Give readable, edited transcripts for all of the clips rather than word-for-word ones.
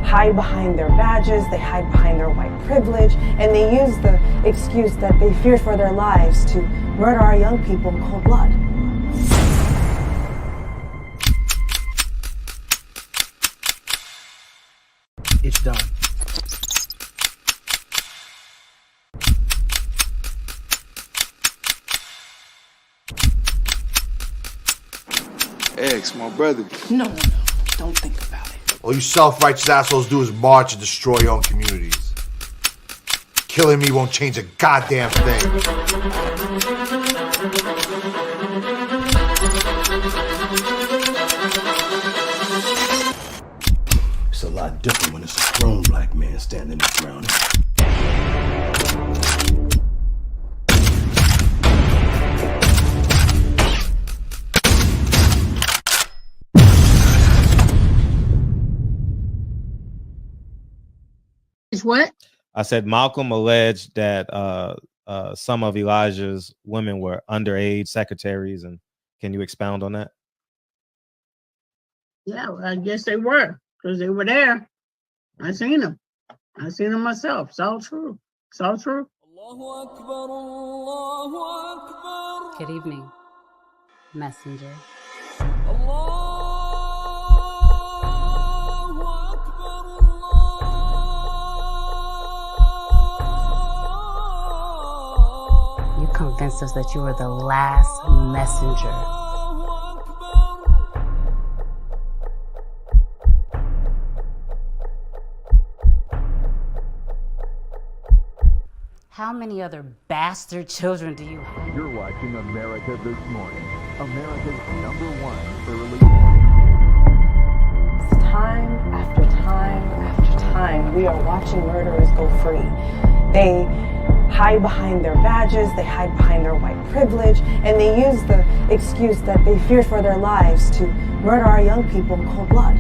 hide behind their badges, they hide behind their white privilege, and they use the excuse that they fear for their lives to murder our young people in cold blood. It's done. Eggs, my brother. No. Don't think about it. All you self-righteous assholes do is march and destroy your own communities. Killing me won't change a goddamn thing. It's a lot different when it's a grown black man standing his ground. What? I said Malcolm alleged that some of Elijah's women were underage secretaries, and can you expound on that? Yeah, well, I guess they were, because they were there. I seen them. I seen them myself. It's all true. It's all true. Good evening, messenger. You convinced us that you were the last messenger. How many other bastard children do you have? You're watching America This Morning, America's #1 early. Time after time after time, we are watching murderers go free. They hide behind their badges, they hide behind their white privilege, and they use the excuse that they fear for their lives to murder our young people in cold blood.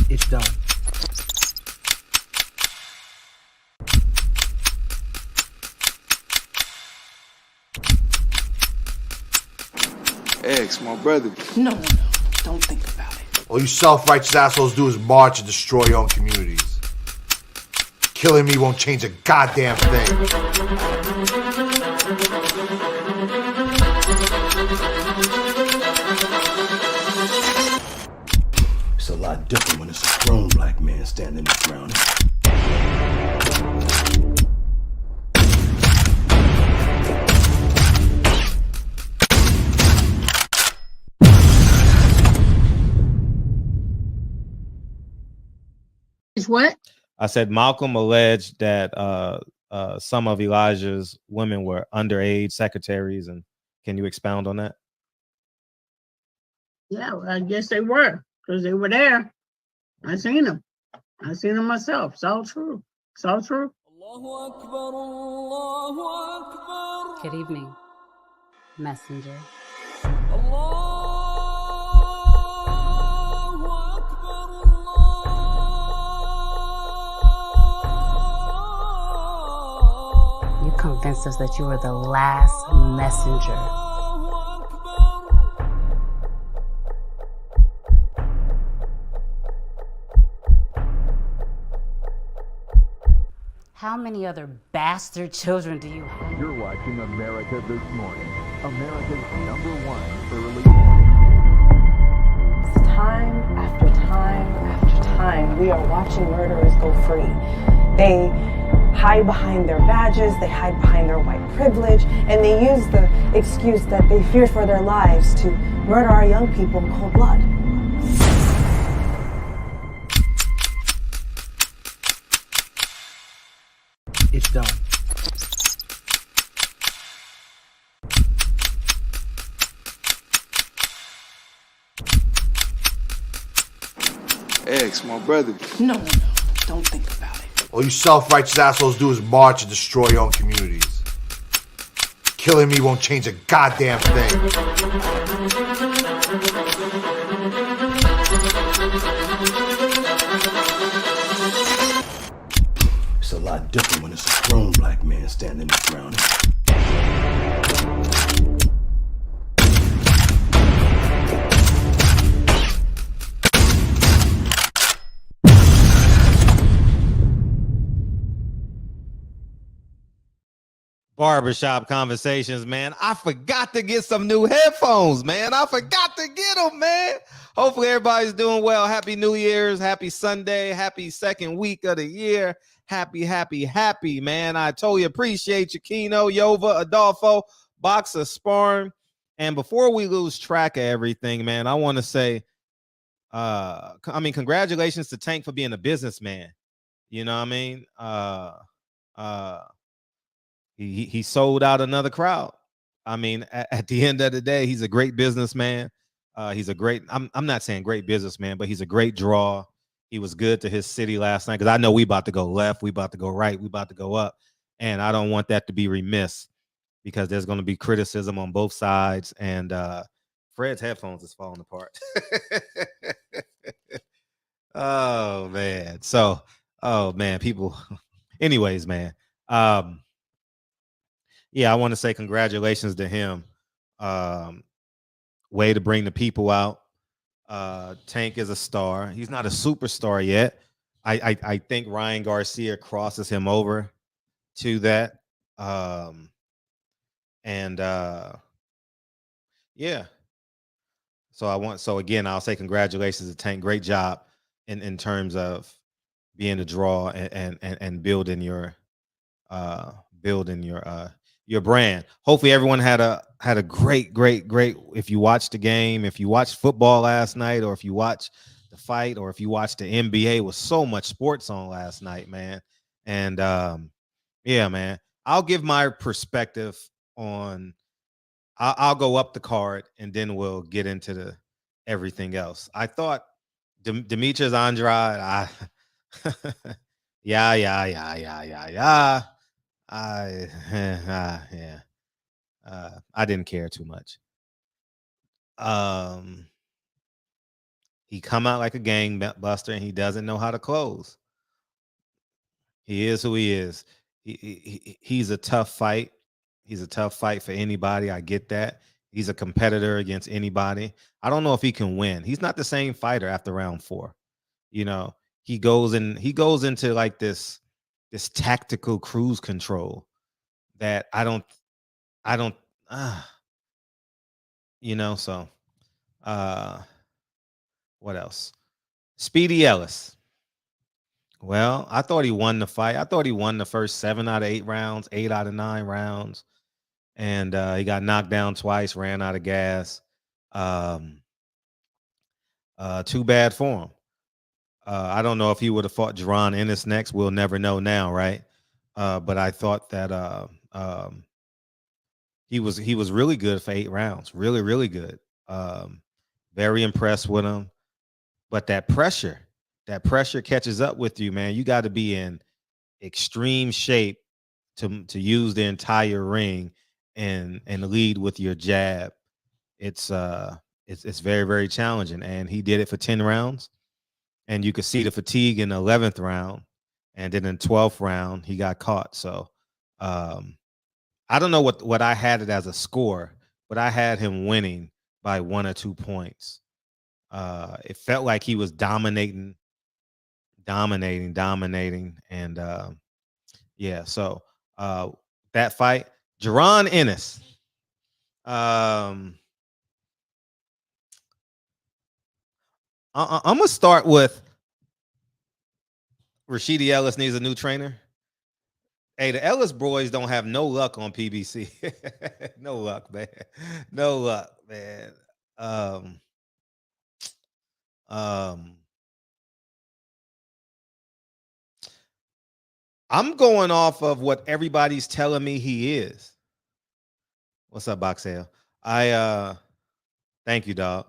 It's done. Eggs, my brother. No. Don't think about it. All you self-righteous assholes do is march and destroy your own communities. Killing me won't change a goddamn thing. It's a lot different when it's a grown black man standing his ground. What? I said Malcolm alleged that some of Elijah's women were underage secretaries, and can you expound on that? Yeah, well, I guess they were, because they were there. I seen them. I seen them myself. It's all true. It's all true. Good evening, messenger. You convinced us that you were the last messenger. How many other bastard children do you have? You're watching America This Morning, America's #1 early. Time after time after time, we are watching murderers go free. They hide behind their badges, they hide behind their white privilege, and they use the excuse that they fear for their lives to murder our young people in cold blood. It's done. Eggs, my brother. No. Don't think about it. All you self-righteous assholes do is march and destroy your own communities. Killing me won't change a goddamn thing. It's a lot different when it's a grown black man standing his ground. Barbershop Conversations, man. I forgot to get some new headphones, man. I forgot to get them, man. Hopefully everybody's doing well. Happy New Year's. Happy Sunday. Happy second week of the year. Happy, man. I totally appreciate you, Keno, Yova, Adolfo, Boxer, Sparn. And before we lose track of everything, man, I want to say, congratulations to Tank for being a businessman. You know what I mean? He sold out another crowd. I mean, at the end of the day, he's a great businessman. He's a great, I'm not saying great businessman, but he's a great draw. He was good to his city last night because I know we about to go left, we about to go right, we about to go up. And I don't want that to be remiss because there's going to be criticism on both sides. And Fred's headphones is falling apart. Oh, man. So, people. Anyways, man. Yeah, I want to say congratulations to him. Way to bring the people out. Tank is a star. He's not a superstar yet. I think Ryan Garcia crosses him over to that. Yeah. So again, I'll say congratulations to Tank. Great job in terms of being a draw and building your brand. Hopefully everyone had a great. If you watched the game, if you watched football last night, or if you watched the fight, or if you watched the NBA, with so much sports on last night, man. And yeah, man, I'll give my perspective on. I'll go up the card and then we'll get into everything else. I thought Demetrius Andrade. Yeah. I didn't care too much. He come out like a gangbuster and he doesn't know how to close. He is who he is. He's a tough fight. He's a tough fight for anybody. I get that. He's a competitor against anybody. I don't know if he can win. He's not the same fighter after round 4. You know, he goes into like this tactical cruise control that I don't so what else? Speedy Ellis. Well, I thought he won the fight. I thought he won the first 7 out of 8 rounds, 8 out of 9 rounds. And he got knocked down twice, ran out of gas. Too bad for him. I don't know if he would have fought Jaron Ennis next. We'll never know now, right? But I thought that he was really good for 8 rounds. Really, really good. Very impressed with him. But that pressure catches up with you, man. You got to be in extreme shape to use the entire ring and lead with your jab. It's very, very challenging. And he did it for 10 rounds. And you could see the fatigue in the 11th round. And then in the 12th round, he got caught. So I don't know what I had it as a score, but I had him winning by 1 or 2 points. It felt like he was dominating. And yeah, so that fight, Jaron Ennis. I'm gonna start with Rashidi Ellis needs a new trainer. Hey, the Ellis boys don't have no luck on PBC. No luck, man. No luck, man. I'm going off of what everybody's telling me he is. What's up, Boxell? Thank you, dog.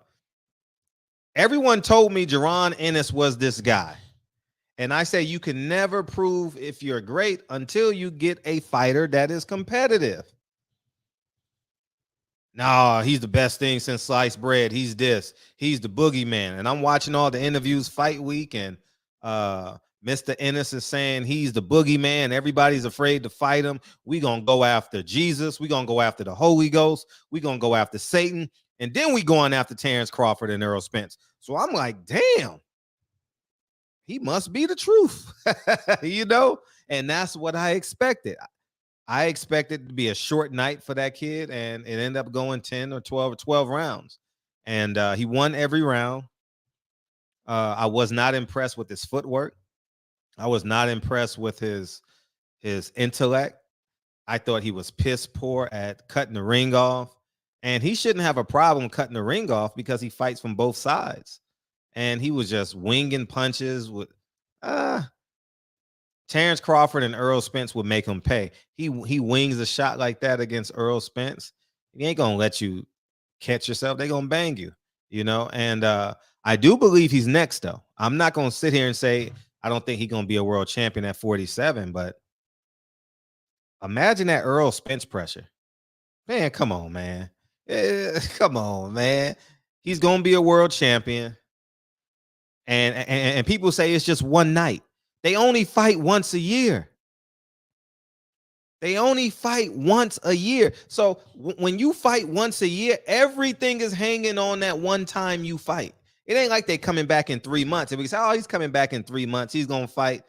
Everyone told me Jaron Ennis was this guy. And I say you can never prove if you're great until you get a fighter that is competitive. No, he's the best thing since sliced bread. He's this. He's the boogeyman. And I'm watching all the interviews fight week, and Mr. Ennis is saying he's the boogeyman. Everybody's afraid to fight him. We're going to go after Jesus. We're going to go after the Holy Ghost. We're going to go after Satan. And then we going after Terrence Crawford and Errol Spence. So I'm like, damn. He must be the truth, you know? And that's what I expected. I expected it to be a short night for that kid, and it ended up going 10 or 12 rounds. And he won every round. I was not impressed with his footwork. I was not impressed with his intellect. I thought he was piss poor at cutting the ring off. And he shouldn't have a problem cutting the ring off because he fights from both sides. And he was just winging punches with Terrence Crawford and Errol Spence would make him pay. He wings a shot like that against Errol Spence. He ain't gonna let you catch yourself. They're gonna bang you, you know. And I do believe he's next, though. I'm not gonna sit here and say I don't think he's gonna be a world champion at 47, but imagine that Errol Spence pressure. Man, come on, man. Come on, man. He's gonna be a world champion. And people say it's just one night. They only fight once a year. They only fight once a year. So when you fight once a year, everything is hanging on that one time you fight. It ain't like they coming back in 3 months. If we say, oh, he's coming back in 3 months, he's gonna fight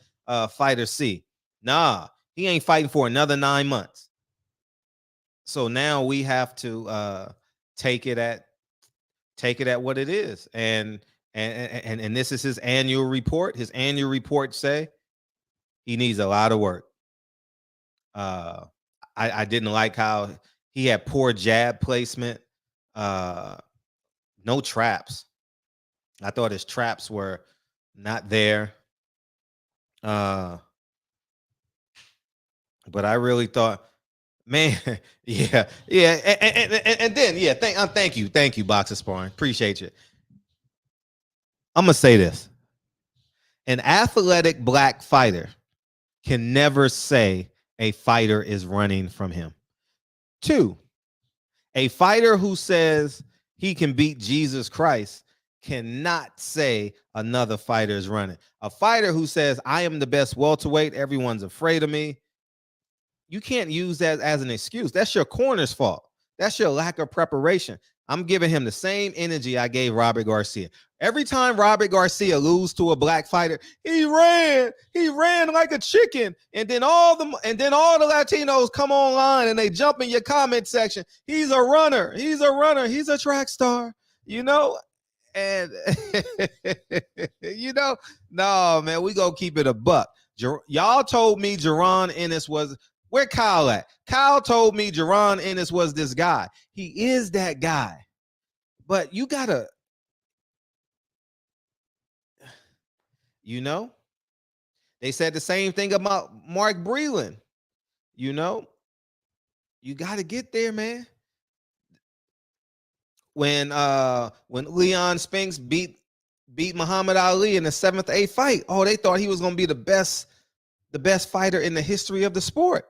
fighter C. Nah, he ain't fighting for another 9 months. So now we have to take it at what it is. And this is his annual report. His annual report say he needs a lot of work. I didn't like how he had poor jab placement. No traps. I thought his traps were not there. But I really thought, man, yeah. And then, yeah, thank you, Boxer Sparring. Appreciate you. I'm going to say this. An athletic black fighter can never say a fighter is running from him. 2, a fighter who says he can beat Jesus Christ cannot say another fighter is running. A fighter who says, I am the best welterweight, everyone's afraid of me, you can't use that as an excuse. That's your corner's fault. That's your lack of preparation. I'm giving him the same energy I gave Robert Garcia. Every time Robert Garcia lose to a black fighter, he ran like a chicken. And then all the Latinos come online and they jump in your comment section. He's a runner. He's a track star, you know? And you know, no, man, we gonna keep it a buck. Y'all told me Jaron Ennis was where Kyle at? Kyle told me Jaron Ennis was this guy. He is that guy. But you gotta, you know, they said the same thing about Mark Breland. You know, you gotta get there, man. When Leon Spinks beat Muhammad Ali in the 7th, 8th fight, oh, they thought he was gonna be the best fighter in the history of the sport.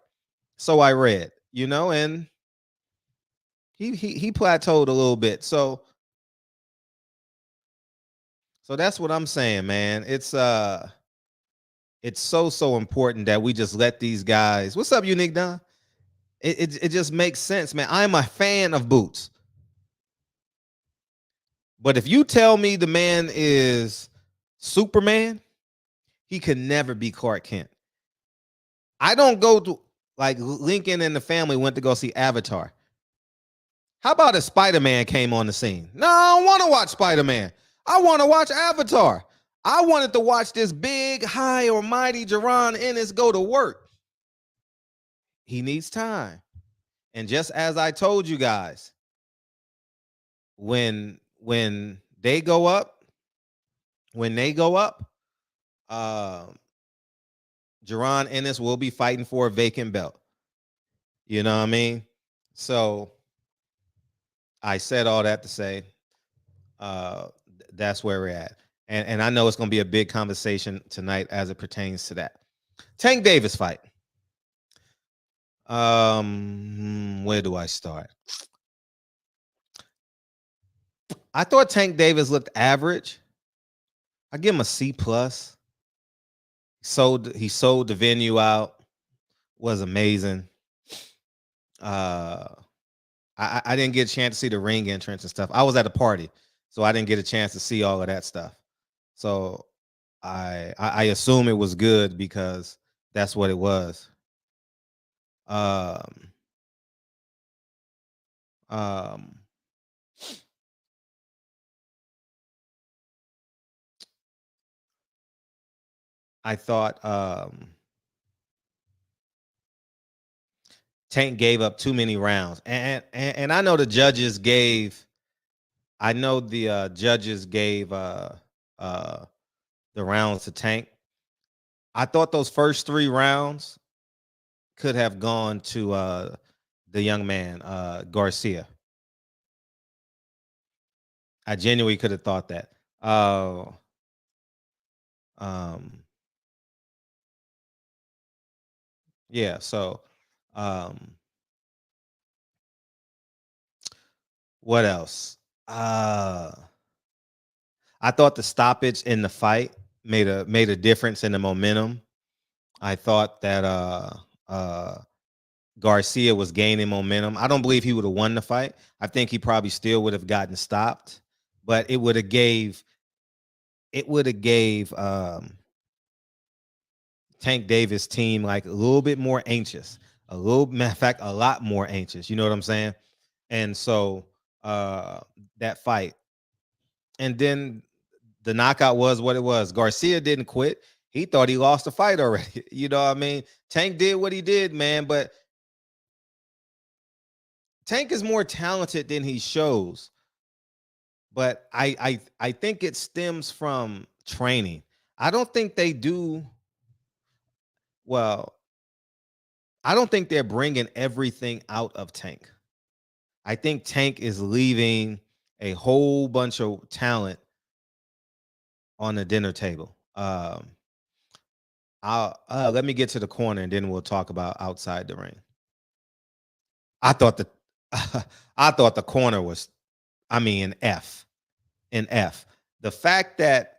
So I read, you know, and he plateaued a little bit. So that's what I'm saying, man. It's so important that we just let these guys. What's up, Unique Don? It just makes sense, man. I'm a fan of Boots. But if you tell me the man is Superman, he can never be Clark Kent. I don't go to, like, Lincoln and the family went to go see Avatar. How about if Spider-Man came on the scene? No, I don't want to watch Spider-Man. I want to watch Avatar. I wanted to watch this big, high or mighty Jaron Ennis go to work. He needs time. And just as I told you guys, when they go up, Jaron Ennis will be fighting for a vacant belt. You know what I mean? So I said all that to say that's where we're at. And I know it's going to be a big conversation tonight as it pertains to that. Tank Davis fight. Where do I start? I thought Tank Davis looked average. I give him a C+. He sold the venue out. Was amazing. I didn't get a chance to see the ring entrance and stuff. I was at a party, so I didn't get a chance to see all of that stuff. So I assume it was good because that's what it was. Um, um, I thought Tank gave up too many rounds, and I know the judges gave. I know the judges gave the rounds to Tank. I thought those first 3 rounds could have gone to the young man Garcia. I genuinely could have thought that. Yeah. So, um, what else? I thought the stoppage in the fight made a difference in the momentum. I thought that Garcia was gaining momentum. I don't believe he would have won the fight. I think he probably still would have gotten stopped, but it would have gave Tank Davis team like a little bit more anxious. Matter of fact, a lot more anxious. You know what I'm saying? And so that fight. And then the knockout was what it was. Garcia didn't quit. He thought he lost the fight already. You know what I mean? Tank did what he did, man, but Tank is more talented than he shows. But I think it stems from training. I don't think they do well. I don't think they're bringing everything out of Tank. I think Tank is leaving a whole bunch of talent on the dinner table. Let me get to the corner and then we'll talk about outside the ring. I thought the corner was, an F. An F. The fact that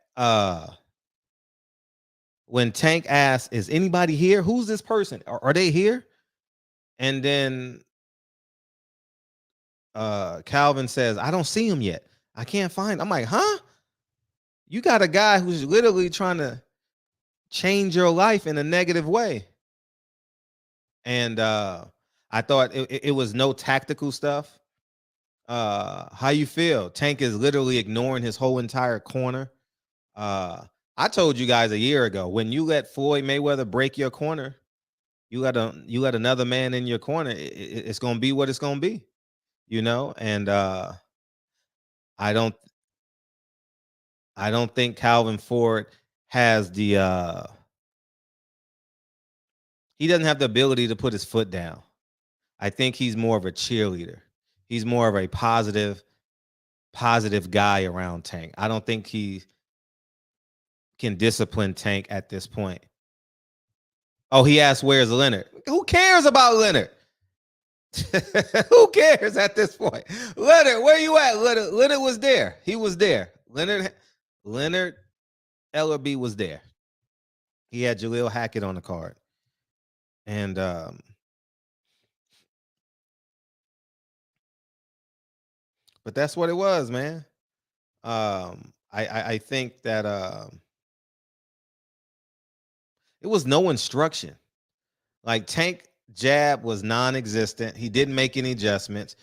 when Tank asked, "Is anybody here? Who's this person? Are they here?" And then Calvin says, "I don't see him yet. I can't find him." I'm like, huh? You got a guy who's literally trying to change your life in a negative way. And I thought it was no tactical stuff. How you feel? Tank is literally ignoring his whole entire corner. I told you guys a year ago, when you let Floyd Mayweather break your corner, you let another man in your corner, it's gonna be what it's gonna be, And I don't think Calvin Ford has the he doesn't have the ability to put his foot down. I think he's more of a cheerleader. He's more of a positive guy around Tank. I don't think he can discipline Tank at this point. Oh, he asked, "Where's Leonard?" Who cares about Leonard? Who cares at this point? Leonard, where you at? Leonard was there. He was there. Leonard Ellerby was there. He had Jaleel Hackett on the card. And but that's what it was, man. I think that it was no instruction. Like Tank jab was non-existent. He didn't make any adjustments.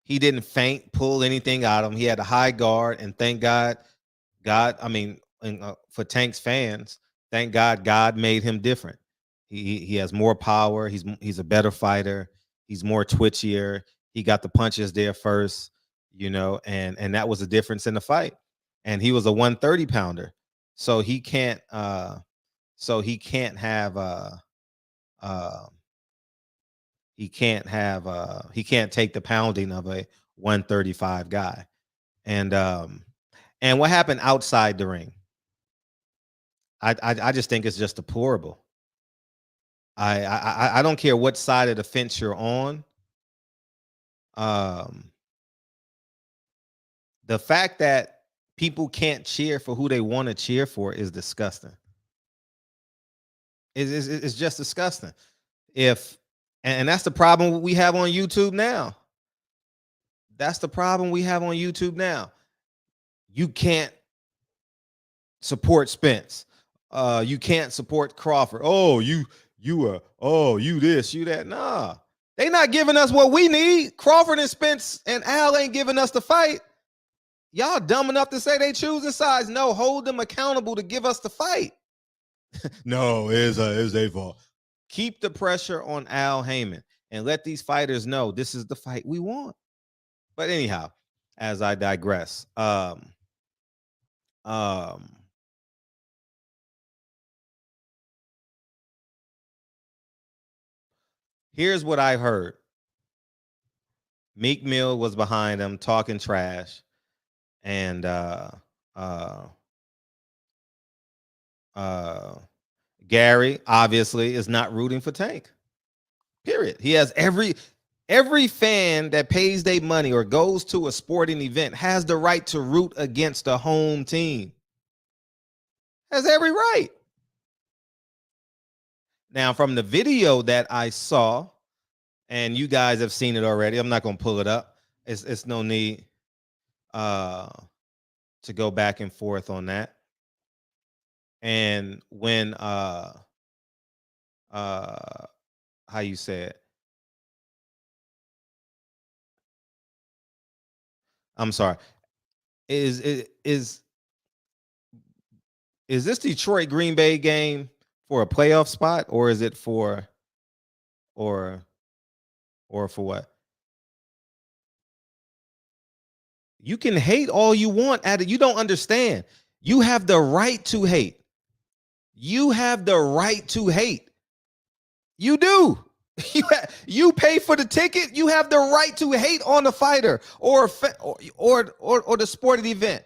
He didn't feint, pull anything out of him. He had a high guard, and thank God, for Tank's fans, thank God made him different. He has more power. He's a better fighter. He's more twitchier. He got the punches there first, and that was the difference in the fight. And he was a 130 pounder, so he can't have he can't take the pounding of a 135 guy. And what happened outside the ring, I just think it's just deplorable. I don't care what side of the fence you're on. The fact that people can't cheer for who they want to cheer for is disgusting. It's just disgusting. And that's the problem we have on YouTube now. That's the problem we have on YouTube now. You can't support Spence. You can't support Crawford. Oh, you you this, you that. Nah, they not giving us what we need. Crawford and Spence and Al ain't giving us the fight. Y'all dumb enough to say they choosing sides. No, hold them accountable to give us the fight. No, it's their fault. Keep the pressure on Al Heyman and let these fighters know this is the fight we want. But anyhow, as I digress, here's what I heard. Meek Mill was behind him talking trash, and Gary obviously is not rooting for Tank. Period. He has every fan that pays their money or goes to a sporting event has the right to root against the home team. Has every right. Now, from the video that I saw, and you guys have seen it already, I'm not going to pull it up. It's no need to go back and forth on that. And when how you say it? I'm sorry. Is this Detroit Green Bay game for a playoff spot, or is it for or for what? You can hate all you want at it. You don't understand. You have the right to hate. You have the right to hate. You do. You pay for the ticket. You have the right to hate on the fighter or the sporting event.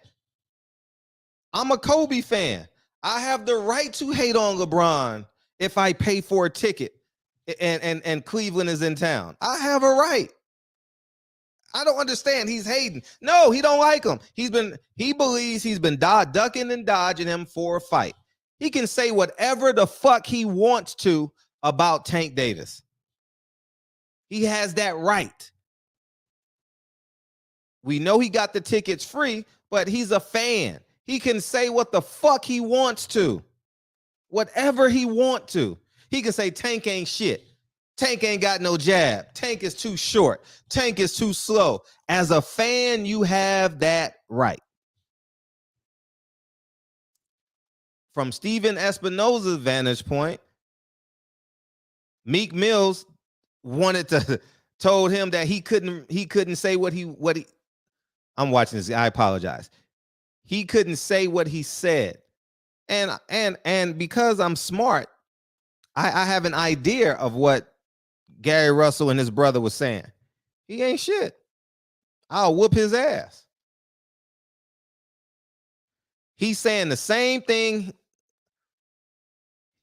I'm a Kobe fan. I have the right to hate on LeBron if I pay for a ticket and Cleveland is in town. I have a right. I don't understand. He's hating. No, he don't like him. He believes he's been ducking and dodging him for a fight. He can say whatever the fuck he wants to about Tank Davis. He has that right. We know he got the tickets free, but he's a fan. He can say what the fuck he wants to. Whatever he wants to. He can say Tank ain't shit. Tank ain't got no jab. Tank is too short. Tank is too slow. As a fan, you have that right. From Steven Espinosa's vantage point, Meek Mills told him that he couldn't say what he I'm watching this. I apologize. He couldn't say what he said. And because I'm smart, I have an idea of what Gary Russell and his brother was saying. He ain't shit. I'll whoop his ass. He's saying the same thing.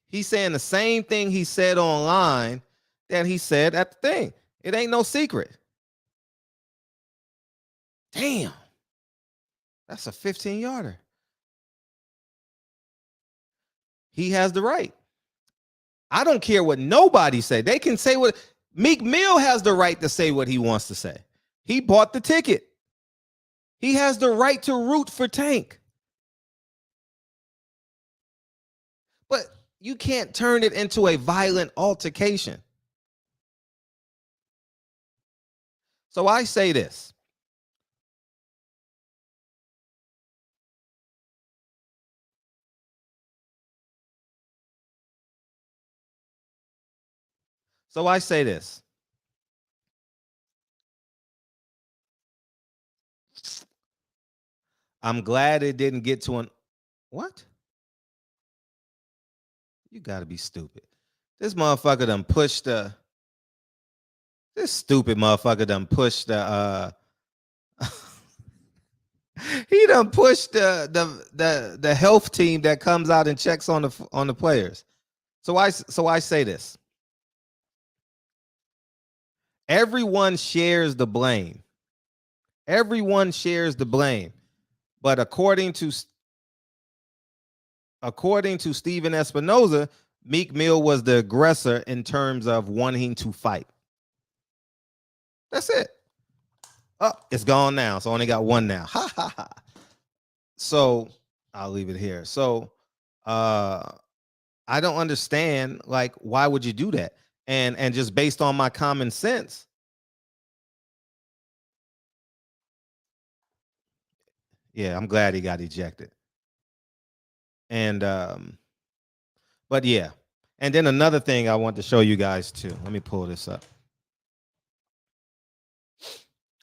He's saying the same thing he said online that he said at the thing. It ain't no secret. Damn. That's a 15-yarder. He has the right. I don't care what nobody say. They can say what Meek Mill has the right to say what he wants to say. He bought the ticket. He has the right to root for Tank. But you can't turn it into a violent altercation. So I say this. I'm glad it didn't get to an what? You got to be stupid. This motherfucker done pushed the this stupid motherfucker done pushed the he done pushed the health team that comes out and checks on the players. So I say this. Everyone shares the blame. Everyone shares the blame. But according to Steven Espinosa, Meek Mill was the aggressor in terms of wanting to fight. That's it. Oh, it's gone now. So I only got one now. Ha ha ha. So I'll leave it here. So I don't understand, like, why would you do that? And just based on my common sense, yeah, I'm glad he got ejected. And but yeah. And then another thing I want to show you guys too. Let me pull this up.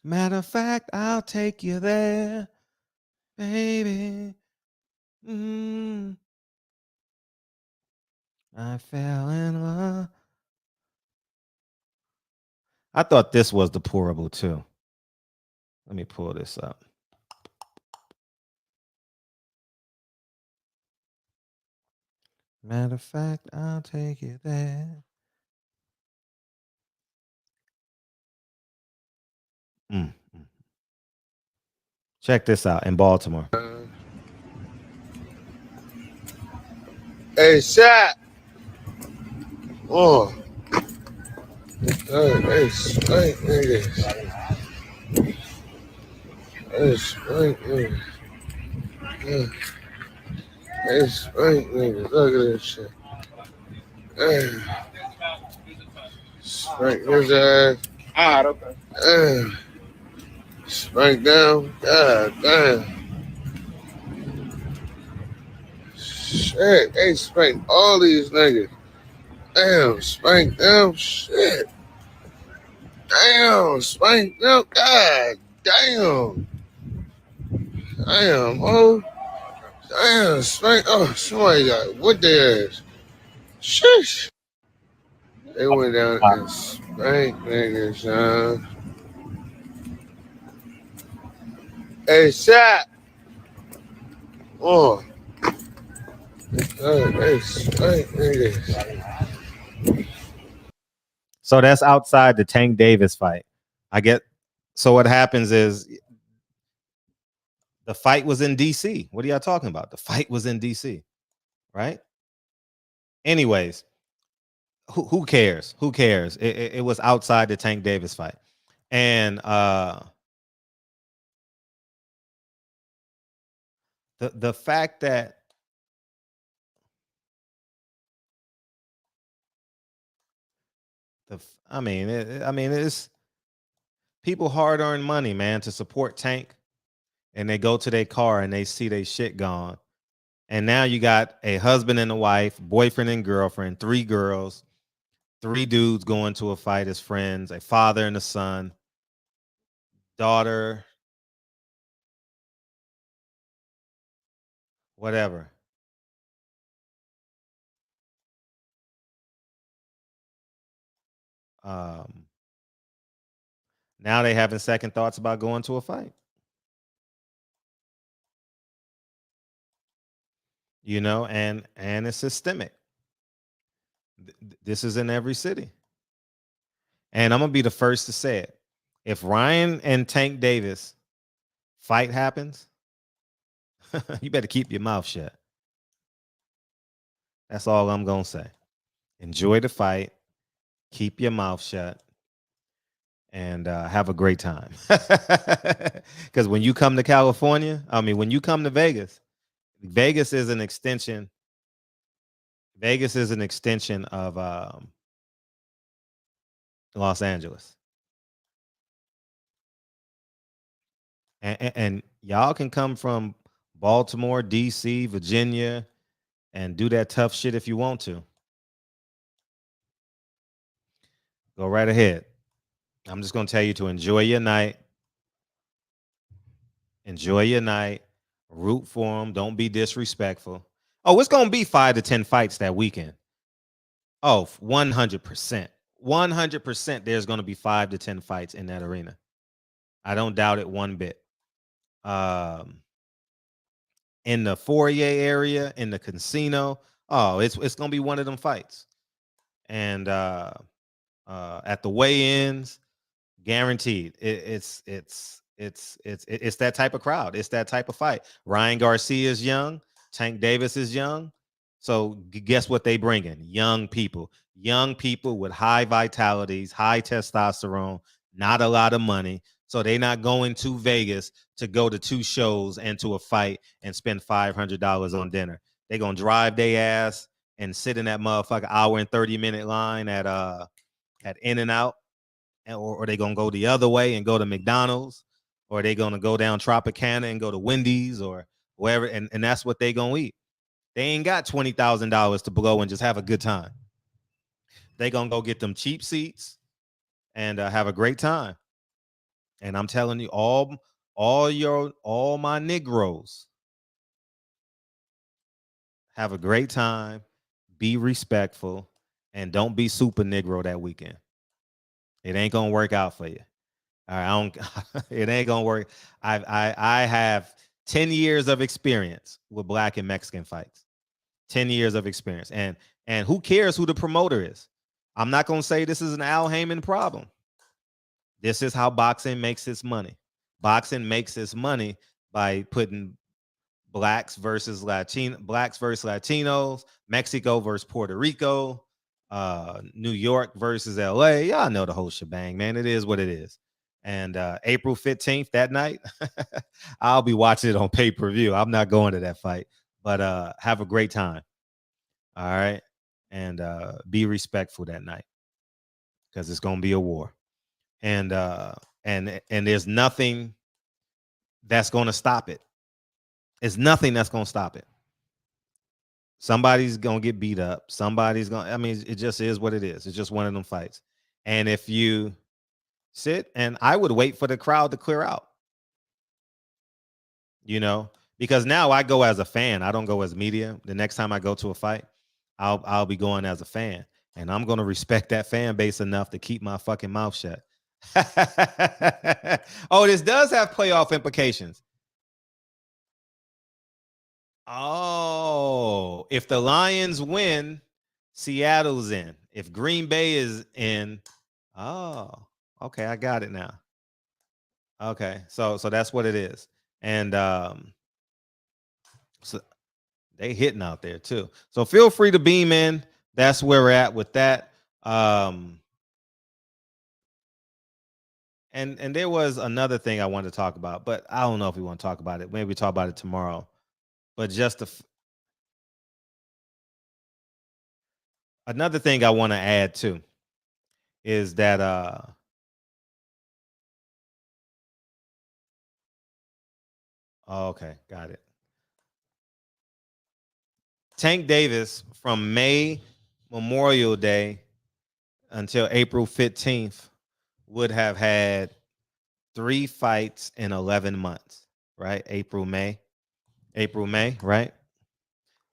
Matter of fact, I'll take you there, baby. I fell in love. I thought this was deplorable too. Let me pull this up. Matter of fact, I'll take you there. Check this out in Baltimore. Hey, Shaq. Oh. Hey, spank niggas. Hey, spank niggas. Hey, spank niggas. Look at this shit. Hey. Spank his ass. Alright, okay. Hey. Spank down. God damn. Shit. Hey, spank all these niggas. Damn, spank them. Shit. Damn, spank them. God damn. Damn, oh. Damn, spank. Oh, somebody got what their ass. Sheesh. They went down and spanked niggas, son. Hey, Shaq. Oh. Hey, spank niggas. So that's outside the Tank Davis fight. I get. So what happens is the fight was in DC. What are y'all talking about? The fight was in DC, right? Anyways, who cares? Who cares? It was outside the Tank Davis fight. And the fact that it's people hard-earned money, man, to support Tank, and they go to their car and they see their shit gone. And now you got a husband and a wife, boyfriend and girlfriend, 3 girls, 3 dudes going to a fight as friends, a father and a son, daughter, whatever. Now they having second thoughts about going to a fight. You know, and it's systemic. This is in every city. And I'm gonna be the first to say it. If Ryan and Tank Davis fight happens, you better keep your mouth shut. That's all I'm gonna say. Enjoy the fight, keep your mouth shut, and have a great time. Because when you come to California, when you come to Vegas, Vegas is an extension of Los Angeles. And y'all can come from Baltimore, DC, Virginia, and do that tough shit if you want to. Go right ahead. I'm just going to tell you to enjoy your night. Enjoy your night. Root for them. Don't be disrespectful. Oh, it's going to be 5 to 10 fights that weekend. Oh, 100%. 100% there's going to be 5 to 10 fights in that arena. I don't doubt it one bit. In the foyer area, in the casino, it's going to be one of them fights. And at the weigh-ins, guaranteed. It's that type of crowd. It's that type of fight. Ryan Garcia is young. Tank Davis is young. So guess what they bring in? Young people with high vitalities, high testosterone, not a lot of money. So they're not going to Vegas to go to 2 shows and to a fight and spend $500 on dinner. They're going to drive their ass and sit in that motherfucker hour and 30-minute line at In-N-Out, or they gonna go the other way and go to McDonald's, or they gonna go down Tropicana and go to Wendy's or wherever, and that's what they gonna eat. They ain't got $20,000 to blow and just have a good time. They gonna go get them cheap seats and have a great time. And I'm telling you, all my Negroes, have a great time, be respectful, and don't be super Negro that weekend. It ain't gonna work out for you. All right, it ain't gonna work. I have 10 years of experience with Black and Mexican fights. 10 years of experience. And who cares who the promoter is? I'm not gonna say this is an Al Heyman problem. This is how boxing makes its money. Boxing makes its money by putting blacks versus Latinos, Mexico versus Puerto Rico, New York versus LA. Y'all know the whole shebang, man. It is what it is. And April 15th, that night, I'll be watching it on pay-per-view. I'm not going to that fight, but have a great time. All right. And be respectful that night, because it's gonna be a war. And there's nothing that's gonna stop it. It's nothing that's gonna stop it. Somebody's gonna get beat up. Somebody's gonna, I mean, it just is what it is. It's just one of them fights. And if you sit, and I would wait for the crowd to clear out, you know, because now I go as a fan. I don't go as media. The next time I go to a fight, I'll be going as a fan, and I'm gonna respect that fan base enough to keep my fucking mouth shut. Oh, this does have playoff implications. Oh, if the Lions win, Seattle's in. If Green Bay is in, oh, okay, I got it now. Okay, so that's what it is. And so they hitting out there too. So feel free to beam in. That's where we're at with that. And there was another thing I wanted to talk about, but I don't know if we want to talk about it. Maybe we talk about it tomorrow. But just another thing I want to add too is that okay, got it. Tank Davis from May Memorial Day until April 15th would have had 3 fights in 11 months, right? April, May, right?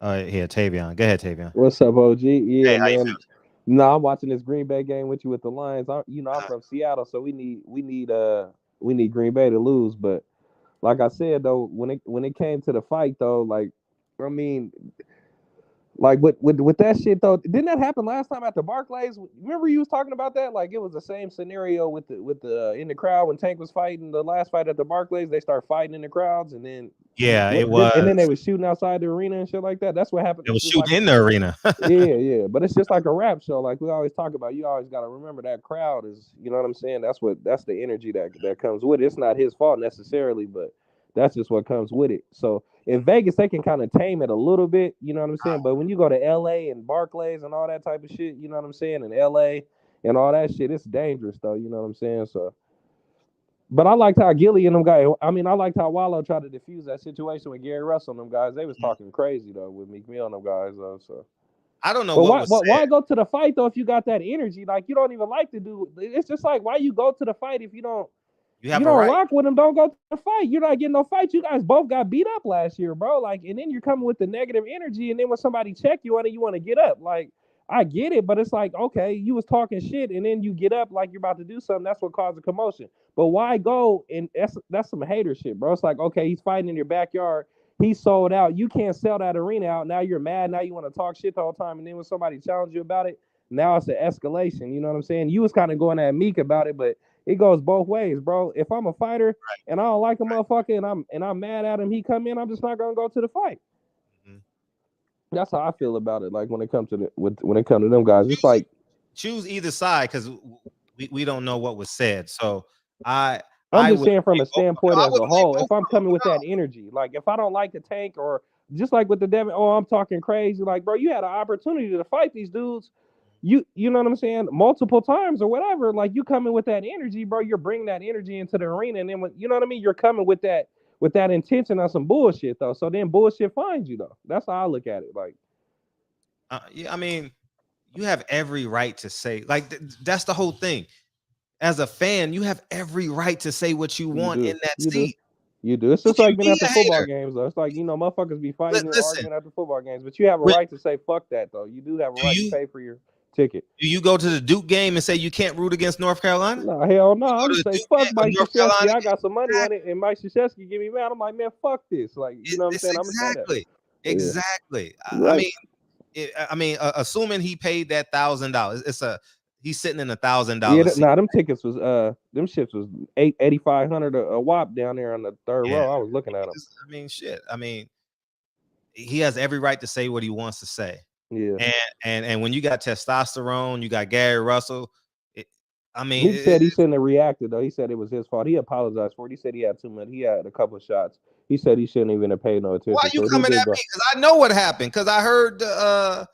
Here, Tavion. Go ahead, Tavion. What's up, OG? Yeah, Hey, how you man. No, I'm watching this Green Bay game with you with the Lions. I'm from Seattle, so we need Green Bay to lose. But like I said though, when it came to the fight though, like I mean, like with that shit though, didn't that happen last time at the Barclays? Remember you was talking about that? Like it was the same scenario with the in the crowd when Tank was fighting the last fight at the Barclays. They start fighting in the crowds, and then it was, and then they was shooting outside the arena and shit like that. That's what happened. It was shooting in the arena. yeah, but it's just like a rap show, like we always talk about. You always got to remember that crowd is, you know what I'm saying? That's the energy that comes with it. It's not his fault necessarily, but that's just what comes with it. So in Vegas, they can kind of tame it a little bit, you know what I'm saying? But when you go to LA and Barclays and all that type of shit, you know what I'm saying? And LA and all that shit, it's dangerous though, you know what I'm saying? So, but I liked how Gilly and them guys, I liked how Wallow tried to defuse that situation with Gary Russell and them guys. They was talking crazy though with Meek Mill and them guys though. So I don't know but why go to the fight though if you got that energy? Like you don't even like to do. It's just like why you go to the fight if you don't. You don't rock with them. Don't go to the fight. You're not getting no fight. You guys both got beat up last year, bro. Like, and then you're coming with the negative energy, and then when somebody check you on it, you want to get up. Like, I get it, but it's like, okay, you was talking shit, and then you get up like you're about to do something. That's what caused the commotion. But why go? And that's some hater shit, bro. It's like, okay, he's fighting in your backyard. He sold out. You can't sell that arena out. Now you're mad. Now you want to talk shit the whole time, and then when somebody challenges you about it, now it's an escalation. You know what I'm saying? You was kind of going at Meek about it, but it goes both ways, bro. If I'm a fighter and I don't like a motherfucker and I'm mad at him, he come in, I'm just not gonna go to the fight. Mm-hmm. That's how I feel about it. Like when it comes to them guys, it's like choose either side because we don't know what was said. So I'm just saying from a standpoint as a whole, if I'm coming with that energy, like if I don't like the Tank or just like with the Devin, I'm talking crazy. Like, bro, you had an opportunity to fight these dudes. You know what I'm saying? Multiple times or whatever. Like, you coming with that energy, bro. You're bringing that energy into the arena, and then when, you know what I mean? You're coming with that intention on some bullshit though. So then bullshit finds you though. That's how I look at it. Like, yeah, I mean, you have every right to say, like, that's the whole thing. As a fan, you have every right to say what you want in that seat. You do. It's just like being at the football games, though. It's like, you know, motherfuckers be fighting and arguing at the football games, but you have a right to say fuck that, though. You do have a right to pay for your ticket. Do you go to the Duke game and say you can't root against North Carolina? No, hell no. I'm just say fuck Mike Krzyzewski. I got some money on it, and Mike Krzyzewski give me mad. I'm like, man, fuck this. Like, you know what I'm saying? Exactly. Right. I mean, assuming he paid that $1,000, he's sitting in $1,000. Yeah, them tickets was them shits was $8,500 a wop down there on the third row. I was looking at them. I mean, shit. I mean, he has every right to say what he wants to say. Yeah. And when you got testosterone, you got Gary Russell. He said he shouldn't have reacted though. He said it was his fault. He apologized for it. He said he had too much. He had a couple of shots. He said he shouldn't even have paid no attention. Why are you coming at me? Because I know what happened. Because I heard the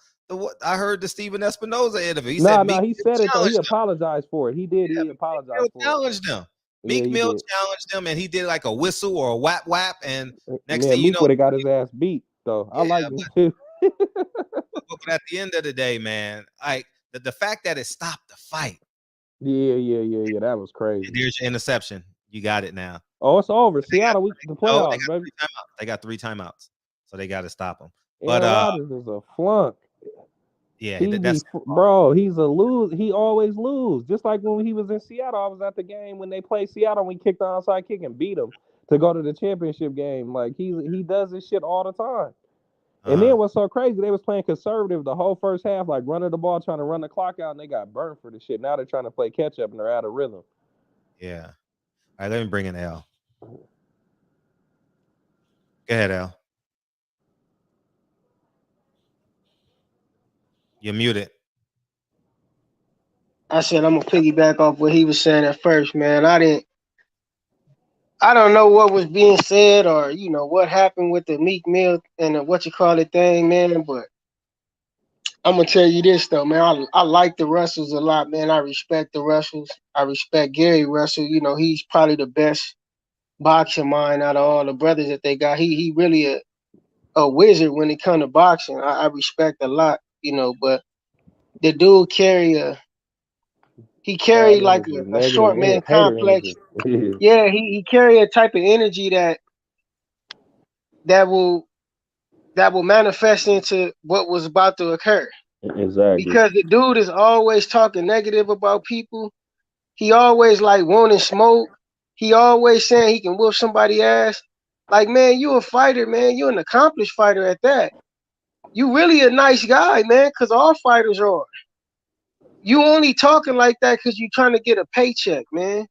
Stephen Espinoza interview. He said it though. He apologized for it. He did. He apologized for it. Challenged him. Meek Mill challenged him, and he did like a whistle or a whap whap. And next thing you know, Meek would have got his ass beat. Though I like him too. But at the end of the day, man, the fact that it stopped the fight. Yeah. That was crazy. There's your interception. You got it now. Oh, it's over. Seattle, the playoffs, baby. They got 3 timeouts, so they got to stop him. But Rodgers is a flunk. Yeah, bro. He's a lose. He always lose. Just like when he was in Seattle, I was at the game when they played Seattle. We kicked the onside kick and beat him to go to the championship game. Like he does this shit all the time. And then what's so crazy? They was playing conservative the whole first half, like running the ball, trying to run the clock out, and they got burned for the shit. Now they're trying to play catch up and they're out of rhythm. Yeah. All right, let me bring in L. Go ahead, L. You're muted. I said I'm gonna piggyback off what he was saying at first, man. I don't know what was being said or what happened with the Meek Mill and the thing, man. But I'm gonna tell you this though, man. I like the Russells a lot, man. I respect the Russells. I respect Gary Russell. He's probably the best boxing mind out of all the brothers that they got. He really a wizard when it comes to boxing. I respect a lot, but the dude carry like a short man complex. Yeah, he carry a type of energy that will manifest into what was about to occur. Exactly. Because the dude is always talking negative about people. He always like wanting smoke. He always saying he can whoop somebody's ass. Like, man, you a fighter, man. You an accomplished fighter at that. You really a nice guy, man, because all fighters are. You only talking like that because you trying to get a paycheck, man.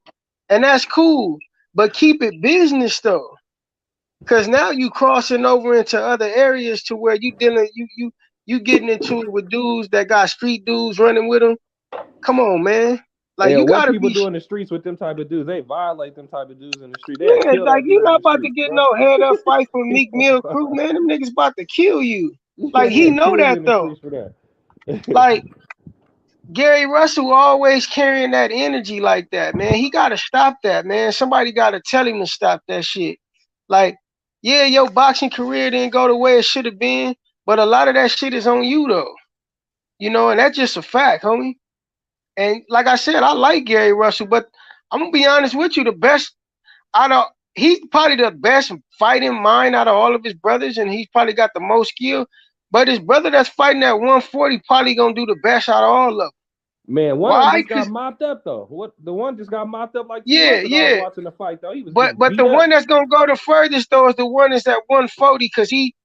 And that's cool. But keep it business, though. Because now you crossing over into other areas to where you getting into it with dudes that got street dudes running with them. Come on, man. Like, you gotta people do in the streets with them type of dudes. They violate them type of dudes in the street. Yeah, like you're not about to get no head up fight from Meek Mill crew, man. Them niggas about to kill you. Like, he know that though. Like, Gary Russell always carrying that energy like that, man. He gotta stop that, man. Somebody gotta tell him to stop that shit. Like, yeah, your boxing career didn't go the way it should have been, but a lot of that shit is on you though. And that's just a fact, homie. And like I said, I like Gary Russell, but I'm gonna be honest with you, he's probably the best fighting mind out of all of his brothers, and he's probably got the most skill. But his brother that's fighting at 140 probably gonna do the best out of all of them. Man, one just got mopped up though. The one just got mopped up like watching the fight though. He was but the one that's gonna go the furthest though is the one that's at 140 because he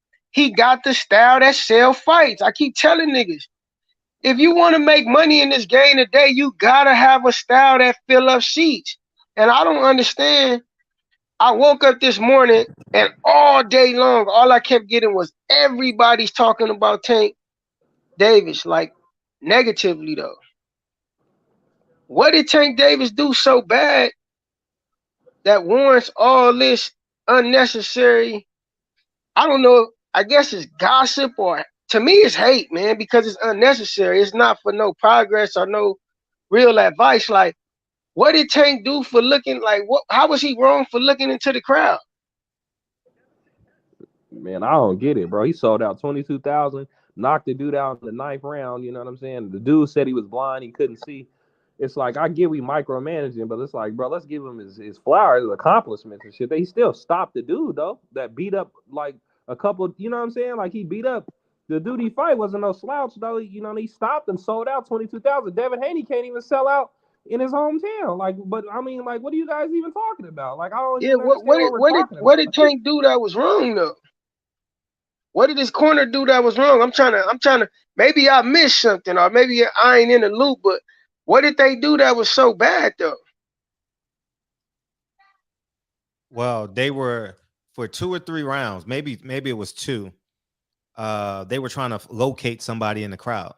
got the style that sell fights. I keep telling niggas. If you want to make money in this game today, you gotta have a style that fill up seats. And I don't understand. I woke up this morning and all day long, all I kept getting was everybody's talking about Tank Davis, like negatively though. What did Tank Davis do so bad that warrants all this unnecessary? I don't know I guess it's gossip, or to me it's hate, man, because it's unnecessary. It's not for no progress or no real advice. Like, what did Tank do for looking like what? How was he wrong for looking into the crowd? Man, I don't get it, bro. He sold out 22,000, knocked the dude out in the 9th round. You know what I'm saying? The dude said he was blind, he couldn't see. It's like, I get we micromanaging, but it's like, bro, let's give him his flowers, his accomplishments and shit. They still stopped the dude though that beat up like a couple. You know what I'm saying? Like, he beat up the dude he fight wasn't no slouch though. You know, he stopped and sold out 22,000. Devin Haney can't even sell out in his hometown. Like, but I mean, like, what are you guys even talking about? Like, I don't even understand what did Tank do that was wrong though? What did this corner do that was wrong? I'm trying to, maybe I missed something, or maybe I ain't in the loop, but what did they do that was so bad though? Well, they were for 2 or 3 rounds, maybe it was 2. They were trying to locate somebody in the crowd.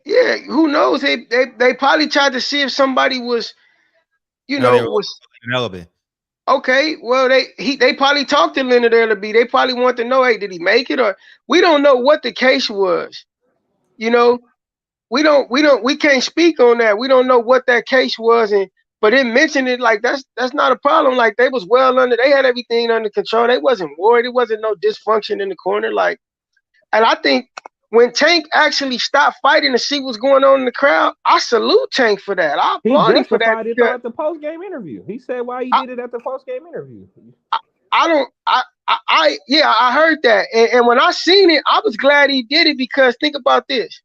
Yeah, who knows? They probably tried to see if somebody was, was relevant. Okay, well they probably talked to Leonard Ellerby. They probably want to know, hey, did he make it? Or we don't know what the case was. You know, we can't speak on that. We don't know what that case was, but it mentioned it like that's not a problem. Like, they was they had everything under control. They wasn't worried. It wasn't no dysfunction in the corner. Like, and I think when Tank actually stopped fighting to see what's going on in the crowd, I salute Tank for that. I applaud him for that. He justified it at the post-game interview. He said why he did it at the post-game interview. I heard that. And when I seen it, I was glad he did it, because think about this.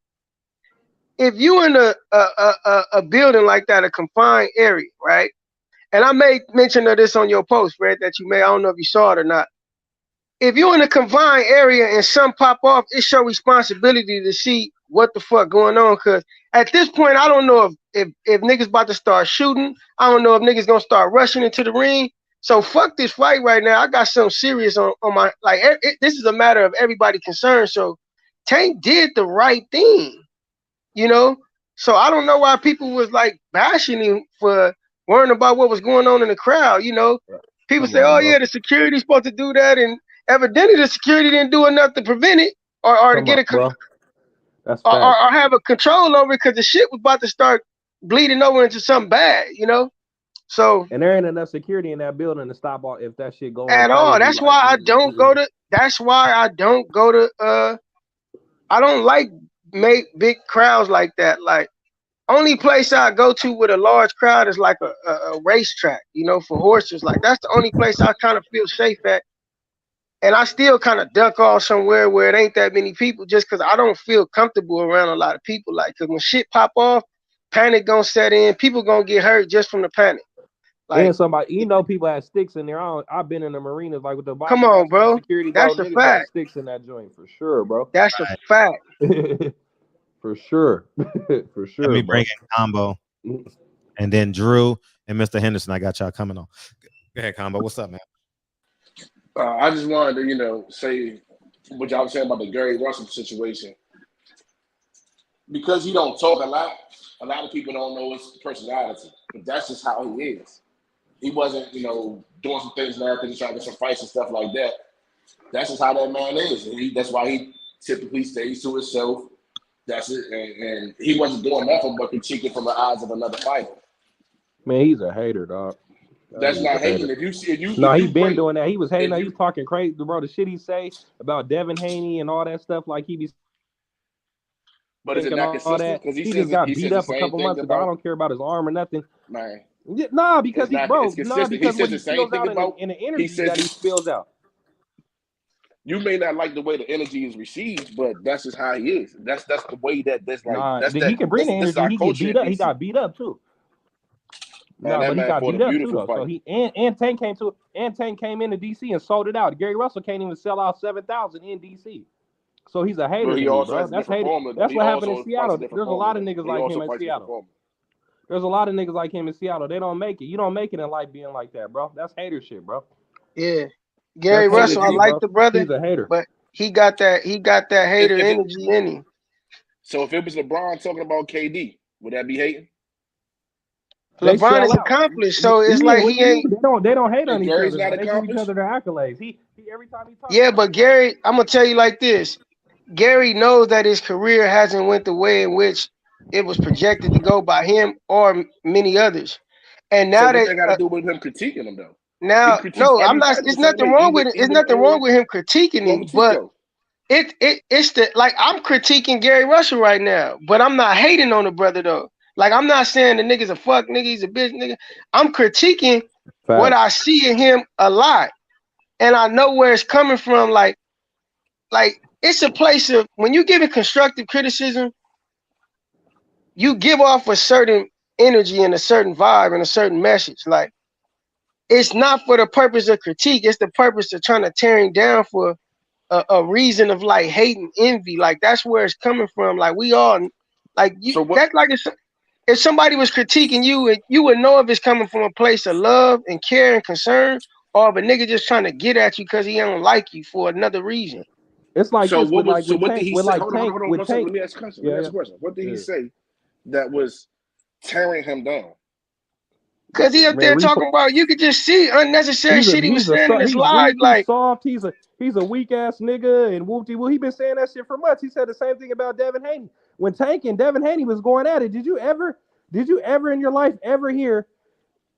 If you in a building like that, a confined area, right? And I made mention of this on your post, Fred, that you made. I don't know if you saw it or not. If you're in a confined area and some pop off, it's your responsibility to see what the fuck going on. Because at this point, I don't know if niggas about to start shooting. I don't know if niggas gonna start rushing into the ring. So fuck this fight right now. I got something serious on my, like, this is a matter of everybody concerned. So Tank did the right thing, you know? So I don't know why people was like bashing him for worrying about what was going on in the crowd, you know? People say, oh yeah, the security's supposed to do that, and evidently the security didn't do enough to prevent it or to get or have a control over it, because the shit was about to start bleeding over into something bad, you know? So, and there ain't enough security in that building to stop all if that shit goes at all. That's why I don't go to. That's why I don't go to. I don't like big crowds like that. Like, only place I go to with a large crowd is like a racetrack, you know, for horses. Like, that's the only place I kind of feel safe at. And I still kind of duck off somewhere where it ain't that many people, just because I don't feel comfortable around a lot of people. Like, because when shit pop off, panic gonna set in. People gonna get hurt just from the panic. Like, and somebody, you know, people have sticks in there. I've been in the marinas, like with the come on, bro. Security, that's a fact. Sticks in that joint for sure, bro. That's a fact. For sure, for sure. Let me bring in Combo, and then Drew and Mr. Henderson. I got y'all coming on. Go ahead, Combo. What's up, man? I just wanted to, you know, say what y'all was saying about the Gary Russell situation. Because he don't talk a lot of people don't know his personality. But that's just how he is. He wasn't, you know, doing some things now because he's trying to get some fights and stuff like that. That's just how that man is. And that's why he typically stays to himself. That's it. And he wasn't doing nothing but critiquing from the eyes of another fighter. Man, he's a hater, dog. That's not hating. If you no, he been doing that. He was hating. He was talking crazy, bro. The shit he say about Devin Haney and all that stuff, like he be. But is it not consistent? Because he just got beat up a couple months ago. I don't care about his arm or nothing. Man. Nah, because because he when he says spills out in the interview that he spills out. You may not like the way the energy is received, but that's just how he is. That's the way that that's like. He can bring the energy. He get beat up. He got beat up too. No, but he got beat up too, though. So he and Tank came into DC and sold it out. Gary Russell can't even sell out 7,000 in DC. So he's a hater, bro. That's hater. That's what happened in Seattle. There's a lot of niggas like him in Seattle. There's a lot of niggas like him in Seattle. They don't make it. You don't make it in life being like that, bro. That's hater shit, bro. Yeah, Gary Russell, I like the brother. He's a hater, but he got that hater energy in him. So if it was LeBron talking about KD, would that be hating? LeBron is sell out. accomplished, so it's Yeah, like he ain't. they don't hate on And each Gary's other. not They give each accomplished. other their accolades. He every time he talks. Yeah, but Gary, I'm gonna tell you like this. Gary knows that his career hasn't went the way in which it was projected to go by him or many others. And So now what that they got to do with him critiquing him though? He now, critiques no, I'm not. everybody the It's same nothing way. wrong with it. It's nothing wrong with him critiquing him, but Chico. it's the like I'm critiquing Gary Russell right now, but I'm not hating on the brother though. Like I'm not saying the nigga's a fuck nigga, he's a bitch nigga. I'm critiquing what I see in him a lot, and I know where it's coming from. Like it's a place of when you give it constructive criticism, you give off a certain energy and a certain vibe and a certain message. Like it's not for the purpose of critique, it's the purpose of trying to tear him down for a reason of like hate and envy. Like that's where it's coming from. Like we all like you. So that's like if somebody was critiquing you, and you would know if it's coming from a place of love and care and concern, or if a nigga just trying to get at you because he don't like you for another reason. It's like so this what with was like what Tank, did he with say? like Hold Tank, on. with One second. Tank. Let me ask a question. Yeah. What did he say that was tearing him down? Cause he up there talking about you could just see unnecessary shit he was saying in his live. Like soft, he's a weak ass nigga and whoopty whoop. He been saying that shit for months. He said the same thing about Devin Haney. When Tank and Devin Haney was going at it, did you ever in your life ever hear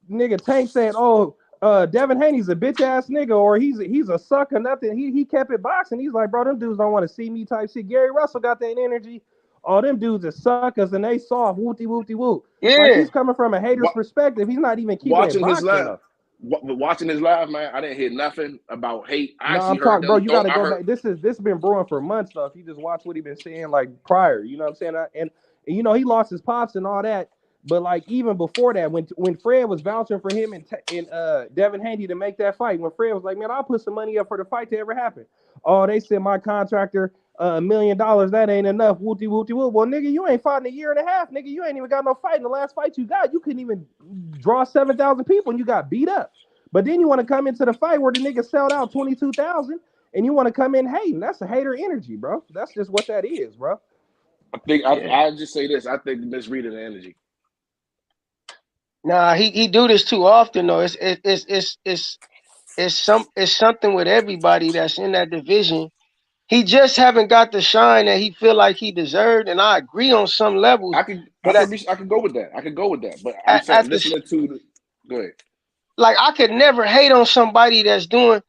nigga Tank saying, "Oh, Devin Haney's a bitch ass nigga," or he's a sucker, nothing. He kept it boxing. He's like, bro, them dudes don't want to see me type shit. Gary Russell got that energy. All them dudes are suckers and they soft, whoopty whoopty whoop. Yeah. Like he's coming from a hater's perspective. He's not even keeping watching it his live. enough. Watching his live, man, I didn't hear nothing about hate. I No, actually I'm heard talking, bro. them. You got to go back. This been brewing for months though. If you just watch what he been saying like prior, you know what I'm saying? And you know he lost his pops and all that. But like even before that, when Fred was vouching for him and Devin Haney to make that fight, when Fred was like, "Man, I'll put some money up for the fight to ever happen." Oh, they said my contractor $1 million. That ain't enough. Whoopty whoopty whoop. Well, nigga, you ain't fought in a year and a half. Nigga, you ain't even got no fight. In the last fight you got, you couldn't even draw 7,000 people and you got beat up. But then you want to come into the fight where the nigga sold out 22,000 and you want to come in hating. That's a hater energy, bro. That's just what that is, bro. I think I'll just say this. I think misreading the energy. Nah, he do this too often though. It's something with everybody that's in that division. He just haven't got the shine that he feel like he deserved, and I agree on some levels. I could go with that. But I'm saying listening to go ahead. Like I could never hate on somebody that's doing.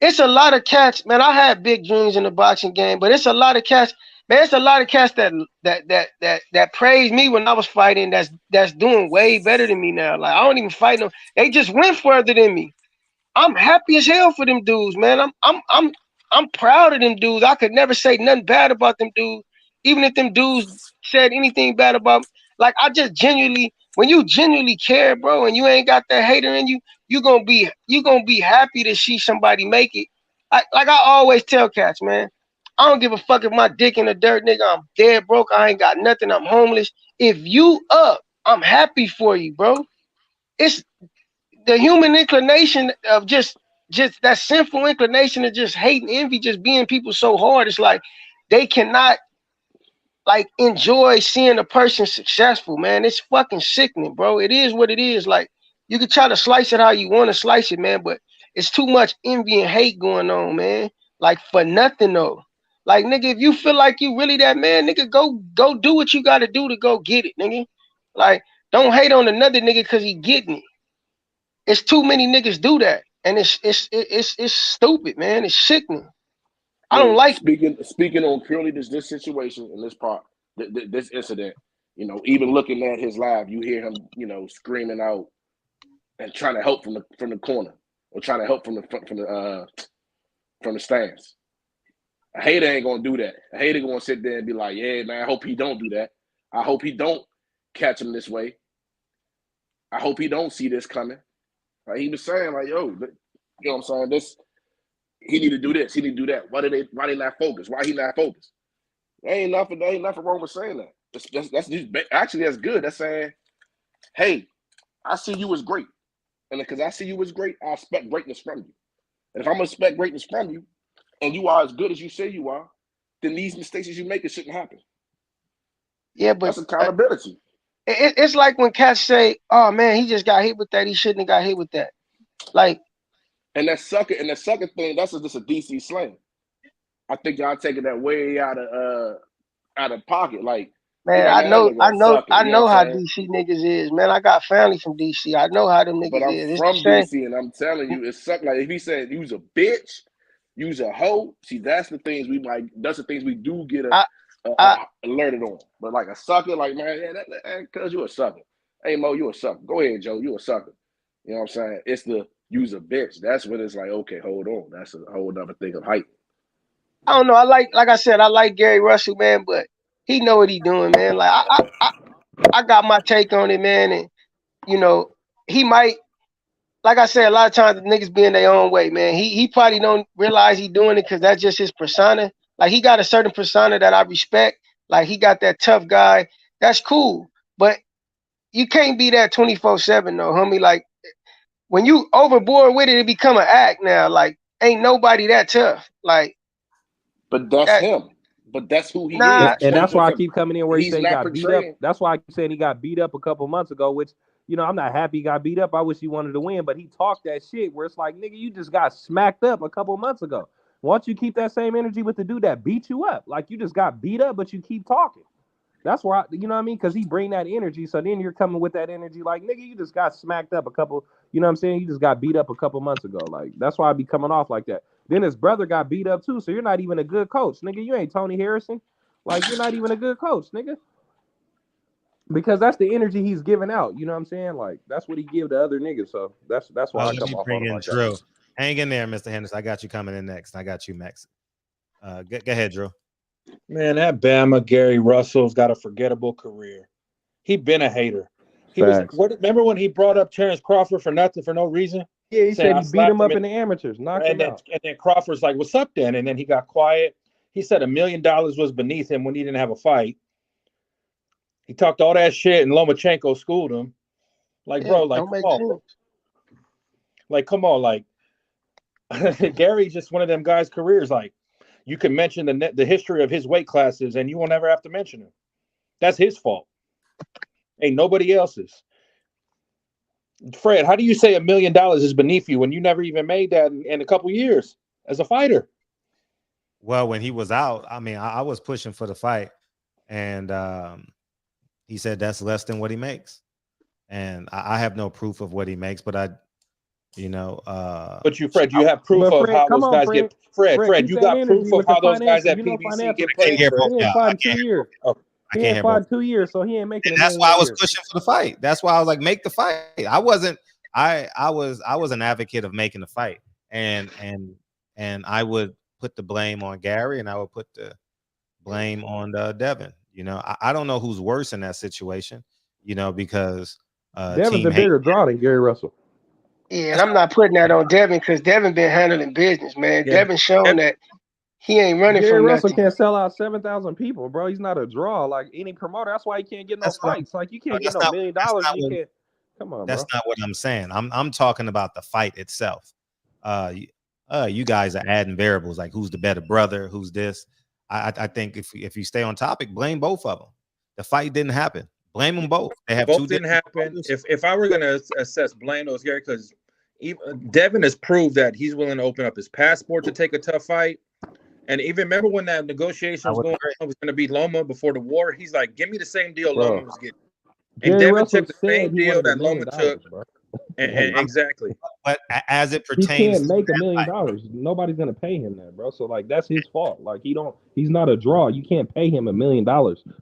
It's a lot of cats, man. I had big dreams in the boxing game, but it's a lot of cats. Man, it's a lot of cats that praised me when I was fighting. That's doing way better than me now. Like I don't even fight them. They just went further than me. I'm happy as hell for them dudes, man. I'm proud of them dudes. I could never say nothing bad about them dudes, even if them dudes said anything bad about me. Like I just genuinely, when you genuinely care, bro, and you ain't got that hater in you, you gonna be happy to see somebody make it. Like I always tell cats, man, I don't give a fuck if my dick in the dirt, nigga. I'm dead broke. I ain't got nothing. I'm homeless. If you up, I'm happy for you, bro. It's the human inclination of just that sinful inclination of just hate and envy, just being people so hard. It's like they cannot like enjoy seeing a person successful, man. It's fucking sickening, bro. It is what it is. Like you can try to slice it how you want to slice it, man, but it's too much envy and hate going on, man. Like for nothing though. Like nigga, if you feel like you really that man, nigga, go do what you gotta do to go get it, nigga. Like don't hate on another nigga because he getting it. It's too many niggas do that, and it's stupid, man. It's sickening. I don't like speaking on purely this situation and this part, this incident. You know, even looking at his live, you hear him, you know, screaming out and trying to help from the corner or trying to help from the stands. A hater ain't gonna do that. A hater gonna sit there and be like, "Yeah, man, I hope he don't do that. I hope he don't catch him this way. I hope he don't see this coming." Like he was saying, like, yo, you know what I'm saying? This, he need to do this, he need to do that. Why they not focused? Why he not focused? There ain't nothing wrong with saying that. That's just, actually that's good. That's saying, hey, I see you as great. And because I see you as great, I expect greatness from you. And if I'm gonna expect greatness from you, and you are as good as you say you are, then these mistakes you make, it shouldn't happen. Yeah, but that's accountability. It's like when cats say, "Oh man, he just got hit with that. He shouldn't have got hit with that." Like, and that sucker thing. That's just a DC slang. I think y'all taking that way out of pocket. Like, man, like, I know how saying? DC niggas is, man. I got family from DC. I know how them niggas But I'm is. It's from the same. DC, and I'm telling you, it sucked. Like if he said use a bitch, use a hoe. See, that's the things we might. That's the things we do get alerted on. But like a sucker, like man, yeah, cause you a sucker. Hey Mo, you a sucker. Go ahead, Joe, you a sucker. You know what I'm saying? It's the use a bitch. That's when it's like, okay, hold on. That's a whole other thing of height. I don't know. Like I said, I like Gary Russell, man, but he know what he doing, man. Like I got my take on it, man, and you know, he might, like I said, a lot of times the niggas be in their own way, man. He probably don't realize he doing it because that's just his persona. Like he got a certain persona that I respect. Like he got that tough guy. That's cool, but you can't be that 24/7 though, homie. Like when you overboard with it, it become an act now. Like ain't nobody that tough. Like. But that's him. But that's who he is. And that's why I keep coming in where he said he got portraying. beat up. That's why I keep saying he got beat up a couple months ago, which, you know, I'm not happy he got beat up. I wish he wanted to win, but he talked that shit where it's like, nigga, you just got smacked up a couple months ago. Why don't you keep that same energy with the dude that beat you up? Like you just got beat up, but you keep talking. That's why, you know what I mean? Because he bring that energy. So then you're coming with that energy like, nigga, you just got smacked up a couple, you know what I'm saying? You just got beat up a couple months ago. Like, that's why I be coming off like that. Then his brother got beat up too. So you're not even a good coach, nigga. You ain't Tony Harrison. Like, you're not even a good coach, nigga. Because that's the energy he's giving out. You know what I'm saying? Like, that's what he give to other niggas. So that's why I come off on him like that. Hang in there, Mr. Henderson. I got you coming in next. I got you, Max. Go ahead, Drew. Man, that Bama Gary Russell's got a forgettable career. He been a hater. Remember when he brought up Terrence Crawford for nothing, for no reason? Yeah, he said he beat him up in the amateurs, knocked him out. And then Crawford's like, "What's up, then?" And then he got quiet. He said $1 million was beneath him when he didn't have a fight. He talked all that shit, and Lomachenko schooled him. Like, bro, like, come on. Like, come on, like, Gary's just one of them guys' careers. Like, you can mention the history of his weight classes, and you will never have to mention him. That's his fault. Ain't nobody else's. Fred, how do you say $1 million is beneath you when you never even made that in a couple years as a fighter? Well, when he was out, I mean, I was pushing for the fight, and he said that's less than what he makes. And I have no proof of what he makes, but But you, Fred, you have proof of how those guys get. Fred, you got proof of how those guys at PBC get paid. He ain't fought 2 years, so he ain't making. And that's why I was pushing for the fight. That's why I was like, make the fight. I wasn't. I was an advocate of making the fight, and I would put the blame on Gary, and I would put the blame on Devin. You know, I don't know who's worse in that situation. You know, because Devin's a bigger draw than Gary Russell. Yeah, and I'm not putting that on Devin because Devin been handling business, man. Yeah. Devin showing that he ain't running Gary from Russell nothing. Can't sell out 7,000 people, bro. He's not a draw like any promoter. That's why he can't get no fights. Like you can't get no $1 million. You can't. Come on, that's bro. not what I'm saying. I'm talking about the fight itself. You guys are adding variables like who's the better brother, who's this. I think if you stay on topic, blame both of them. The fight didn't happen. Blame them both. They have both didn't happen. If I were gonna assess blame those Gary, because Devin has proved that he's willing to open up his passport to take a tough fight. And even remember when that negotiation was going on, was going to be Loma before the war. He's like, "Give me the same deal Loma was getting." And Devin took the same deal that Loma took. And exactly. But as it pertains, he can't make $1 million. Nobody's gonna pay him that, bro. So like that's his fault. Like he's not a draw. You can't pay him $1 million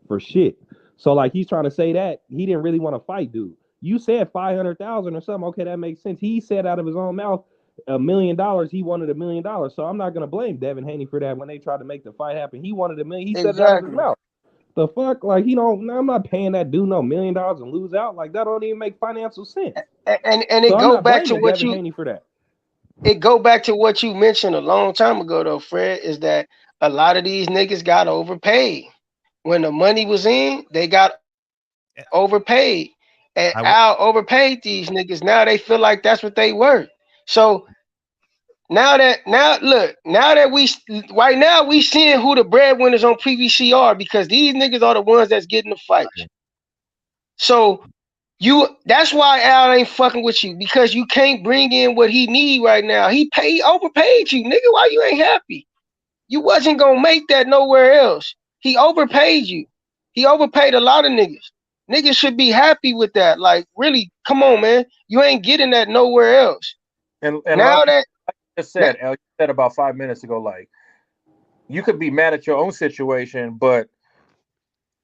for shit. So like he's trying to say that he didn't really want to fight, dude. You said 500,000 or something. Okay, that makes sense. He said out of his own mouth $1 million. He wanted $1 million. So I'm not gonna blame Devin Haney for that when they tried to make the fight happen. He wanted $1 million. He said it out of his mouth. The fuck, like I'm not paying that dude no $1 million and lose out. Like that don't even make financial sense. And it go back to what Haney for that. It go back to what you mentioned a long time ago though, Fred, is that a lot of these niggas got overpaid. When the money was in, they got overpaid. And Al overpaid these niggas. Now they feel like that's what they were. So now we seeing who the breadwinners on PVC are because these niggas are the ones that's getting the fight. So that's why Al ain't fucking with you, because you can't bring in what he need right now. He overpaid you, nigga. Why you ain't happy? You wasn't gonna make that nowhere else. He overpaid you. He overpaid a lot of niggas. Niggas should be happy with that. Like, really, come on, man. You ain't getting that nowhere else. And now that like you just said, Al, you said about 5 minutes ago, like, you could be mad at your own situation, but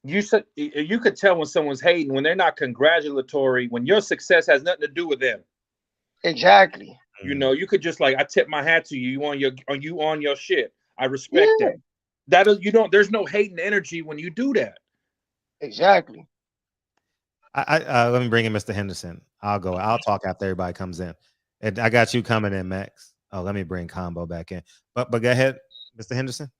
you could tell when someone's hating, when they're not congratulatory, when your success has nothing to do with them. Exactly. You know, you could just like, I tip my hat to you. You on your shit. I respect that. That is, there's no hating energy when you do that. Exactly. Let me bring in Mr. Henderson. I'll talk after everybody comes in. And I got you coming in, Max. Oh, let me bring Combo back in. But go ahead, Mr. Henderson.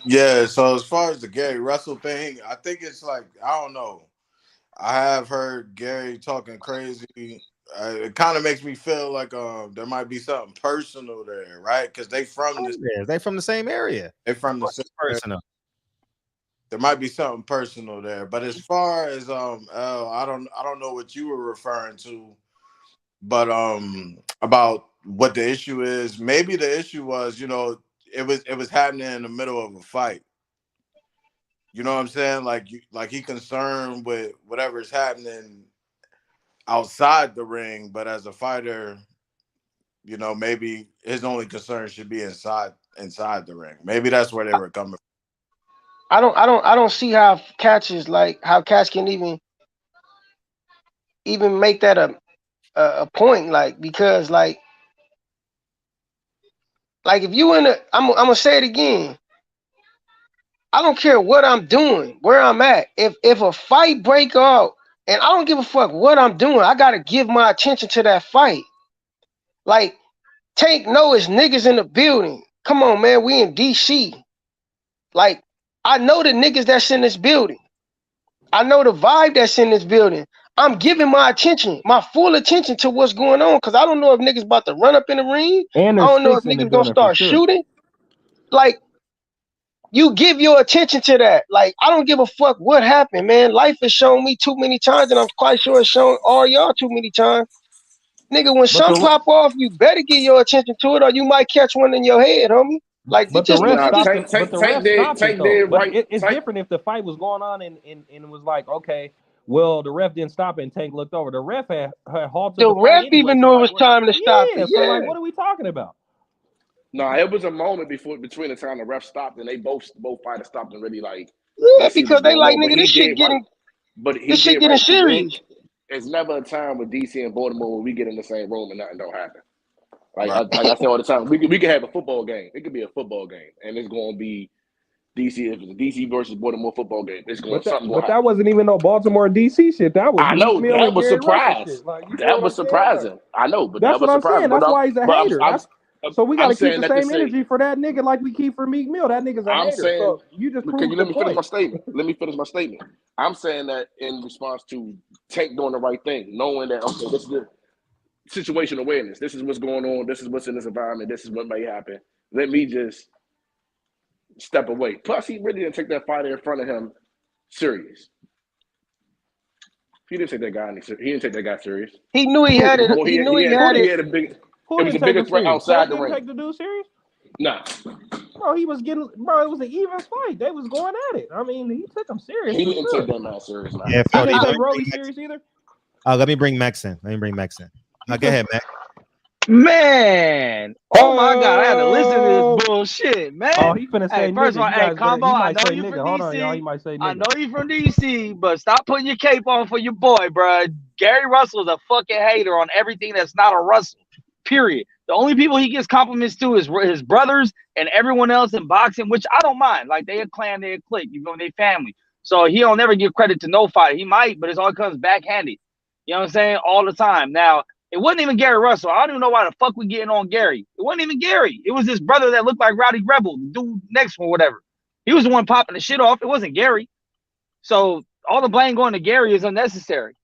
Yeah, so as far as the Gary Russell thing, I think it's like, I don't know. I have heard Gary talking crazy. It kind of makes me feel like there might be something personal there, right? Because they from the same area. They're from the same personal. Area. There might be something personal there. But as far as Al, I don't know what you were referring to, but about what the issue is. Maybe the issue was, it was happening in the middle of a fight. You know what I'm saying? Like he concerned with whatever's happening outside the ring, but as a fighter, maybe his only concern should be inside the ring. Maybe that's where they were coming from. I don't see how Cats can even make that a point, like, because like if you I'm gonna say it again. I don't care what I'm doing, where I'm at. If a fight break out, and I don't give a fuck what I'm doing, I gotta give my attention to that fight. Like, Tank Knowles niggas in the building. Come on, man, we in DC. Like, I know the niggas that's in this building. I know the vibe that's in this building. I'm giving my full attention to what's going on, because I don't know if niggas about to run up in the ring. I don't know if niggas gonna start shooting. Like, you give your attention to that. Like, I don't give a fuck what happened, man. Life has shown me too many times, and I'm quite sure it's shown all y'all too many times. Nigga, when something pop off, you better give your attention to it, or you might catch one in your head, homie. Like, but the ref stopped it, though. But it's different if the fight was going on and it was like, okay, well, the ref didn't stop it and Tank looked over. The ref had halted the ref anyway, even knew it was time to stop it. So, like, what are we talking about? No, it was a moment between the time the ref stopped and they both fighters stopped and really like. Yeah, because they like, nigga, this shit getting serious. There's never a time with DC and Baltimore where we get in the same room and nothing don't happen. Like I say all the time, we could have a football game. It could be a football game, and it's going to be DC. If it's a DC versus Baltimore football game, it's going to happen. That wasn't even no Baltimore DC shit. That was I know that was surprise. Like, that was surprising. I know, but that's that was what I'm surprising. saying. That's why he's a hater. So we got to keep the same energy for that nigga like we keep for Meek Mill. That nigga's a hater. Saying, so you just can you let me finish my statement? Let me finish my statement. I'm saying that in response to Tank doing the right thing, knowing that, okay, this is the situation awareness. This is what's going on. This is what's in this environment. This is what may happen. Let me just step away. Plus, he really didn't take that fighter in front of him serious. He didn't take that guy. He didn't take that guy serious. He knew he had it. He knew he had it. It was a bigger threat outside the ring. Take the dude serious? Nah. Bro, it was an even fight. They was going at it. I mean, he took him serious. He didn't take that man serious, man. Yeah, he didn't take Rolly serious either. Let me bring Max in. Go ahead, Max. Man, oh my God, I had to listen to this bullshit, man. Oh, he finna say, first of all, hey, Combo, I know you from Hold on, y'all. He might say DC. I know you from DC, but stop putting your cape on for your boy, bro. Gary Russell's a fucking hater on everything that's not a Russell. Period. The only people he gets compliments to is his brothers and everyone else in boxing, which I don't mind. Like, they a clan, they a clique, you know, they family. So he don't never give credit to no fighter. He might, but it's all comes backhanded. You know what I'm saying? All the time. Now, it wasn't even Gary Russell. I don't even know why the fuck we getting on Gary. It wasn't even Gary. It was this brother that looked like Rowdy Rebel, the dude next to him or whatever. He was the one popping the shit off. It wasn't Gary. So all the blame going to Gary is unnecessary.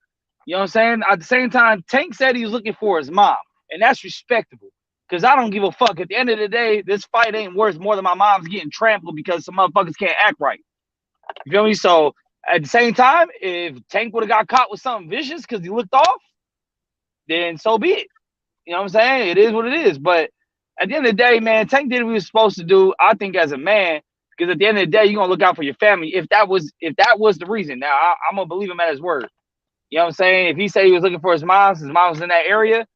You know what I'm saying? At the same time, Tank said he was looking for his mom, and that's respectable. Because I don't give a fuck. At the end of the day, this fight ain't worth more than my mom's getting trampled because some motherfuckers can't act right. You feel me? So At the same time, if Tank would have got caught with something vicious because he looked off, then so be it. You know what I'm saying? It is what it is. But at the end of the day, man, Tank did what he was supposed to do, I think, as a man, because at the end of the day, you're gonna look out for your family. If that was the reason. Now I'm gonna believe him at his word. You know what I'm saying? If he said he was looking for his mom was in that area,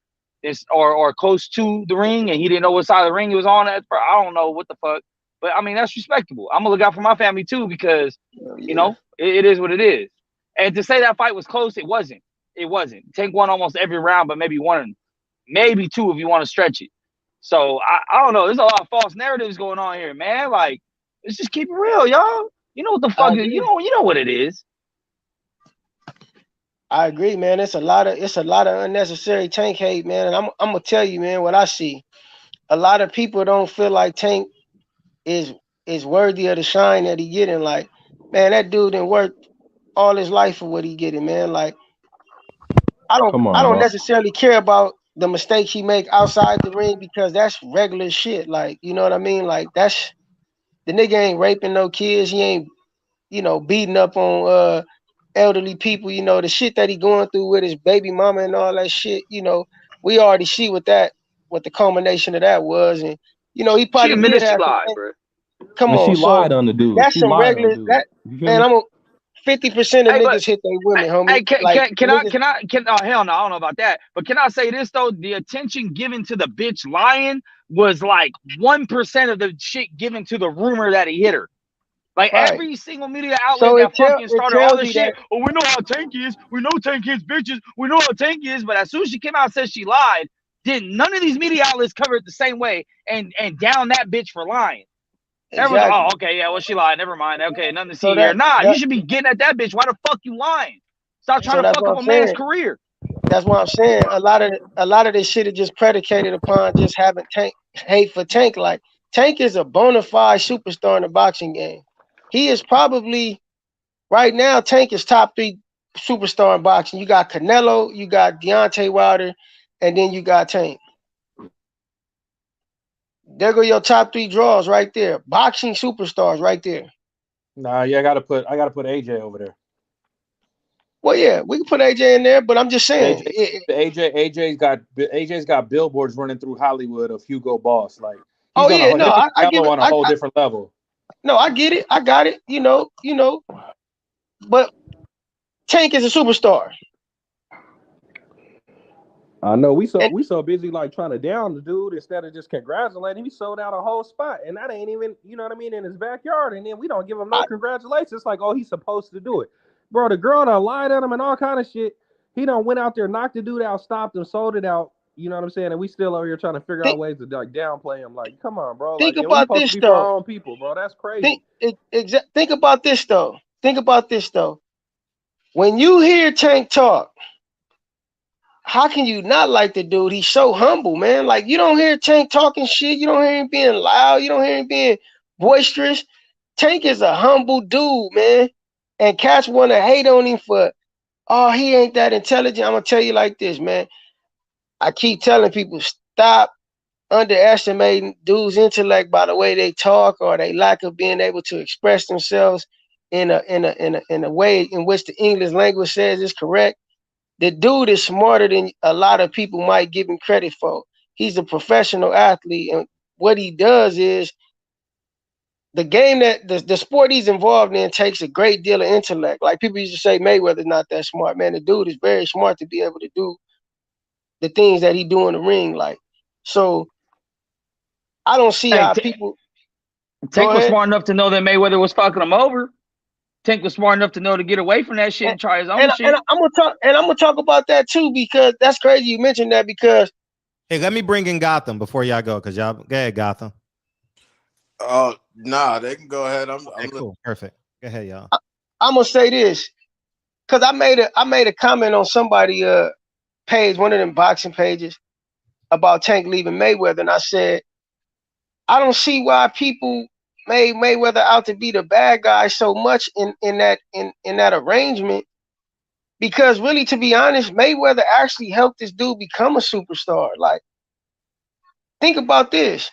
or close to the ring, and he didn't know what side of the ring he was on at, I don't know what the fuck. But I mean, that's respectable. I'm gonna look out for my family too, because you know, it is what it is. And to say that fight was close, it wasn't. It wasn't. Tank won almost every round, but maybe one, maybe two if you want to stretch it. So I don't know. There's a lot of false narratives going on here, man. Like, let's just keep it real, y'all. You know what the fuck is, you know what it is. I agree, man. It's a lot of unnecessary Tank hate, man. And I'm gonna tell you, man, what I see. A lot of people don't feel like Tank is worthy of the shine that he getting. Like, man, that dude didn't work all his life for what he getting, man. Like, I don't necessarily care about the mistakes he make outside the ring, because that's regular shit. Like, you know what I mean? Like, that's the nigga ain't raping no kids. He ain't, you know, beating up on elderly people. You know, the shit that he going through with his baby mama and all that shit. You know, we already see what the culmination of that was, and you know, he probably did have lied, bro. Come on, she lied on the dude. That's she some lied regular. on That man, I'm 50% of niggas hit their women, homie. Hey, can I? Hell no, I don't know about that. But can I say this though? The attention given to the bitch lying was like 1% of the shit given to the rumor that he hit her. Like every single media outlet that fucking started all this shit. Oh, we know how Tank is. We know Tank hits bitches. We know how Tank is. But as soon as she came out and said she lied, none of these media outlets cover it the same way and down that bitch for lying. Everyone's like, oh, okay, yeah, well, she lied. Never mind. Okay, nothing to see here. Nah, you should be getting at that bitch. Why the fuck you lying? Stop trying to fuck up a man's career. That's what I'm saying. A lot of this shit is just predicated upon just having hate for Tank. Like, Tank is a bona fide superstar in the boxing game. He is probably right now. Tank is top 3 superstar in boxing. You got Canelo, you got Deontay Wilder, and then you got Tank. There go your top 3 draws right there. Boxing superstars right there. Nah, yeah, I gotta put AJ over there. Well, yeah, we can put AJ in there, but I'm just saying, AJ's got billboards running through Hollywood of Hugo Boss. Like, I give it on a whole different level. No, I get it. I got it. You know. But Tank is a superstar. I know we so busy like trying to down the dude instead of just congratulating him. He sold out a whole spot, and that ain't even, you know what I mean, in his backyard. And then we don't give him no congratulations. It's like, oh, he's supposed to do it, bro. The girl done lied at him and all kind of shit. He done went out there, knocked the dude out, stopped him, sold it out. You know what I'm saying? And we still over here trying to figure out ways to like downplay him. Like, come on, bro. Think like, about this though. Our own people, bro. That's crazy. Think about this though. When you hear Tank talk, how can you not like the dude? He's so humble, man. Like, you don't hear Tank talking shit. You don't hear him being loud. You don't hear him being boisterous. Tank is a humble dude, man. And cats want to hate on him for, oh, he ain't that intelligent. I'm going to tell you like this, man. I keep telling people, stop underestimating dudes' intellect by the way they talk or they lack of being able to express themselves in a way in which the English language says is correct. The dude is smarter than a lot of people might give him credit for. He's a professional athlete, and what he does is the game that the sport he's involved in takes a great deal of intellect. Like, people used to say Mayweather's not that smart. Man, the dude is very smart to be able to do the things that he do in the ring. Like, so I don't see how people. Tank was smart enough to know that Mayweather was fucking him over. Tank was smart enough to know to get away from that shit and try his own shit. And I'm gonna talk about that too, because that's crazy you mentioned that, because hey, let me bring in Gotham before y'all go, because y'all go ahead, Gotham. Nah, they can go ahead. I'm cool. Perfect. Go ahead, y'all. I'm gonna say this, because I made a comment on somebody page, one of them boxing pages, about Tank leaving Mayweather, and I said, I don't see why people made Mayweather out to be the bad guy so much in that arrangement, because really, to be honest, Mayweather actually helped this dude become a superstar. Like, think about this.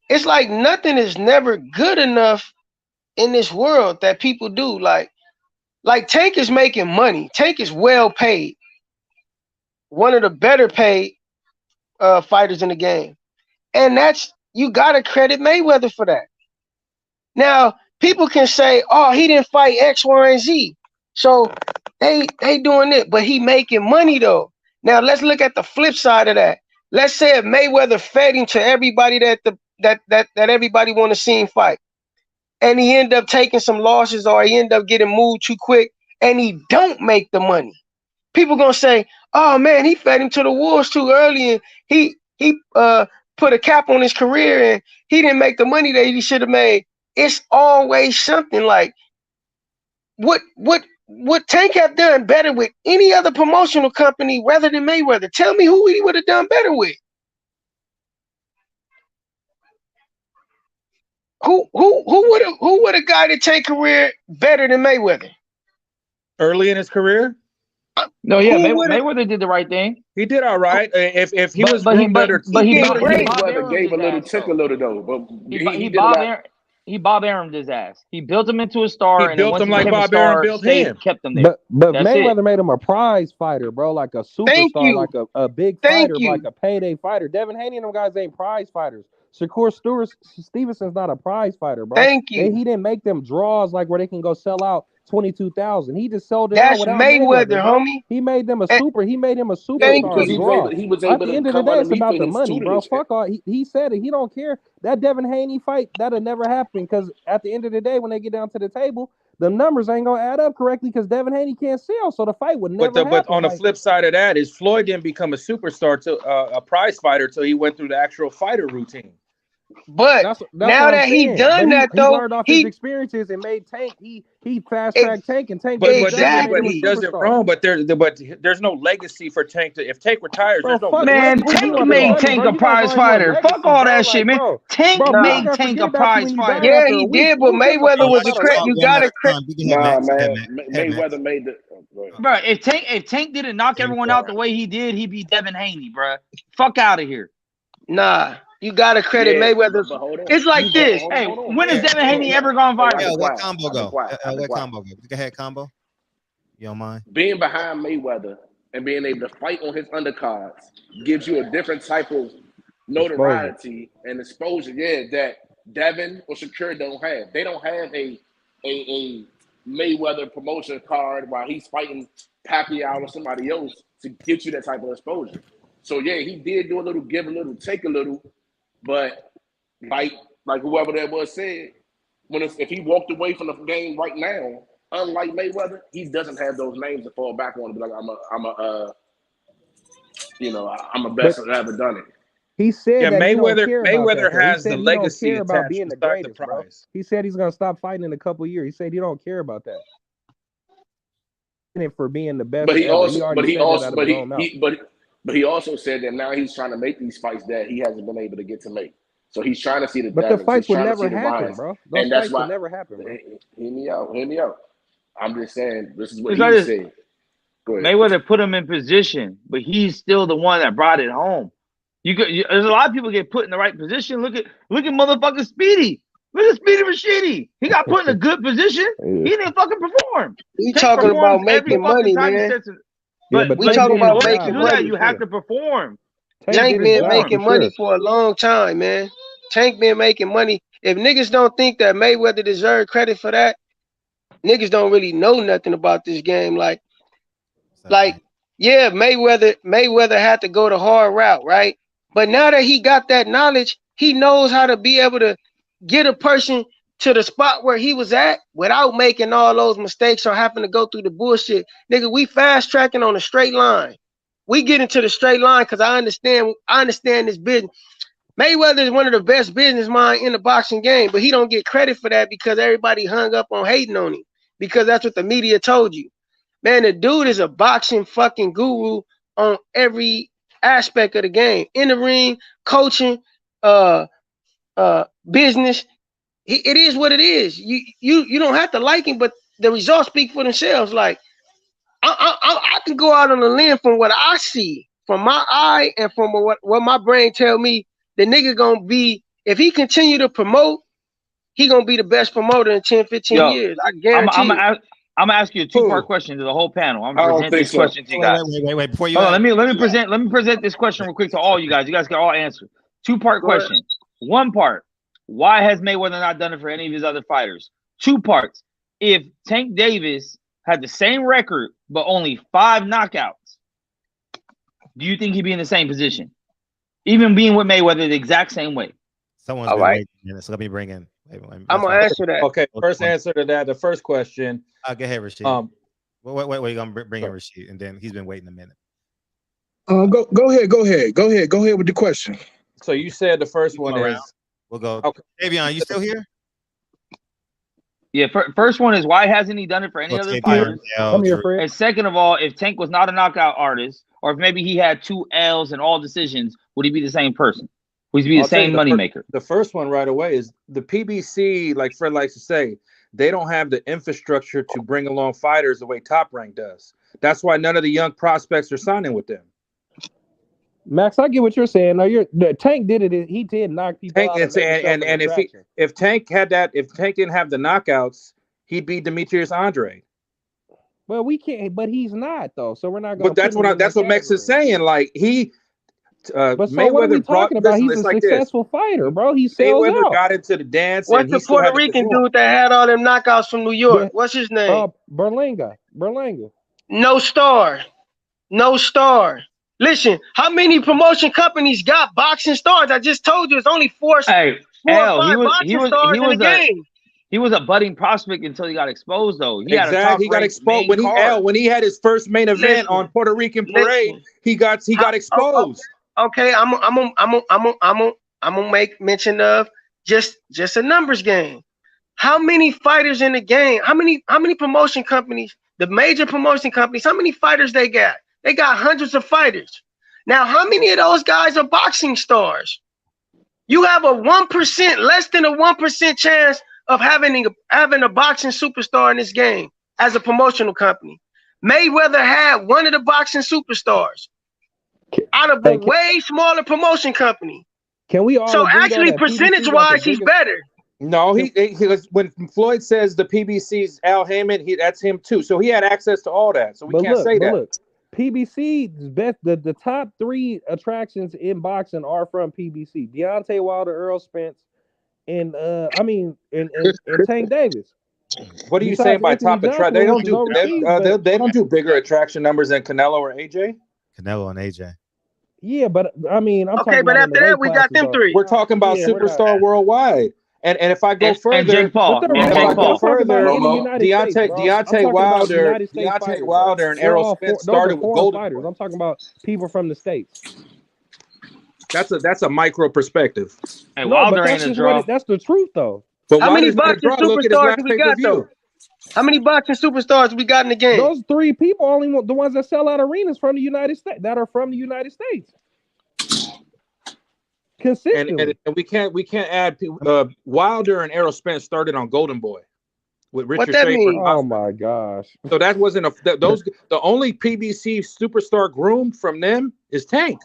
It's like nothing is never good enough in this world that people do. Like, Like Tank is making money. Tank is well paid. One of the better paid fighters in the game. And you gotta credit Mayweather for that. Now, people can say, oh, he didn't fight X, Y, and Z. So they doing it, but he making money though. Now let's look at the flip side of that. Let's say if Mayweather fed him to everybody that everybody want to see him fight, and he end up taking some losses or he end up getting moved too quick, and he don't make the money. People gonna say, oh man, he fed him to the wolves too early, and he put a cap on his career, and he didn't make the money that he should have made. It's always something. Like what Tank have done better with any other promotional company rather than Mayweather? Tell me who he would have done better with. Who would have guided Tank's career better than Mayweather? Early in his career? No, yeah, Mayweather did the right thing. He did all right. If he was but he Mayweather gave a little, took a little though. But he Bob Arum'd his ass. He built him into a star. He built him like Bob Arum built him. Kept him there. But Mayweather made him a prize fighter, bro, like a superstar, like a big fighter, like a payday fighter. Devin Haney and them guys ain't prize fighters. Shakur Stevenson's not a prize fighter, bro. Thank you. He didn't make them draws like where they can go sell out 22,000. He just sold it. That's out Mayweather, homie. He made them a super. He made him a superstar. He was able At the end of the day, it's about the money, bro. Fuck all. He said it. He don't care. That Devin Haney fight, that'll never happen, because at the end of the day, when they get down to the table, the numbers ain't gonna add up correctly because Devin Haney can't sell. So the fight would never happen. But on the flip side of that is Floyd didn't become a superstar to a prize fighter till he went through the actual fighter routine. But that's now that he done that, though, he learned off his experiences and made Tank. He fast tracked Tank, and Tank. But he does it wrong. But there's no legacy for Tank. If Tank retires, there's no man. Tank made Tank a prize fighter. Fuck all that shit, man. Tank made Tank a prize fighter. Yeah, he did. But Mayweather was a credit. You gotta credit. Nah, man. Mayweather made the. Bro, if Tank didn't knock everyone out the way he did, he'd be Devin Haney, bro. Fuck out of here. Nah. You gotta credit Mayweather. It's like this. Hey, when is Devin Haney ever gone viral? Yeah, let combo go. Let combo go. Go ahead, combo. You don't mind? Being behind Mayweather and being able to fight on his undercards gives you a different type of notoriety and exposure. Yeah, that Devin or Shakur don't have. They don't have a Mayweather promotion card while he's fighting Pacquiao or somebody else to get you that type of exposure. So yeah, he did do a little, give a little, take a little. But like whoever that was said, if he walked away from the game right now, unlike Mayweather, he doesn't have those names to fall back on and be like, I'm a best that ever done it. He said that Mayweather has the legacy about being the greatest, bro. He said he's gonna stop fighting in a couple years. He said he don't care about that. For being the best. But he also said that now he's trying to make these fights that he hasn't been able to get to make. So he's trying to see the. But the fights would never happen, bro. And that's why. Never happen. Bro. Hear me out. I'm just saying this is what he said. Go ahead. Mayweather put him in position, but he's still the one that brought it home. There's a lot of people get put in the right position. Look at motherfucking Speedy. Look at Speedy Rashidi. He got put in a good position. He didn't fucking perform. We talking about making money, man. But we talking about making money. You have to perform. Tank been making money for a long time, man. Tank been making money. If niggas don't think that Mayweather deserves credit for that, niggas don't really know nothing about this game. Like, yeah, Mayweather had to go the hard route, right? But now that he got that knowledge, he knows how to be able to get a person to the spot where he was at without making all those mistakes or having to go through the bullshit. Nigga, we fast tracking on a straight line. We get into the straight line because I understand this business. Mayweather is one of the best business minds in the boxing game, but he don't get credit for that because everybody hung up on hating on him because that's what the media told you. Man, the dude is a boxing fucking guru on every aspect of the game. In the ring, coaching, business. It is what it is. You don't have to like him, but the results speak for themselves. Like I can go out on a limb from what I see, from my eye, and from what my brain tell me. The nigga gonna be, if he continue to promote, he gonna be the best promoter in 10, 15 years. I guarantee. I'm gonna ask you a two-part question to the whole panel. I'm gonna present this question to you guys. Wait. Before you let me present this question real quick to all you guys. You guys can all answer. Two-part question. One part: why has Mayweather not done it for any of his other fighters? Two parts: if Tank Davis had the same record but only 5 knockouts, do you think he'd be in the same position, even being with Mayweather the exact same way? Someone's been waiting a minute, so let me bring in. I'm gonna answer that. Okay, first answer to that. The first question. Go ahead, Rashid. Wait, you're gonna bring in Rashid, and then he's been waiting a minute. Go ahead with the question. So you said the first one is. We'll go. Okay. Davion, you still here? Yeah, first one is why hasn't he done it for any other fighters? Come here, Fred. And second of all, if Tank was not a knockout artist, or if maybe he had 2 L's and all decisions, would he be the same person? Would he be the same moneymaker? The first one right away is the PBC, like Fred likes to say, they don't have the infrastructure to bring along fighters the way Top Rank does. That's why none of the young prospects are signing with them. Max, I get what you're saying. No, the Tank did it. He did knock people out. And if Tank didn't have the knockouts, he'd be Demetrius Andre. Well, we can't. But he's not though. So we're not going. But that's what Max is saying. Like he. But so what are we talking about? He's a successful fighter, bro. He sells Mayweather out. got into the dance. What's the Puerto Rican dude that had all them knockouts from New York? What's his name? Berlanga. No star. Listen, how many promotion companies got boxing stars? I just told you it's only four or 5 boxing stars in the game. He was a budding prospect until he got exposed, though. He got exposed when he had his first main event on Puerto Rican Parade. He got exposed. Okay, I'm gonna make mention of just a numbers game. How many fighters in the game? How many promotion companies? The major promotion companies. How many fighters they got? They got hundreds of fighters. Now, how many of those guys are boxing stars? You have a 1%, less than a 1% chance of having a boxing superstar in this game as a promotional company. Mayweather had one of the boxing superstars out of a way smaller promotion company. Can we all? So actually, percentage-wise, he's better. No, he was, when Floyd says the PBC's Al Heyman, that's him too. So he had access to all that. So we can't say that. Look, PBC's best, the top 3 attractions in boxing are from PBC: Deontay Wilder, Errol Spence, and Tank Davis. What are you saying by top attraction? They don't do bigger attraction numbers than Canelo or AJ. Canelo and AJ. Yeah, but I'm okay. But after that, we got them 3. We're talking about superstar worldwide. And if I go further, Deontay Wilder and Errol Spence started with Golden fighters. I'm talking about people from the States. That's a micro perspective. Hey, Wilder ain't a draw. That's the truth, though. But how many boxing superstars do we got, though? How many boxing superstars we got in the game? Those 3 people, only the ones that sell out arenas from the United States, that are from the United States. Consistently. And we can't add Wilder and Errol Spence started on Golden Boy with Richard what that Schaefer. Mean? Oh my gosh! So that wasn't the only PBC superstar groomed from them is Tank.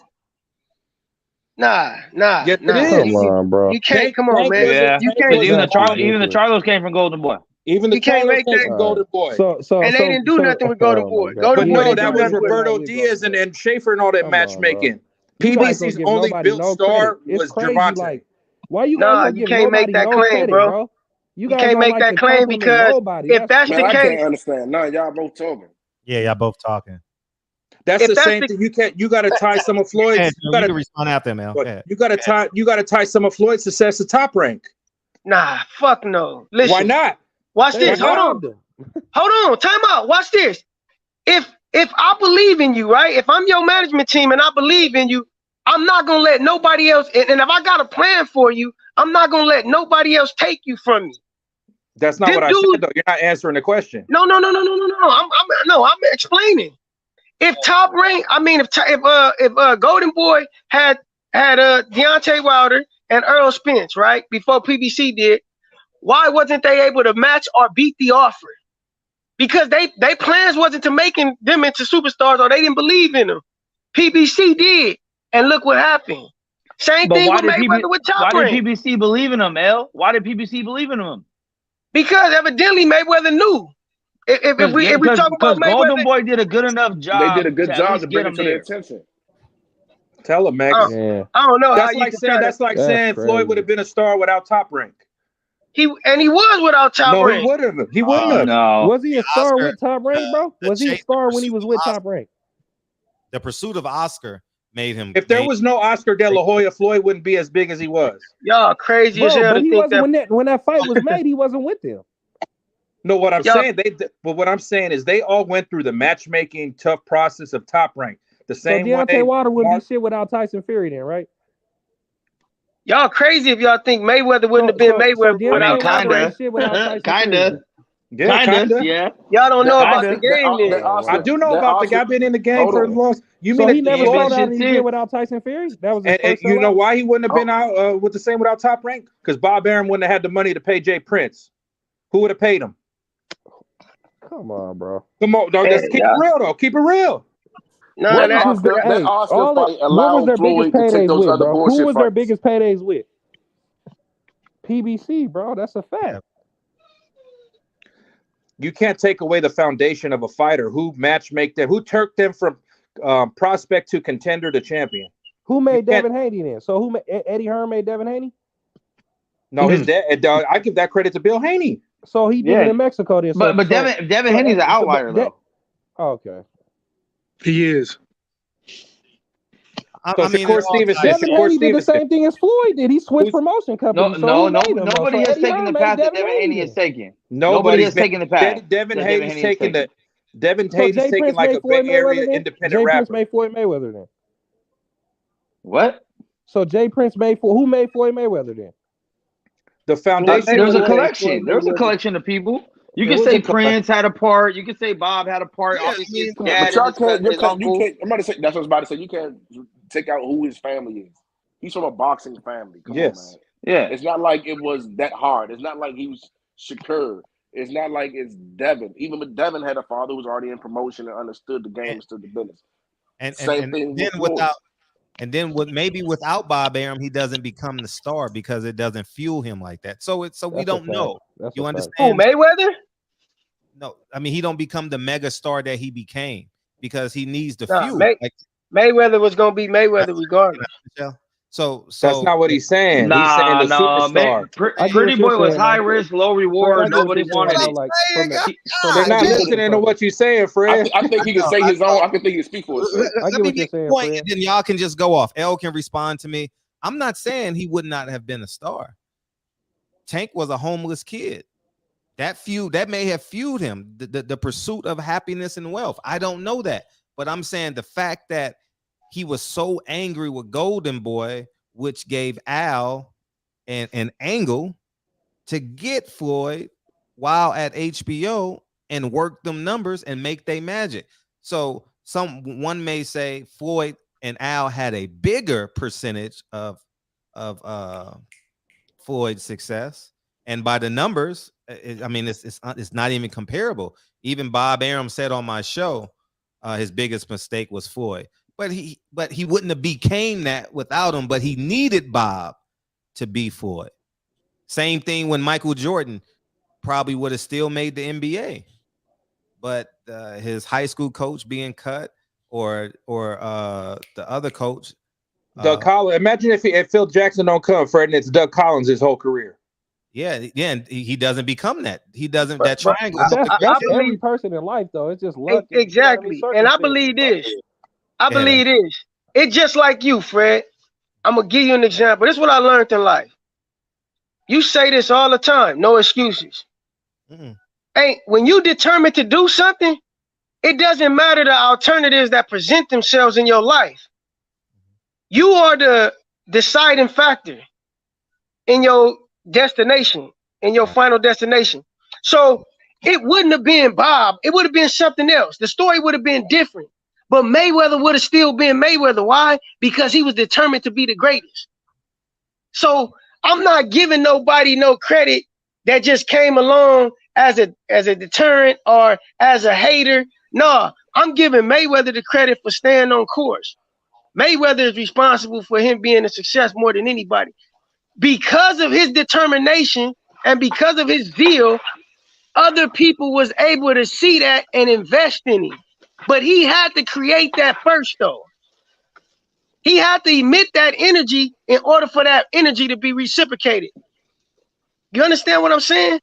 Nah. Yes, nah. It is. Come on, bro. You can't. Come on, man. Yeah. You can't. Even the Charlos came from Golden Boy. Even the Charlos came from Golden Boy. And they didn't do nothing with Golden Boy. Golden Boy, that was Roberto Diaz and Schaefer and all that matchmaking. PBC's only built star was Gervonta. Like, why you you can't make that claim, bro. You can't make that claim because if that's the case, I can't understand. No, y'all both talking. Yeah, y'all both talking. That's the same thing. You got to tie some of Floyd's. You got to respond after Mel. You got to tie some of Floyd's success to Top Rank. Nah, fuck no. Listen, why not? Watch this. Hold on. Time out. Watch this. If I believe in you, right? If I'm your management team and I believe in you, I'm not gonna let nobody else. And if I got a plan for you, I'm not gonna let nobody else take you from me. That's not what I said, though. You're not answering the question. No. I'm explaining. If Top Rank, if Golden Boy had Deontay Wilder and Errol Spence, right, before PBC did, why wasn't they able to match or beat the offer? Because they plans wasn't to making them into superstars, or they didn't believe in them. PBC did, and look what happened. Same thing with Mayweather with Top Rank. Why did PBC believe in him, L? Why did PBC believe in him? Because evidently Mayweather knew. If we talk about Golden Mayweather, Boy did a good enough job. They did a good to at job least to get bring him it to their there. attention. Tell him, Max. Yeah. I don't know how That's you like can saying try to, saying Floyd would have been a star without Top Rank. he was without Top No, Rank. he wouldn't. He wouldn't have. No. Was he a star Oscar, with Top Rank, bro? Was he a star when he was with Top Rank? The pursuit of Oscar made him. If there was no Oscar De La Hoya, Floyd wouldn't be as big as he was. Y'all crazy as hell But to he think wasn't that. when that fight was made. He wasn't with them. No, what I'm Y'all- saying, but what I'm saying is they all went through the matchmaking tough process of Top Rank. The same so Deontay way. Wilder wouldn't be shit without Tyson Fury, then, right? Y'all crazy if y'all think Mayweather wouldn't have been Mayweather without Top Rank. Kinda. Yeah. Y'all don't know about Oscar- the game that then. Oscar- I do know that about the guy Oscar- been in the game Hold for on. as long. You So mean he never Yeah, sold but out shit, again too. without Tyson Fury? That was his and first you know sellout? why he wouldn't have been out with the same without Top Rank? Because Bob Arum wouldn't have had the money to pay Jay Prince. Who would have paid him? Come on, bro. Come on, dog. Let's keep it real, though. Keep it real. No, That that, Oscar, that- that Oscar all the- fight what was allowed their Floyd biggest to take paydays those with, other bro? bullshit Who was their fights. biggest paydays with? PBC, bro. That's a fact. You can't take away the foundation of a fighter. Who matchmake them? Who turned them from prospect to contender to champion? Who made Devin Haney then? So who Eddie Hearn made Devin Haney? No, his dad. I give that credit to Bill Haney. So he did it in Mexico then. So, But Devin Haney's an outlier though. Okay. He is. So Shakur Stevenson. Devin Haney did the same thing as Floyd did. He switched promotion companies. Nobody has taken the path that Devin Haney has taken. Nobody has taken the path. Devin Haney's taken the. Devin So Haney's Jay taken Prince like made a Floyd Bay Area Mayweather then? independent Jay rapper. Prince made Floyd Mayweather then. What? So Jay Prince made who made Floyd Mayweather then? The foundation. There's a collection. There's a collection of people. You can say Prince had a part. You can say Bob had a part. Obviously, his dad and his uncle. You can't. I'm about to say that's what I was about to say. You can't take out who his family is. He's from a boxing family. Come on, man. Yeah. It's not like it was that hard. It's not like he was Shakur. It's not like it's Devin. Even with Devin had a father who was already in promotion and understood the game, understood the business. Same thing then with Floyd. maybe without Bob Arum, he doesn't become the star because it doesn't fuel him like that. So we don't know. You understand? Who, Mayweather? No, I mean he don't become the mega star that he became because he needs the Nah, fuel. Mayweather was gonna be Mayweather regardless. So that's not what he's saying. Nah, he's saying the superstar. Man, Pretty Boy was high risk, low reward. Nobody wanted it. They're not listening to what you're saying, Fred. I think he can say his own. I think he can speak for himself. Let me make a point, and then y'all can just go off. L can respond to me. I'm not saying he would not have been a star. Tank was a homeless kid. That may have fueled him. The pursuit of happiness and wealth. I don't know that, but I'm saying the fact that he was so angry with Golden Boy, which gave Al an angle to get Floyd while at HBO and work them numbers and make they magic. So one may say Floyd and Al had a bigger percentage of Floyd's success, and by the numbers, it's not even comparable. Even Bob Arum said on my show, his biggest mistake was Floyd. But he wouldn't have became that without him. But he needed Bob to be Floyd. Same thing when Michael Jordan probably would have still made the NBA, but his high school coach being cut, or the other coach, Doug Collins. Imagine if Phil Jackson don't come, Fred, and it's Doug Collins his whole career. Yeah, and he doesn't become that. He doesn't that triangle. That's every person in life, though. It's just luck. Exactly, and I believe this. I believe this. It's just like you, Fred. I'm gonna give you an example. This is what I learned in life. You say this all the time. No excuses. Hey, when you determine to do something, it doesn't matter the alternatives that present themselves in your life. You are the deciding factor in your destination, in your final destination. So it wouldn't have been Bob. It would have been something else. The story would have been different. But Mayweather would have still been Mayweather. Why? Because he was determined to be the greatest. So I'm not giving nobody no credit that just came along as a deterrent or as a hater. No, I'm giving Mayweather the credit for staying on course. Mayweather is responsible for him being a success more than anybody. Because of his determination and because of his zeal, other people was able to see that and invest in him. But he had to create that first, though. He had to emit that energy in order for that energy to be reciprocated. You understand what I'm saying?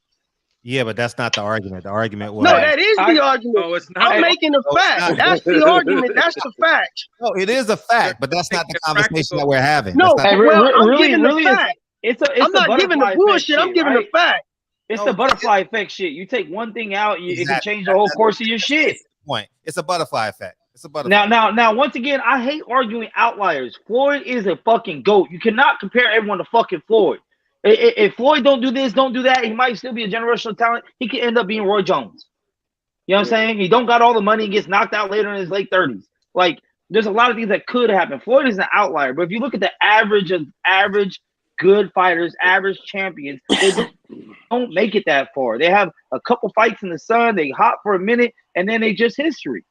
Yeah, but that's not the argument. The argument was no, that is the argument. No, it's not. I'm making a fact. That's the argument. That's the fact. No, it is a fact, but that's not the conversation that we're having. No, that's not I'm giving the fact. I'm not giving the bullshit. I'm giving the fact. It's the butterfly effect shit. You take one thing out, it can change the whole course of your shit. Point. It's a butterfly effect. It's a butterfly. Now, once again, I hate arguing outliers. Floyd is a fucking GOAT. You cannot compare everyone to fucking Floyd. If Floyd don't do this, don't do that, he might still be a generational talent. He could end up being Roy Jones. You know what I'm saying? He don't got all the money and gets knocked out later in his late 30s. Like, there's a lot of things that could happen. Floyd is an outlier, but if you look at the average of average good fighters, average champions, they don't make it that far. They have a couple fights in the sun, they hot for a minute, and then they just history.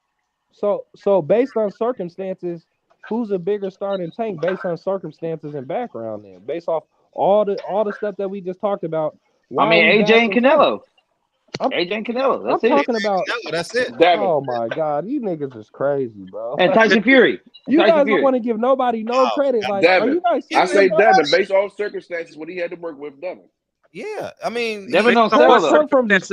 So based on circumstances, who's a bigger star than Tank based on circumstances and background then? Based off all the stuff that we just talked about. I mean, AJ and Canelo. AJ and Canelo. That's I'm talking about. Canelo, that's it. Oh my God, you niggas is crazy, bro. And Tyson Fury. You guys don't want to give nobody no credit. Like, are you guys I say serious? Devin, based off circumstances, what he had to work with, Devin. Yeah, I mean, Devin don't Canelo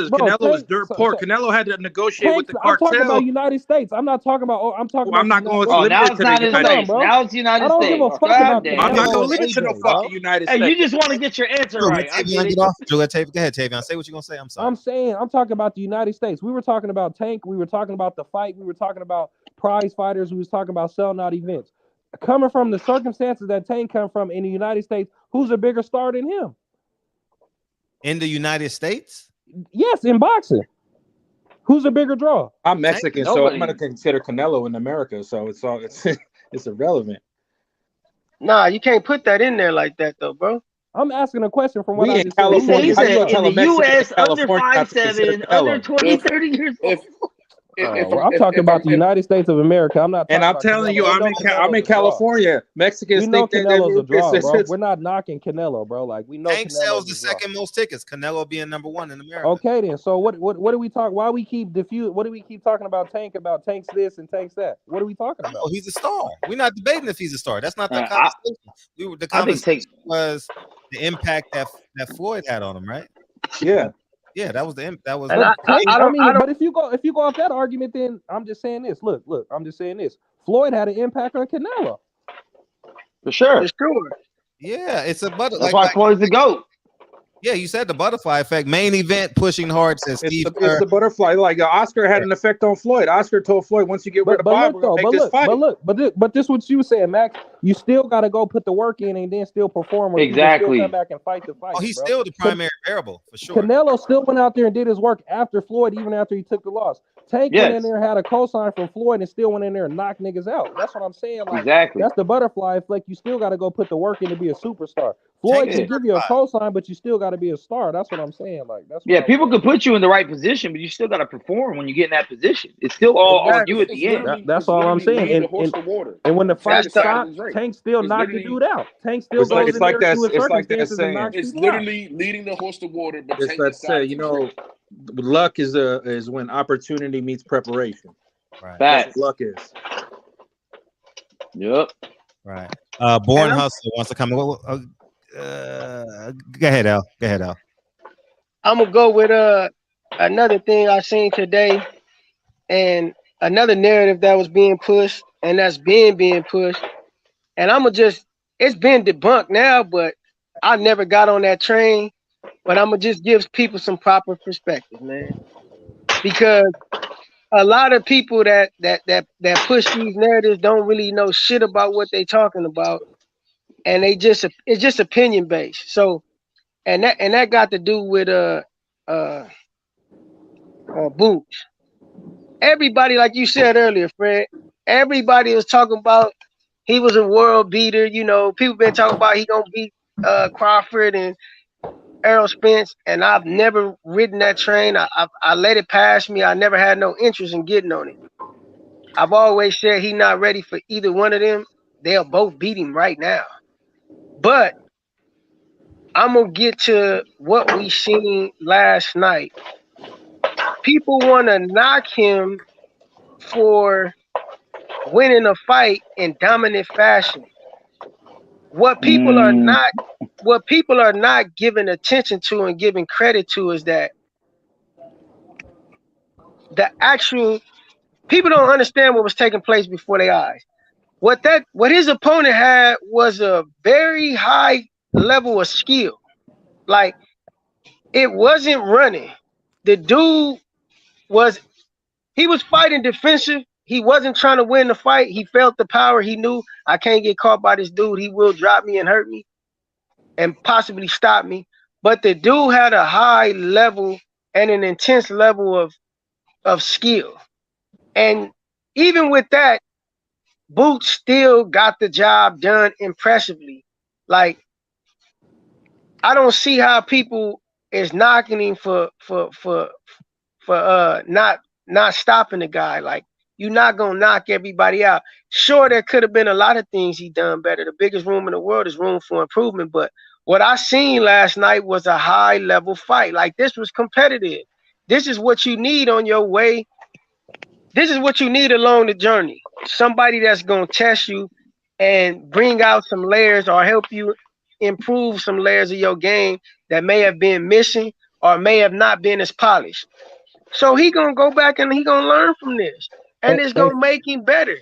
Bro, was dirt poor. Canelo had to negotiate with the I'm cartel. talking about United States. I'm not talking about. I'm talking. I'm not going to now limit it it's to not the United States. Now it's United States. I don't give a fuck about that. I'm not going to limit to no fucking United States. Hey, you just want to get your answer right. Go ahead, Tavion. Say what you're gonna say. I'm sorry. I'm talking about the United States. We were talking about Tank. We were talking about the fight. We were talking about prize fighters. We was talking about selling out events. Coming from the circumstances that Tank come from in the United States, who's a bigger star than him? In the United States? Yes, in boxing. Who's a bigger draw? I'm Mexican, so I'm gonna consider Canelo in America. So it's irrelevant. Nah, you can't put that in there like that, though, bro. I'm asking a question from what We I in just California. He How you said gonna in tell the a Mexican U.S. under California not to 5'7", consider under Canelo? 20, 30 years old. I'm talking about the United States of America. I'm not. And I'm telling you, I'm in California. Mexicans We know think Canelo's a draw, that bro. We're not knocking Canelo, bro. Like we know. Tank Canelo's sells the a draw. second most tickets. Canelo being number one in America. Okay, then. So what do we talk? Why we keep What do we keep talking about Tank? About Tank's this and Tank's that? What are we talking about? Oh, he's a star. We're not debating if he's a star. That's not the conversation. The conversation was the impact that Floyd had on him, right? Yeah. Yeah, that was the that was. But if you go off that argument, then I'm just saying this. Look, I'm just saying this. Floyd had an impact on Canelo. For sure. It's true. Yeah, it's a That's why Floyd's the GOAT. Yeah, you said the butterfly effect. Main event pushing hard says Steve. It's the butterfly. Like Oscar had an effect on Floyd. Oscar told Floyd, once you get rid of Bob, we're gonna make this fight. But this what you were saying, Max. You still got to go put the work in and then still perform. Exactly. Still come back and fight the fight. Oh, he's still the primary variable for sure. Canelo still went out there and did his work after Floyd, even after he took the loss. Tank went in there, had a cosign from Floyd, and still went in there and knocked niggas out. That's what I'm saying. Like, exactly. That's the butterfly effect. You still got to go put the work in to be a superstar. Floyd can give you a cosign, but you still got to be a star. That's what I'm saying. Like, that's people could put you in the right position, but you still got to perform when you get in that position. It's still all on you at the end. That's all I'm saying. And when the fight stops, Tank still knocked the dude out. Tank still goes in there to his circumstances and knocks It's people out. literally leading the horse to water. But It's that say, luck is when opportunity meets preparation. Right. That's what luck is. Yep. Right. Born Hustler wants to come. Go ahead, Al. I'm gonna go with another thing I seen today, and another narrative that was being pushed, and that's being pushed. And it's been debunked now, but I never got on that train. But I'm gonna just give people some proper perspective, man, because a lot of people that push these narratives don't really know shit about what they talking about, and it's just opinion based. So, and that got to do with Boots. Everybody, like you said earlier, Fred, everybody was talking about he was a world beater. People been talking about he gonna beat Crawford and Errol Spence, and I've never ridden that train. I let it pass me. I never had no interest in getting on it. I've always said he's not ready for either one of them. They'll both beat him right now. But I'm gonna get to what we seen last night people want to knock him for winning a fight in dominant fashion. What people are not giving attention to and giving credit to is that the actual people don't understand what was taking place before their eyes. What his opponent had was a very high level of skill. Like, it wasn't running. The dude was fighting defensive. He wasn't trying to win the fight. He felt the power. He knew, I can't get caught by this dude. He will drop me and hurt me and possibly stop me. But the dude had a high level and an intense level of skill. And even with that, Boots still got the job done impressively. Like, I don't see how people is knocking him for not stopping the guy. Like, you're not gonna knock everybody out. Sure, there could have been a lot of things he done better. The biggest room in the world is room for improvement. But what I seen last night was a high level fight. Like, this was competitive. This is what you need on your way. This is what you need along the journey. Somebody that's gonna test you and bring out some layers or help you improve some layers of your game that may have been missing or may have not been as polished. So he gonna go back and he gonna learn from this, and it's gonna make him better.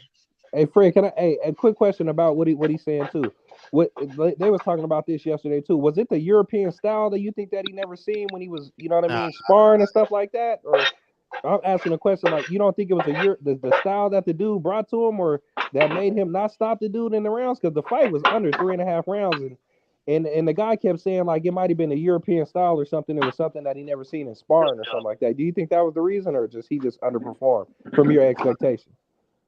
Hey Fred, a quick question about what he's saying too. What they was talking about this yesterday too. Was it the European style that you think that he never seen when he was, you know what I mean, sparring and stuff like that? Or I'm asking a question like, you don't think it was the style that the dude brought to him, or that made him not stop the dude in the rounds? Because the fight was under 3.5 rounds, and the guy kept saying like it might have been a European style or something. It was something that he never seen in sparring or something like that. Do you think that was the reason, or he just underperformed from your expectations?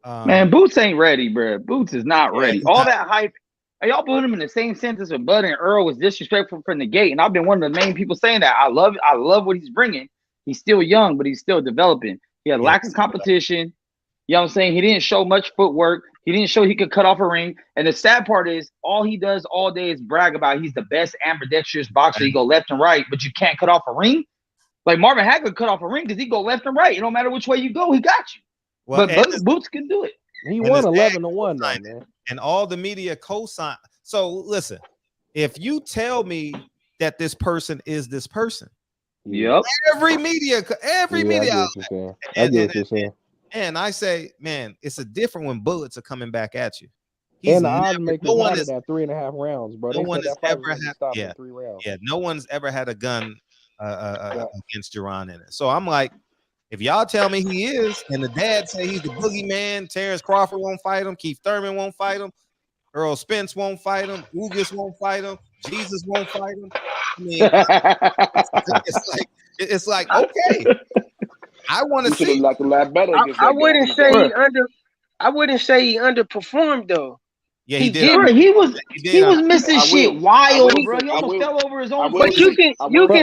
Man, Boots ain't ready, bro. Boots is not ready. All that hype, y'all put him in the same sentence with Bud and Errol was disrespectful from the gate, and I've been one of the main people saying that. I love what he's bringing. He's still young, but he's still developing. He had lack of competition. You know what I'm saying? He didn't show much footwork. He didn't show he could cut off a ring. And the sad part is, all he does all day is brag about he's the best ambidextrous boxer. He go left and right, but you can't cut off a ring. Like Marvin Hagler cut off a ring because he go left and right. It don't matter which way you go, he got you. Well, but Boots can do it. He won 11-1, man. And all the media co-sign. So listen, if you tell me that this person is this person, yep, every media outlet, I get what you're saying. And I say, man, it's a different when bullets are coming back at you. And the odds make no one is at 3.5 rounds, bro. No one has ever had 3 rounds. Yeah, no one's ever had a gun against Jaron Ennis. So I'm like, if y'all tell me he is, and the dad say he's the boogeyman, Terrence Crawford won't fight him, Keith Thurman won't fight him, Earl Spence won't fight him, Ugas won't fight him, Jesus won't fight him. I mean, it's like okay. I want to see like a lot better. I wouldn't say he underperformed though. Yeah, he did. He was missing shit wild, bro. He almost fell over his own. But you can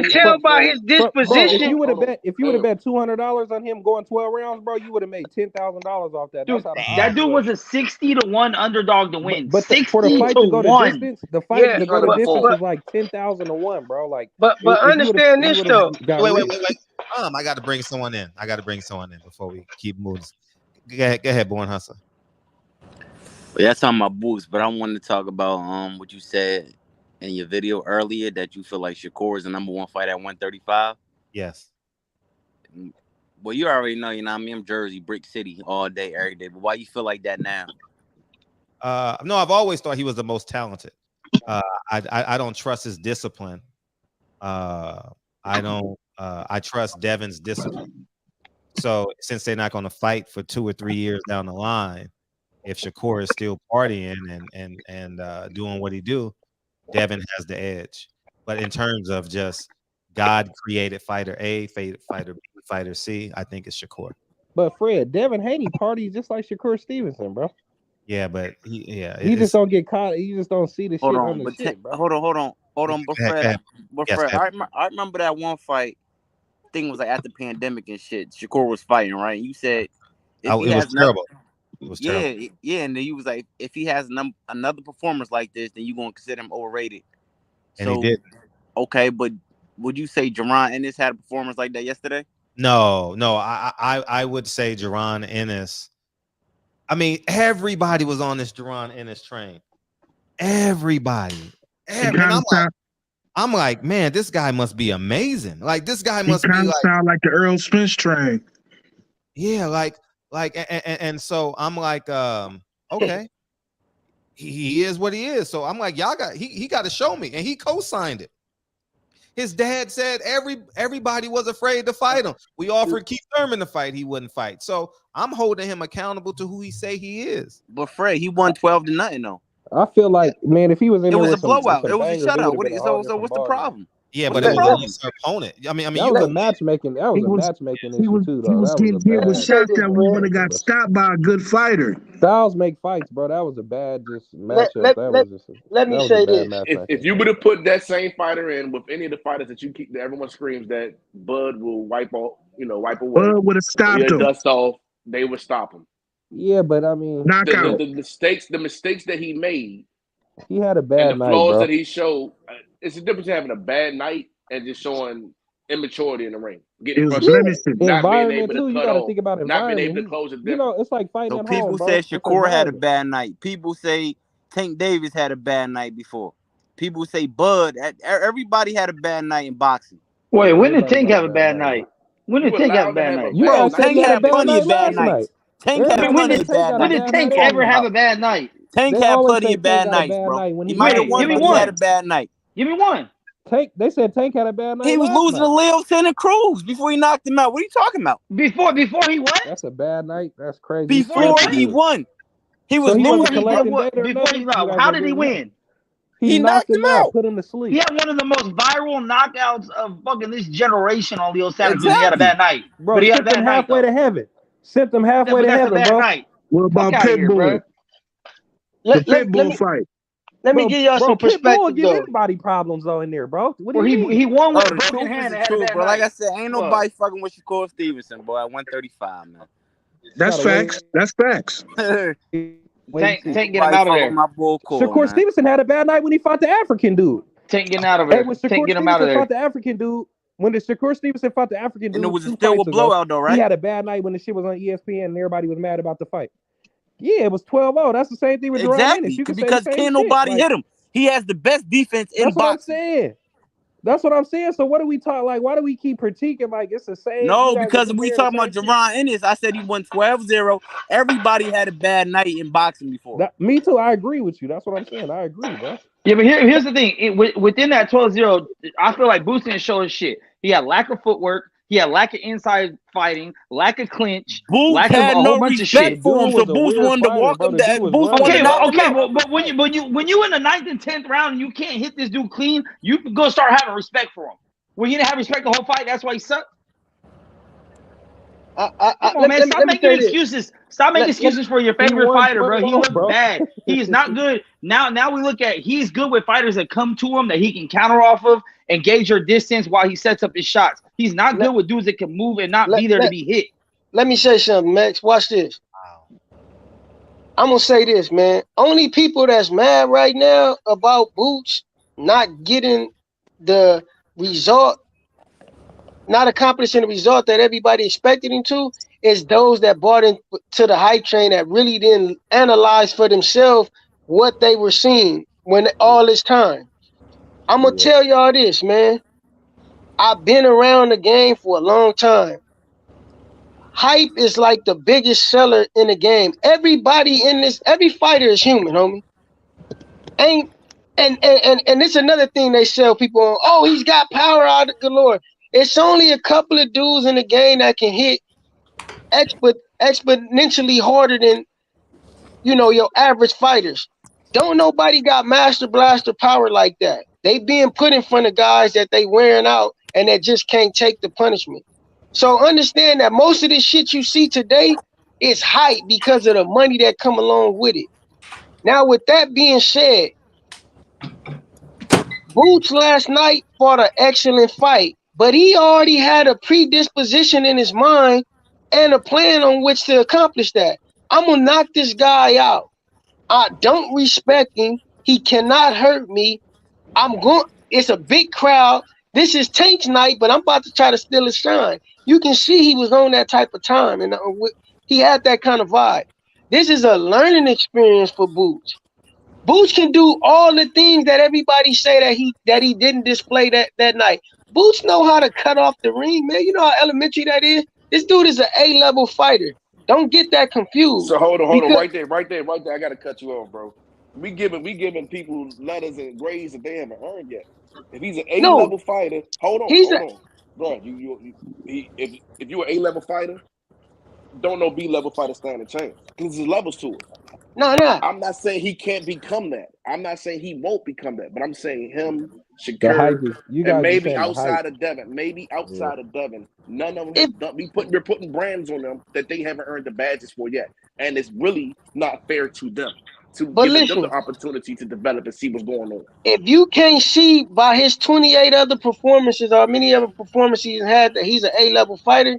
tell by his disposition. Bro, if you would have bet $200 on him going 12 rounds, bro, you would have made $10,000 off that. Dude, that dude was a 60-1 underdog to win. But for the fight to go to distance, was like 10,000 to 1, bro. Like, but understand this though. Wait. I got to bring someone in. Before we keep moving. Go ahead, Born Hustler. Well, that's talking about Boots, but I wanted to talk about what you said in your video earlier, that you feel like Shakur is the number 1 fight at 135. Yes. Well, you already know, you know what I mean? I'm Jersey, Brick City, all day, every day. But why you feel like that now? No, I've always thought he was the most talented. I don't trust his discipline. I trust Devin's discipline. So since they're not going to fight for 2 or 3 years down the line, if Shakur is still partying and doing what he do, Devin has the edge. But in terms of just God created fighter A, fighter B, fighter C, I think it's Shakur. But Fred, Devin Haney parties just like Shakur Stevenson, bro. Yeah, but he just don't get caught. You just don't see the shit on the shit, bro. Hold on. But Fred, I remember that one fight. Thing was like after the pandemic and shit. Shakur was fighting, right? You said it was terrible. It was terrible. Yeah, and then you was like, if he has another performance like this, then you gonna consider him overrated. And he did. Okay, but would you say Jaron Ennis had a performance like that yesterday? No, I would say Jaron Ennis. I mean, everybody was on this Jaron Ennis train. Everybody. And I'm like, man, this guy must be amazing. Like, this guy must be like, sound like the Earl Spence train. Yeah, and so I'm like, okay, he is what he is. So I'm like, he got to show me, and he co-signed it. His dad said everybody was afraid to fight him. We offered Keith Thurman to fight, he wouldn't fight. So I'm holding him accountable to who he say he is. But Fred, he won 12-0 though. I feel like, man, if he was in there, it was with a blowout. Some It was bangers, a shutout. So what's the problem? Yeah, but it was against her opponent. I mean, that was a matchmaking. That was a matchmaking issue too, though. He was getting hit with shots that would have got stopped by a good fighter. Styles make fights, bro. That was a bad matchup. Let me say this: if you would have put that same fighter in with any of the fighters that that everyone screams that Bud will wipe away. Bud would have stopped him. Dust off, they would stop him. Yeah, but I mean, the mistakes that he made. He had a bad and the night, flaws bro. that he showed. It's the difference between having a bad night and just showing immaturity in the ring. Getting frustrated, not being able to cut off, think about not being able to close it. You know, it's like fighting So at people home, bro. say It's Shakur had a environment. bad night. People say Tank Davis had a bad night before. People say Bud. Everybody had a bad night in boxing. Wait, when did Tank have a bad night? When did Tank have a bad night? Bro, Tank had plenty of bad nights. Tank had plenty of bad nights. When did Tank ever have a bad night? Tank had plenty of bad nights, bro. He might have won, but he had a bad night. Give me one. They said Tank had a bad night. He was losing to Leo Santa Cruz before he knocked him out. What are you talking about? Before he won? That's a bad night. That's crazy. Before he won. He was losing. Before he won. How did he win? He knocked him out. Put him to sleep. He had one of the most viral knockouts of fucking this generation on Leo Santa Cruz. He had a bad night. Bro, but he had sent them halfway to heaven. Sent them halfway to heaven, bro. What about Pitbull? The Pitbull fight. Let me give y'all some perspective, Pitbull give anybody problems though in there, bro. What do you mean? He won with a the broken hand. bro. Like I said, ain't nobody fucking with Shakur Stevenson, boy. At 135, man. That's facts. That's facts. Tank get him out of there. Shakur Stevenson had a bad night when he fought the African dude. Tank getting out of there. When Tank Shakur get him out of Stevenson there. fought the African dude, when the Shakur Stevenson fought the African dude, And it was still a blowout though, right? He had a bad night when the shit was on ESPN and everybody was mad about the fight. Yeah, it was 12-0. That's the same thing with Jaron Ennis. You can because say the same can't nobody shit. hit him. He has the best defense in That's what I'm boxing. saying. That's what I'm saying. So what do we talk like? Why do we keep critiquing like it's the same? No, because we talking about Jaron Ennis. I said he won 12-0. Everybody had a bad night in boxing before. Me too. I agree with you. That's what I'm saying. I agree, bro. Yeah, but here's the thing. Within that 12-0, I feel like Boots didn't show his shit. He had lack of footwork. He had lack of inside fighting, lack of clinch, lack of a whole bunch of shit. For him, so Boots wanted to walk him down. But when you in the 9th and 10th round and you can't hit this dude clean, you go start having respect for him. When he didn't have respect the whole fight, that's why he sucked. Come on, man, stop making excuses. Stop making excuses for your favorite fighter, bro. He looked bad. He is not good. Now we look at he's good with fighters that come to him that he can counter off of and gauge your distance while he sets up his shots. He's not good with dudes that can move and not be there to be hit. Let me say something, Max. Watch this. I'm gonna say this, man. Only people that's mad right now about Boots not getting the result, not accomplishing the result that everybody expected him to, is those that bought into the hype train that really didn't analyze for themselves what they were seeing when all this time. I'm gonna tell y'all this, man. I've been around the game for a long time. Hype is like the biggest seller in the game. Everybody in this, every fighter is human, homie. And it's another thing they sell people on. Oh, he's got power out of galore. It's only a couple of dudes in the game that can hit exponentially harder than, your average fighters. Don't nobody got master blaster power like that. They being put in front of guys that they wearing out and that just can't take the punishment. So understand that most of this shit you see today is hype because of the money that come along with it. Now, with that being said, Boots last night fought an excellent fight, but he already had a predisposition in his mind and a plan on which to accomplish that. I'm going to knock this guy out. I don't respect him. He cannot hurt me. It's a big crowd. This is Tank's night, but I'm about to try to steal his shine. You can see he was on that type of time, and he had that kind of vibe. This is a learning experience for Boots. Boots can do all the things that everybody say that he didn't display that night. Boots know how to cut off the ring, man. You know how elementary that is? This dude is an A-level fighter. Don't get that confused. So hold on, right there. I gotta cut you off, bro. We giving people letters and grades that they haven't earned yet. If he's an A-level fighter, hold on. Bro, if you're an A-level fighter, don't no B-level fighter stand a chance. Because there's levels to it. No. I'm not saying he can't become that. I'm not saying he won't become that. But I'm saying him, Shakur, and maybe outside of Devin. None of them we're putting brands on them that they haven't earned the badges for yet. And it's really not fair to them to give them the opportunity to develop and see what's going on. If you can't see by his 28 other performances or many other performances he's had that he's an A-level fighter,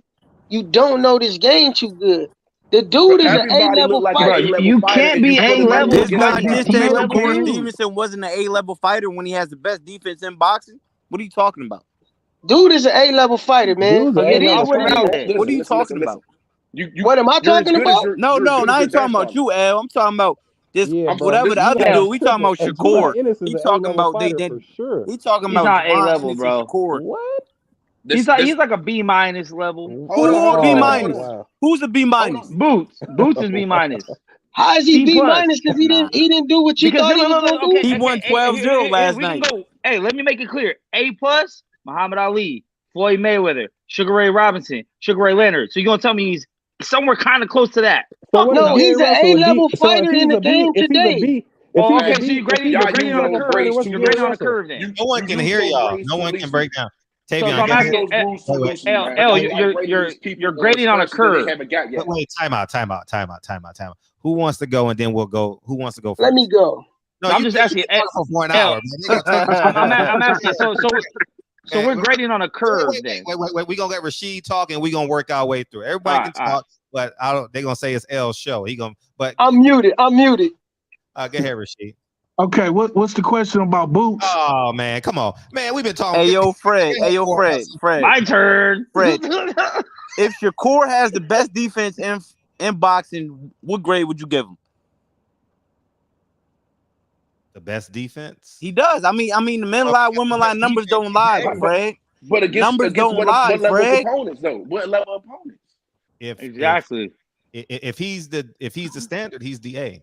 you don't know this game too good. The dude is an A-level fighter. You can't be A-level. It's not just that Shakur Stevenson wasn't an A-level fighter when he has the best defense in boxing. What are you talking about? Dude is an A-level fighter, man. What are you talking about? What am I talking about? No, I ain't talking about you, Al. I'm talking about this. Whatever the other dude. We talking about Shakur. He talking about they didn't. He talking about not A-level, bro. What? He's like a B- level. Who's a B minus? Who's a B minus? Boots is B minus. How is he B minus? Because he didn't do what you thought he was gonna do. He won 12-0 last night. Hey, let me make it clear. A+, Muhammad Ali, Floyd Mayweather, Sugar Ray Robinson, Sugar Ray Leonard. So you're gonna tell me he's somewhere kind of close to that? No, he's an A-level fighter in the game today. Okay, so you're grading on a curve. You're grading on a curve then. No one can hear y'all. No one can break down. Tavion, you're grading on a curve. Wait, time out. Who wants to go, and then we'll go. Who wants to go first? Let me go. No, I'm just asking. For an hour. I'm asking. So we're grading on a curve. Wait. We're gonna let Rashid talk, and we're gonna work our way through. Everybody can talk, but I don't. They're gonna say it's L's show. But I'm muted. Go ahead, Rashid. Okay, what's the question about Boots? Oh man, come on, man. We've been talking. Hey yo, Fred. My turn. Fred. If Shakur has the best defense in boxing, what grade would you give him? The best defense? He does. I mean, the men lie, women lie, numbers don't lie, Fred. But numbers don't lie, Fred. What level of opponents? Exactly. If he's the standard, he's the A.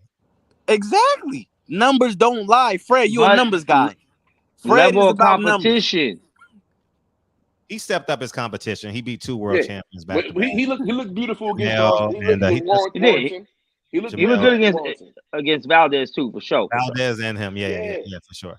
Exactly. Numbers don't lie, Fred. You're a numbers guy. Fred level is of about competition. Numbers. He stepped up his competition. He beat 2 world champions back. He looked beautiful against He looked good against Valdez too, for sure. Valdez and him, yeah, for sure.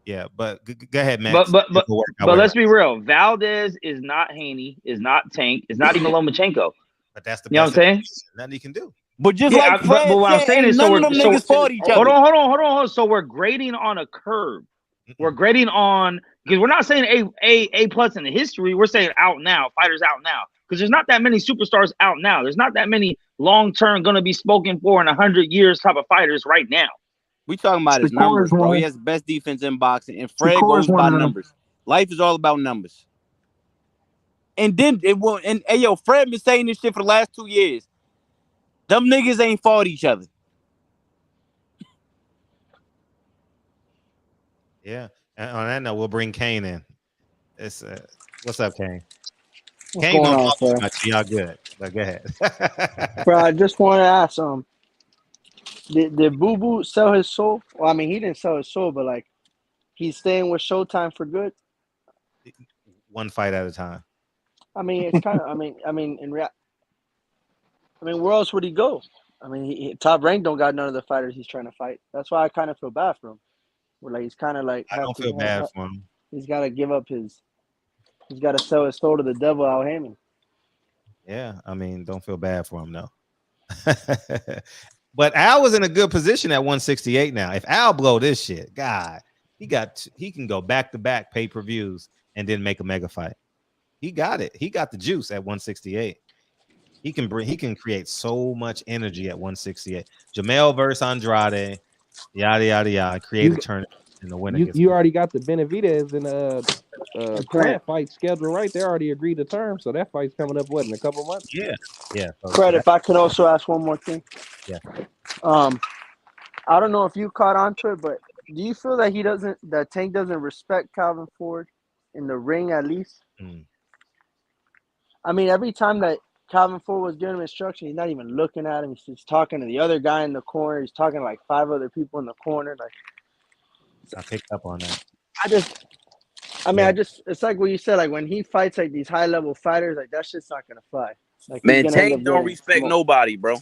Yeah, but go ahead, man. But let's be real. Valdez is not Haney, is not Tank, is not even Lomachenko. But that's the best. You know what I'm saying? Nothing he can do. But just like Fred, but what I'm saying is, none of them niggas fought each other. Hold on. So we're grading on a curve. We're grading on, because we're not saying A plus in the history. We're saying out now, fighters out now. Because there's not that many superstars out now. There's not that many long-term going to be spoken for in 100 years type of fighters right now. We talking about his numbers, bro. He has the best defense in boxing, and Fred goes by numbers. Life is all about numbers. And then it will. And hey, yo, Fred been saying this shit for the last 2 years. Them niggas ain't fought each other. Yeah. And on that note, we'll bring Kane in. It's what's up, Kane? What's going on, sir? Y'all good? But go ahead. Bro, I just want to ask did Boo Boo sell his soul? Well, I mean, he didn't sell his soul, but like, he's staying with Showtime for good. One fight at a time. I mean, it's kind of. Where else would he go? I mean, Top Rank don't got none of the fighters he's trying to fight. That's why I kind of feel bad for him. Where like he's kind of like. I don't feel bad for him. He's got to give up his. He's got to sell his soul to the devil, Al Heyman. Yeah, I mean, don't feel bad for him, no. But Al was in a good position at 168 now. If Al blow this shit, God, he can go back-to-back pay-per-views and then make a mega fight. He got it. He got the juice at 168. He can create so much energy at 168. Jamel versus Andrade, yada yada yada. Create a tournament. And the winner you already got the Benavidez and Plant fight scheduled right. They already agreed to terms, so that fight's coming up in a couple months. Yeah. Fred, if I could also ask one more thing. Yeah. I don't know if you caught on to it, but do you feel that Tank doesn't respect Calvin Ford in the ring at least? I mean, every time that Calvin Ford was giving him instruction, he's not even looking at him. He's talking to the other guy in the corner. He's talking to like 5 other people in the corner. Like, I picked up on that. It's like what you said, like when he fights like these high level fighters, like that shit's not gonna fly. Like, man, Tank don't respect nobody, bro.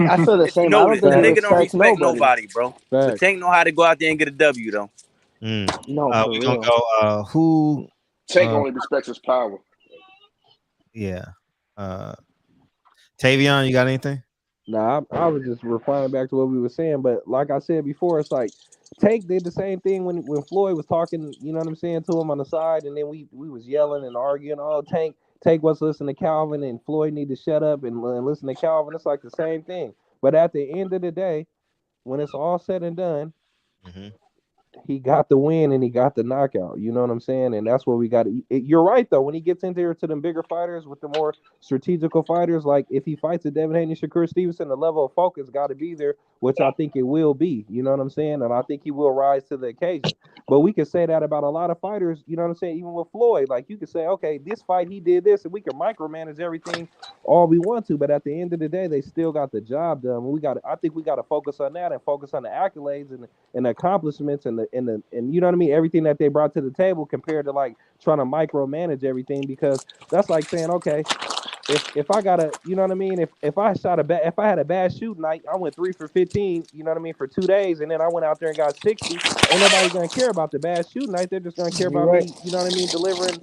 I feel the same. Notice, the nigga don't respect nobody, bro. Facts. So Tank know how to go out there and get a W, though. No, we're gonna go. Who? Tank only respects his power. Yeah. Tavion, you got anything? Nah, I was just replying back to what we were saying, but like I said before, it's like Tank did the same thing when Floyd was talking, you know what I'm saying, to him on the side, and then we was yelling and arguing. Oh, Tank wants to listen to Calvin, and Floyd need to shut up and listen to Calvin. It's like the same thing. But at the end of the day, when it's all said and done, he got the win and he got the knockout. You know what I'm saying? And that's what we got. You're right, though. When he gets into here to them bigger fighters with the more strategical fighters, like if he fights a Devin Haney, Shakur Stevenson, the level of focus got to be there, which I think it will be. You know what I'm saying? And I think he will rise to the occasion. But we can say that about a lot of fighters, you know what I'm saying? Even with Floyd, like you could say, okay, this fight, he did this, and we can micromanage everything all we want to. But at the end of the day, they still got the job done. I think we got to focus on that and focus on the accolades and the accomplishments and you know what I mean, everything that they brought to the table compared to like trying to micromanage everything, because that's like saying, okay, if I gotta, you know what I mean, if I had a bad shoot night, I went 3 for 15, you know what I mean, for 2 days, and then I went out there and got 60, ain't nobody gonna care about the bad shoot night. They're just gonna care about me, you know what I mean, delivering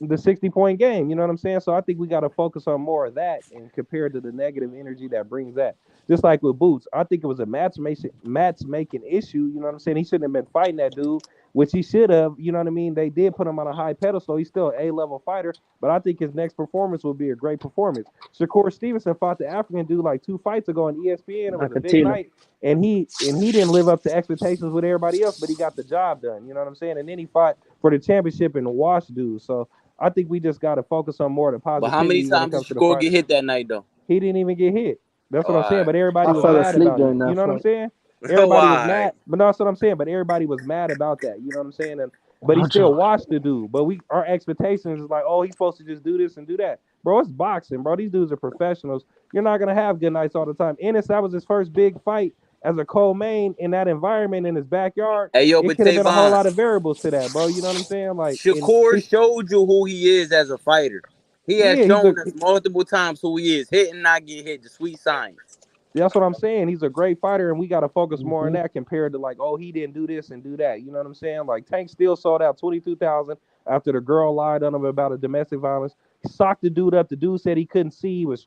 the 60-point game, you know what I'm saying? So I think we got to focus on more of that and compared to the negative energy that brings that. Just like with Boots, I think it was a matchmaking issue, you know what I'm saying? He shouldn't have been fighting that dude, which he should have, you know what I mean? They did put him on a high pedestal. He's still an A-level fighter, but I think his next performance will be a great performance. Shakur Stevenson fought the African dude like 2 fights ago on ESPN. It was a big night, and he didn't live up to expectations with everybody else, but he got the job done, you know what I'm saying? And then he fought for the championship and washed dude. So I think we just got to focus on more of the positivity. But how many times did Shakur get hit that night, though? He didn't even get hit. That's what I'm saying. But everybody was mad about it. You know what I'm saying? Everybody was mad. But that's what I'm saying. But everybody was mad about that. You know what I'm saying? But he still watched the dude. But our expectations is like, oh, he's supposed to just do this and do that. Bro, it's boxing, bro. These dudes are professionals. You're not gonna have good nights all the time. Ennis, that was his first big fight as a co-main in that environment in his backyard. Hey, yo, it could have been a whole lot of variables to that, bro. You know what I'm saying? Like Shakur showed you who he is as a fighter. He has shown us multiple times who he is. Hit and not get hit. The sweet science. That's what I'm saying. He's a great fighter, and we got to focus more on that compared to like, oh, he didn't do this and do that. You know what I'm saying? Like Tank still sold out 22,000 after the girl lied on him about a domestic violence. He socked the dude up. The dude said he couldn't see. He was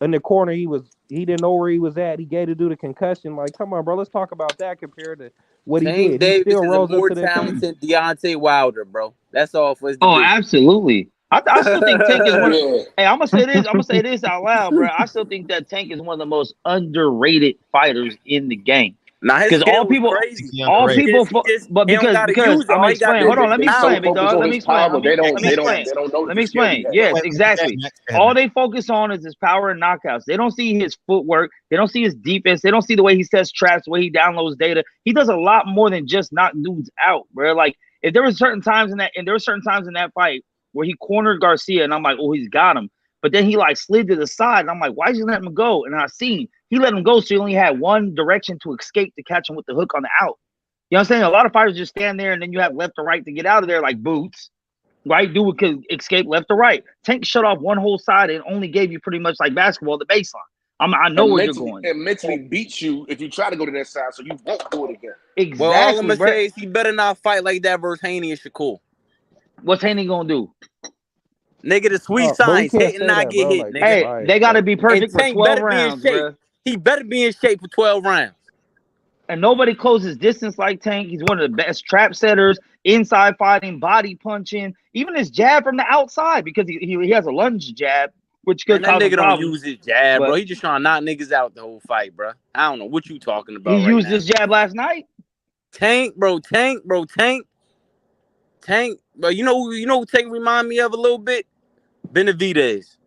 in the corner. He didn't know where he was at. He gave the dude a concussion. Like, come on, bro. Let's talk about that compared to what Tank he did. Davis he still is rose a more up to talented Deontay Wilder, bro. That's all for his division. Absolutely. I still think Tank is one. Hey, I'm gonna say this out loud, bro. I still think that Tank is one of the most underrated fighters in the game. Because all people, but because I'm explaining. Hold on, let me explain, big dog. Let me explain. Yes, exactly. All they focus on is his power and knockouts. They don't see his footwork. They don't see his defense. They don't see the way he sets traps, the way he downloads data. He does a lot more than just knock dudes out, bro. Like if there were certain times in that fight where he cornered Garcia, and I'm like, oh, he's got him. But then he like slid to the side, and I'm like, why did you let him go? And I seen he let him go, so he only had one direction to escape to catch him with the hook on the out. You know what I'm saying? A lot of fighters just stand there, and then you have left or right to get out of there, like Boots. Right? Dude could escape left or right. Tank shut off one whole side and only gave you pretty much like basketball, the baseline. I know where you're going. And mentally beats you if you try to go to that side, so you won't do it again. Exactly. Well, all I'm gonna say is he better not fight like that versus Haney and Shakur. What's Haney gonna do? Nigga, the sweet signs, hit and not get hit. Like, hey, they got to be perfect for 12 rounds, bro. He better be in shape for 12 rounds. And nobody closes distance like Tank. He's one of the best trap setters, inside fighting, body punching, even his jab from the outside, because he has a lunge jab, which could cause that nigga don't use his jab, bro. He just trying to knock niggas out the whole fight, bro. I don't know what you talking about. He used his jab last night. Tank, bro. Tank. Bro, you know who Tank remind me of a little bit? Benavidez.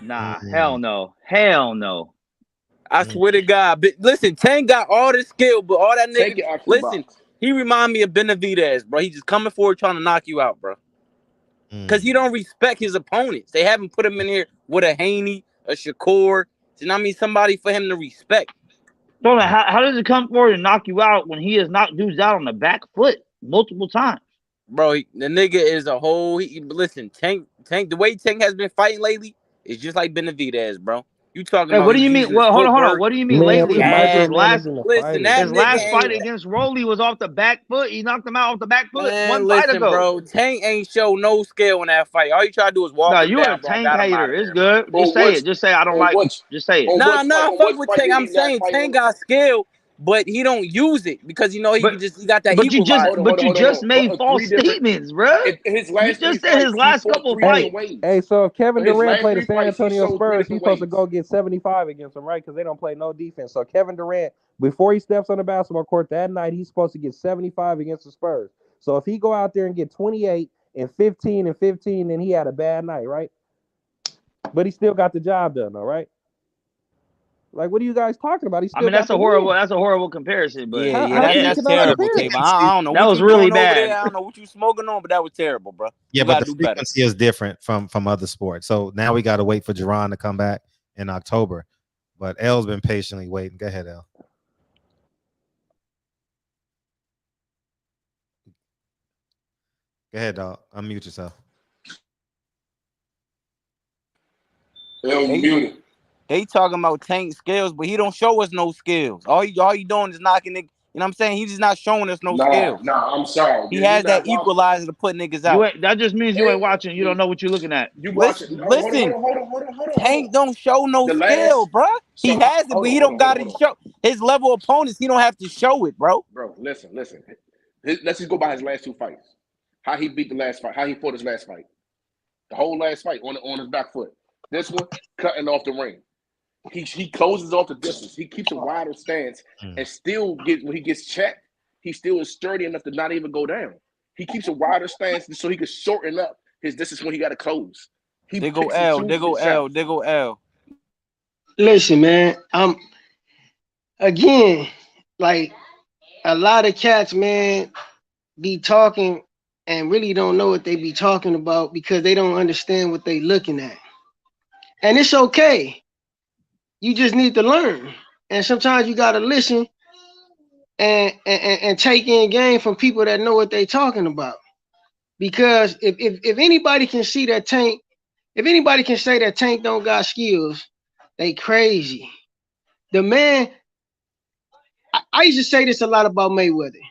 Nah, hell no. I swear to God. But listen, Tank got all the skill, but all that Tank nigga. can actually Listen, box. he remind me of Benavidez, bro. He just coming forward trying to knock you out, bro. Because he don't respect his opponents. They haven't put him in here with a Haney, a Shakur. You know what I mean? Somebody for him to respect. So how does it come forward and knock you out when he has knocked dudes out on the back foot multiple times? Bro, the nigga is a whole. Listen, Tank. The way Tank has been fighting lately is just like Benavidez, bro. You talking Hey, about? what do you mean? Well, hold on. What do you mean lately? His last fight against Rolly was off the back foot. He knocked him out off the back foot one fight ago. Bro, Tank ain't show no skill in that fight. All you try to do is walk him you down, a bro. Tank hater. It's good. Just say it. Just say I don't like. Just say it. Nah, fuck with Tank. I'm saying Tank got skill, but he don't use it because he got that equalizer. But you just made false statements, bro. His You last just said his last couple fights. Hey, so if Kevin His Durant last played the three San fights, he Antonio showed Spurs, three he's supposed to different go get 75 against them, right? Because they don't play no defense. So Kevin Durant, before he steps on the basketball court that night, he's supposed to get 75 against the Spurs. So if he go out there and get 28 and 15 and 15, then he had a bad night, right? But he still got the job done, though, right? Like, what are you guys talking about? That's a horrible comparison. But that's terrible, Tavon. I don't know. That was really bad. I don't know what you smoking on, but that was terrible, bro. Yeah, but the frequency is different from other sports. So now we got to wait for Jaron to come back in October. But L's been patiently waiting. Go ahead, L. Go ahead, dog. Unmute yourself. L, you muted. They talking about Tank skills, but he don't show us no skills. All you doing is knocking niggas. You know what I'm saying? He's just not showing us no skills. Nah, I'm sorry. He has that equalizer to put niggas out. That just means you ain't watching. You don't know what you're looking at. You watching? Listen. Hold on. Tank don't show no skill, bro. He has it, but he don't got to show his level opponents. He don't have to show it, bro. Bro, listen. Let's just go by his last two fights. How he beat the last fight. How he fought his last fight. The whole last fight on his back foot. This one cutting off the ring. He closes off the distance. He keeps a wider stance and still when he gets checked, he still is sturdy enough to not even go down. He keeps a wider stance so he can shorten up his distance when he got to close. They go L. Listen, man. Again, like a lot of cats, man, be talking and really don't know what they be talking about because they don't understand what they looking at. And it's okay. You just need to learn. And sometimes you gotta listen and take in game from people that know what they talking about. Because if anybody can see that Tank, if anybody can say that Tank don't got skills, they crazy. The man, I used to say this a lot about Mayweather.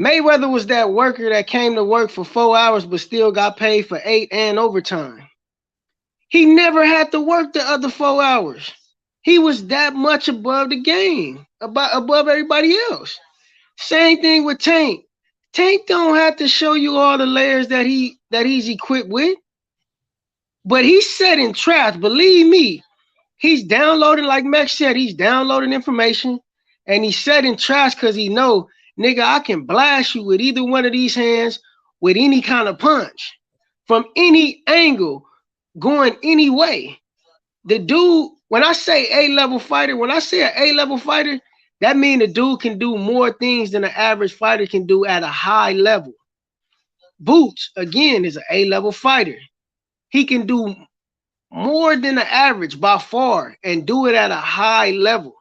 Mayweather was that worker that came to work for 4 hours but still got paid for 8 and overtime. He never had to work the other 4 hours. He was that much above the game, above everybody else. Same thing with Tank. Tank don't have to show you all the layers that he's equipped with. But he's setting traps. Believe me, he's downloading, like Max said, he's downloading information and he's setting traps because he know, nigga, I can blast you with either one of these hands with any kind of punch from any angle, going any way. The dude, when I say A-level fighter, when I say an A-level fighter, that means the dude can do more things than an average fighter can do at a high level. Boots, again, is an A-level fighter. He can do more than the average by far and do it at a high level.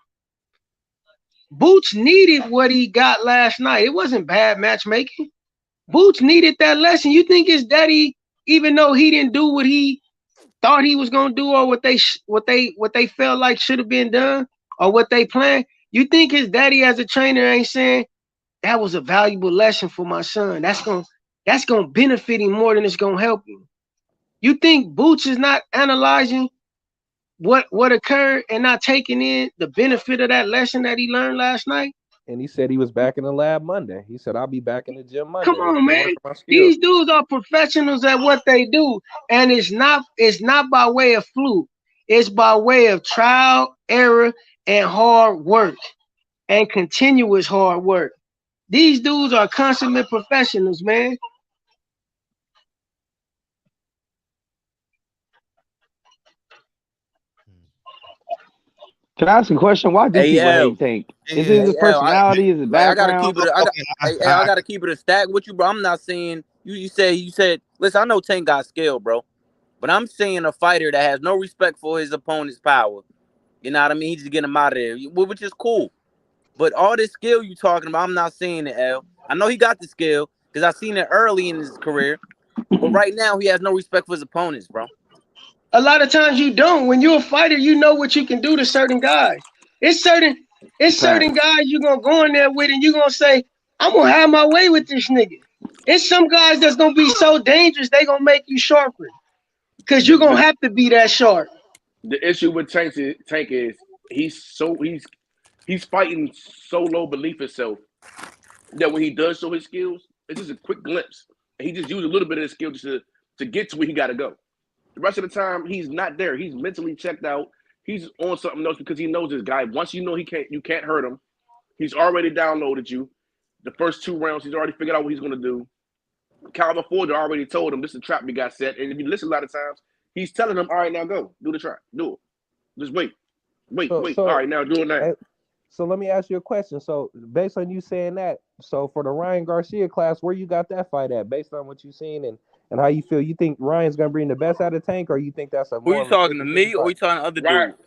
Boots needed what he got last night. It wasn't bad matchmaking. Boots needed that lesson. You think his daddy, even though he didn't do what he thought he was gonna do or what they felt like should have been done or what they planned, you think his daddy as a trainer ain't saying that was a valuable lesson for my son? That's gonna benefit him more than it's gonna help him. You think Boots is not analyzing what occurred and not taking in the benefit of that lesson that he learned last night? And he said he was back in the lab Monday. He said, I'll be back in the gym Monday. Come on, man. These dudes are professionals at what they do. And it's not by way of fluke. It's by way of trial, error, and hard work. and continuous hard work. These dudes are consummate professionals, man. Can I ask a question? Why do people hate Tank? Is it his personality? Is it I gotta background? keep it. I gotta keep it a stack with you, bro. I'm not saying you said. Listen, I know Tank got skill, bro, but I'm saying a fighter that has no respect for his opponent's power. You know what I mean? He just get him out of there, which is cool. But all this skill you talking about, I'm not saying it, L. I know he got the skill because I seen it early in his career, but right now he has no respect for his opponents, bro. A lot of times you don't. When you're a fighter, you know what you can do to certain guys. It's certain guys you're gonna go in there with, and you're gonna say, I'm gonna have my way with this nigga. It's some guys that's gonna be so dangerous, they gonna make you sharper. Cause you're gonna have to be that sharp. The issue with Tank is he's fighting so low belief himself that when he does show his skills, it's just a quick glimpse. And he just used a little bit of his skill just to get to where he gotta go. The rest of the time, he's not there. He's mentally checked out. He's on something else because he knows this guy. Once you know you can't hurt him, he's already downloaded you. The first 2 rounds, he's already figured out what he's going to do. Calvin Ford already told him this is a trap we got set. And if you listen a lot of times, he's telling him, all right, now go. Do the trap. Do it. Just wait. Wait. All right, now do it now. So let me ask you a question. So based on you saying that, so for the Ryan Garcia class, where you got that fight at based on what you've seen and how you feel? You think Ryan's gonna bring the best out of Tank, or you think that's a Who you talking to me, or you talking to other dudes?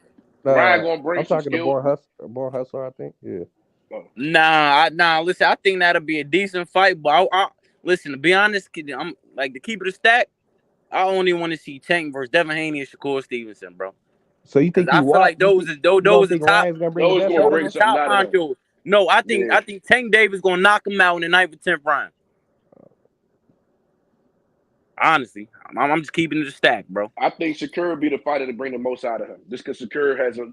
Ryan gonna bring I'm talking to Born Hustler, I think. Yeah. Nah. Listen, I think that'll be a decent fight, but I listen. To be honest, I'm like to keep it a stack. I only want to see Tank versus Devin Haney and Shakur Stevenson, bro. So you think I feel like those are top. Those top honchos. No, I think Tank Davis gonna knock him out in the 9th or 10th round. Honestly, I'm just keeping it a stack, bro. I think Shakur would be the fighter to bring the most out of him. Just because Shakur has a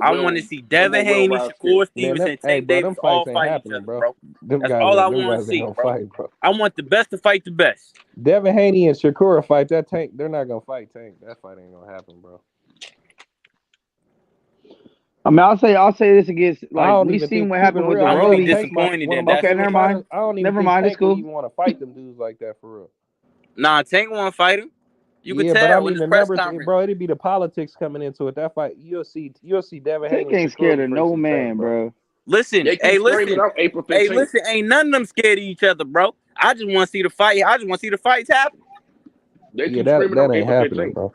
I want to see Devin Haney, Shakur Stevenson, Tank Davis all fight each other, bro. That's all I want to see, bro. I want the best to fight the best. Devin Haney and Shakur fight that Tank. They're not gonna fight Tank. That fight ain't gonna happen, bro. I mean, I'll say this against we've seen what happened with the Rolly. Disappointed in that. Okay, never mind. I don't even think Tank would even want to fight them dudes like that for real. Nah, Tank want to fight him. You can tell. But I mean, in the press numbers, conference. bro. It'd be the politics coming into it. That fight, you'll see Devin Haney. Tank ain't scared of no man, bro. Listen, listen. Ain't none of them scared of each other, bro. I just want to see the fight. I just want to see the fights happen. That ain't happening, bro.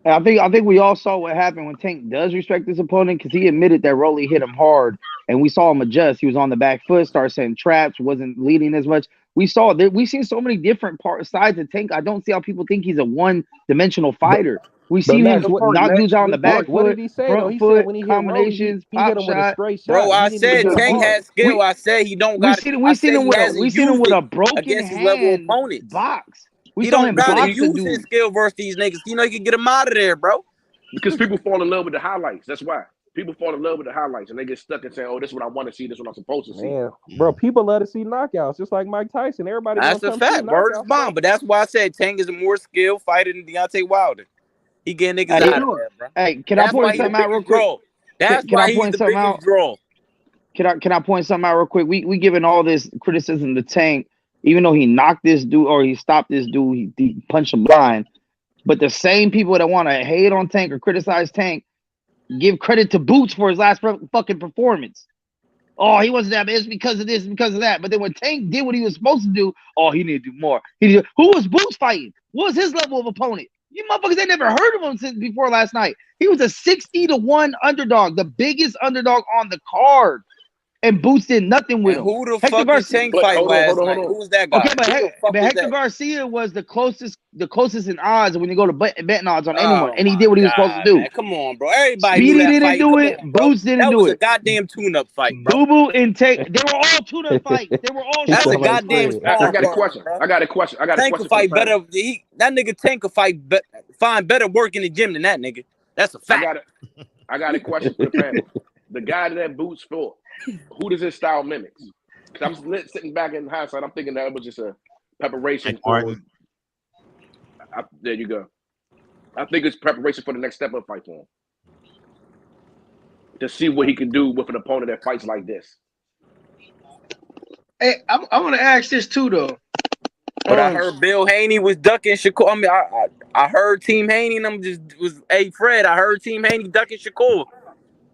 I think we all saw what happened when Tank does respect his opponent because he admitted that Rolly hit him hard, and we saw him adjust. He was on the back foot, started setting traps, wasn't leading as much. We saw that. We've seen so many different sides of Tank. I don't see how people think he's a one-dimensional fighter. We've seen him knock dudes out on the back foot. What did he say? Front He foot, said when he hit combinations, Rolly, he hit him with a straight shot. Bro, I said Tank has skill. I said he don't got it. We seen him with a broken against his hand level opponents. Box. He don't got to use his skill versus these niggas. You know, he can get him out of there, bro. Because people fall in love with the highlights. That's why. People fall in love with the highlights and they get stuck and say, oh, this is what I want to see. This is what I'm supposed to see. Man, bro, people love to see knockouts, just like Mike Tyson. Everybody that's a fact. Word is bomb. But that's why I said Tank is a more skilled fighter than Deontay Wilder. He getting niggas out of there, bro. Hey, can I point something out real quick? That's why he's the biggest draw. Can I point something out real quick? We giving all this criticism to Tank, even though he knocked this dude or he stopped this dude, he punched him blind. But the same people that want to hate on Tank or criticize Tank give credit to Boots for his last fucking performance. Oh, he wasn't that bad. It's because of this, because of that. But then when Tank did what he was supposed to do, oh, he needed to do more. Who was Boots fighting? What was his level of opponent? You motherfuckers ain't never heard of him since before last night. He was a 60-1 underdog, the biggest underdog on the card. And Boots did nothing with him. Who the fuck did Tank fight last night? Who was that guy? Okay, but Hector Garcia was the closest in odds when you go to betting odds on anyone, and he did what he was supposed to do. Man, come on, bro. Everybody Speedy didn't do it. Boots didn't do it. That was a goddamn tune-up fight, bro. Boo Boo and Tank, they were all tune-up fights. They were all. That's a goddamn. I got a question. I got a question. Tank could fight better. That nigga Tank could find better work in the gym than that nigga. That's a fact. I got a question for the panel. The guy that Boots fought, who does his style mimic? Because I'm sitting back in hindsight, I'm thinking that it was just a preparation for. There you go. I think it's preparation for the next step up fight for him. to see what he can do with an opponent that fights like this. Hey, I want to ask this too, though. But I heard Bill Haney was ducking Shakur. I mean, I heard Team Haney and them hey, Fred, I heard Team Haney ducking Shakur.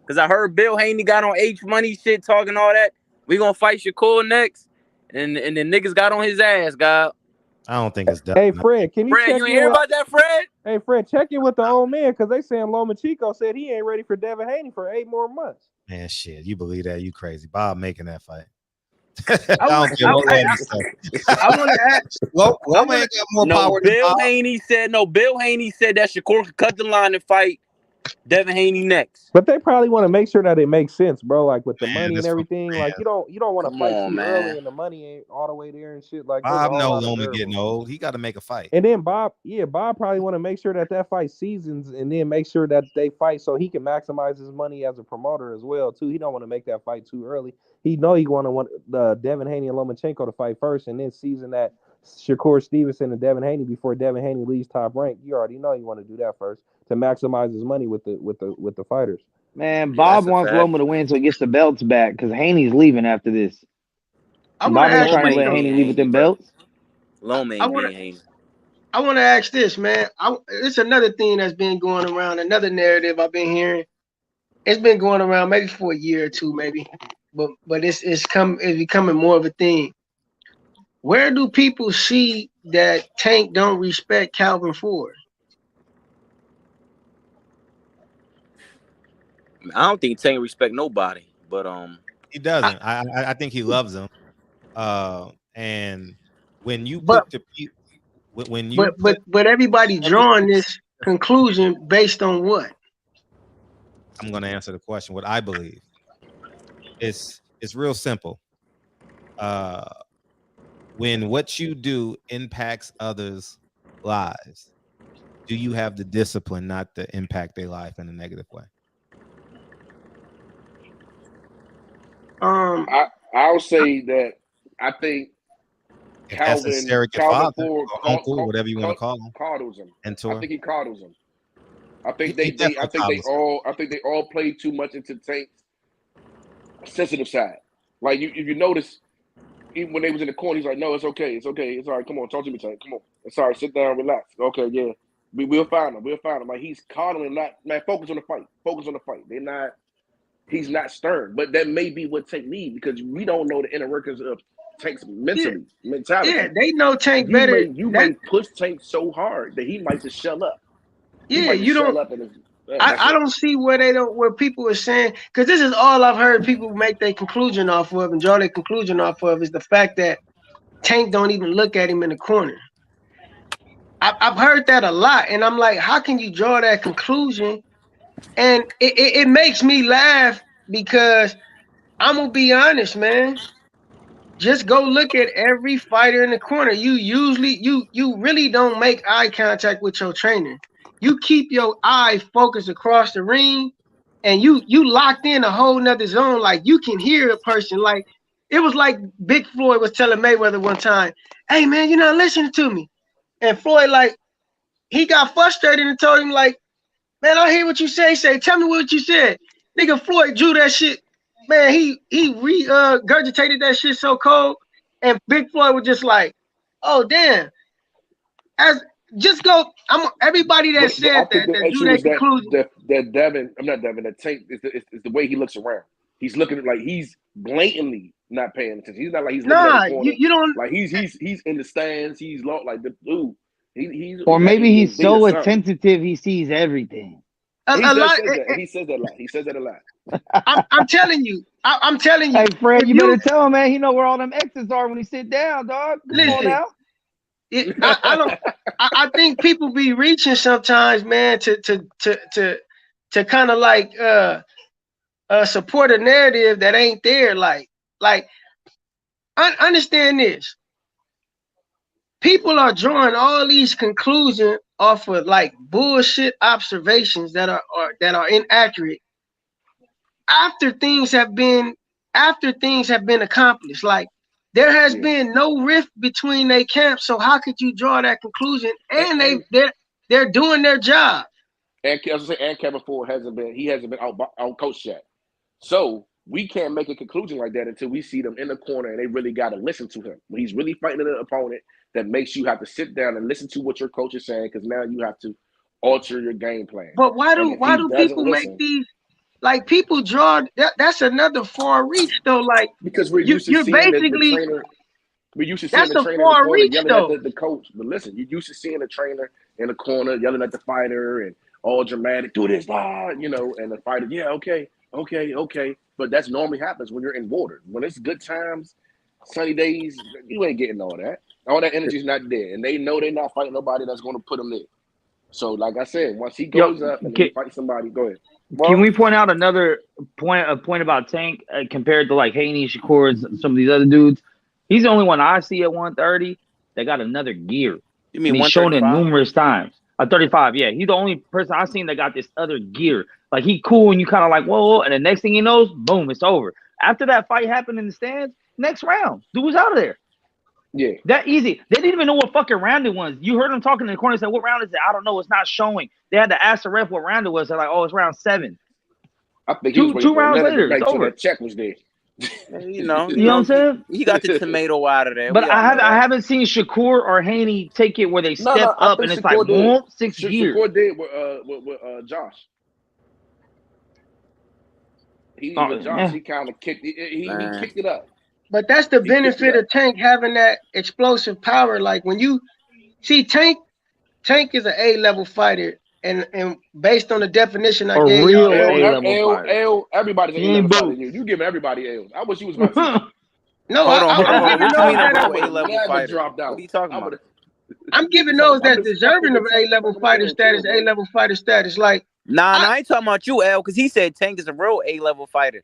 Because I heard Bill Haney got on H Money shit, talking all that. We going to fight Shakur next. And then niggas got on his ass, God. I don't think it's done. Hey, Fred, can you Fred, check you ain't hear about that, Fred? Hey, Fred, check in with the old man, because they saying Lomachenko said he ain't ready for Devin Haney for 8 more months. Man, shit, you believe that? You crazy. Bob making that fight. I want to ask. Well, man got more power than Bill Bob. Haney said that Shakur could cut the line and fight Devin Haney next. But they probably want to make sure that it makes sense, bro. Like with the money and everything. Like you don't want to fight too early and the money ain't all the way there and shit. Like Bob knows Loma getting old. He got to make a fight. And then Bob probably want to make sure that fight seasons and then make sure that they fight so he can maximize his money as a promoter as well too. He don't want to make that fight too early. He know he want Devin Haney and Lomachenko to fight first and then season that Shakur Stevenson and Devin Haney before Devin Haney leaves Top Rank. You already know you want to do that first to maximize his money with the fighters. Man, Bob wants Loma to win so he gets the belts back because Haney's leaving after this. Bob ain't trying to let Haney leave with them belts. Loma ain't being Haney. I want to ask this, man. It's another thing that's been going around, another narrative I've been hearing. It's been going around maybe for a year or two, maybe, but it's becoming more of a thing. Where do people see that Tank don't respect Calvin Ford? I don't think Tank respect nobody, but he doesn't. I think he loves them. And when you put but everybody drawing this conclusion based on what? I'm going to answer the question. What I believe it's real simple. When what you do impacts others' lives, do you have the discipline not to impact their life in a negative way? I'll say that I think Calvin Ford, uncle, whatever you want to call him, coddles him. Mentor. I think he coddles him. I think they all play too much into Tank's sensitive side. Like if you notice, even when they was in the corner, he's like, "No, it's okay, it's okay, it's all right. Come on, talk to me, Tank. Come on, it's all right. Sit down, relax. Okay, yeah, we'll find him. We'll find him." Like he's coddling, focus on the fight. Focus on the fight. He's not stern, but that may be what Tank needs because we don't know the inner workings of Tank's mentality. Yeah, they know Tank better. You may push Tank so hard that he might just shell up. Yeah, you don't. I don't see where people are saying, because this is all I've heard people make their conclusion off of and draw their conclusion off of is the fact that Tank don't even look at him in the corner. I've heard that a lot, and I'm like, how can you draw that conclusion? And it makes me laugh because I'm gonna be honest, man. Just go look at every fighter in the corner. You really don't make eye contact with your trainer. You keep your eye focused across the ring, and you locked in a whole nother zone. Like you can hear a person. Like it was like Big Floyd was telling Mayweather one time, "Hey man, you're not listening to me." And Floyd he got frustrated and told him like, "Man, I hear what you say. Tell me what you said." Nigga, Floyd drew that shit. Man, he regurgitated that shit so cold. And Big Floyd was just like, "Oh, damn." Everybody that said that drew that conclusion. That Tank is the way he looks around. He's looking like he's blatantly not paying attention. He's not like he's looking at the corner. You don't like he's in the stands. He's like the dude. Or maybe he's so attentive he sees everything. He says that a lot. I'm telling you. Hey, Fred, you better tell him, man. He know where all them exits are when he sit down, dog. Come on now. I think people be reaching sometimes, man, to kind of like support a narrative that ain't there. Like I understand this. People are drawing all these conclusions off of like bullshit observations that are inaccurate after things have been accomplished. Like there has been no rift between their camps, so how could you draw that conclusion? And they're doing their job. And Kevin Ford hasn't been out coached yet. So we can't make a conclusion like that until we see them in the corner and they really got to listen to him. When he's really fighting an opponent that makes you have to sit down and listen to what your coach is saying, because now you have to alter your game plan. But why do people make these, like, people draw, that's another far reach though, like, because we're used to seeing the trainer. We're used to seeing the trainer in the corner yelling at the coach. But listen, you're used to seeing the trainer in the corner yelling at the fighter and all dramatic, do this, and the fighter, yeah, okay. But that's normally happens when you're in water. When it's good times, sunny days, you ain't getting all that. All that energy's not there. And they know they're not fighting nobody that's going to put them there. So, like I said, once he goes up and he fights somebody, go ahead. Well, can we point out another point about Tank compared to like Haney, Shakur, and some of these other dudes? He's the only one I see at 130 that got another gear. You mean he's shown it numerous times. 35, yeah. He's the only person I've seen that got this other gear. Like, he cool and you kind of like, whoa, and the next thing he knows, boom, it's over. After that fight happened in the stands, next round, dude was out of there. Yeah. That easy. They didn't even know what fucking round it was. You heard them talking in the corner and said, what round is it? I don't know. It's not showing. They had to ask the ref what round it was. They're like, oh, it's round 7. I think two rounds later, it's over. That check was there. You know what I'm saying? He got the tomato out of there. But I haven't seen Shakur or Haney take it where they step up and it's like, 6 years. Shakur did with Josh. He kind of kicked it. He kicked it up. But that's the benefit of Tank having that explosive power. Like, when you see Tank is an A-level fighter, and based on the definition I gave you, everybody's an A-level fighter. You giving everybody L's. I wish you was my team. No, I dropped out. What are you talking about? I'm giving those that deserving of A-level fighter status, Like, I ain't talking about you, L, because he said Tank is a real A-level fighter.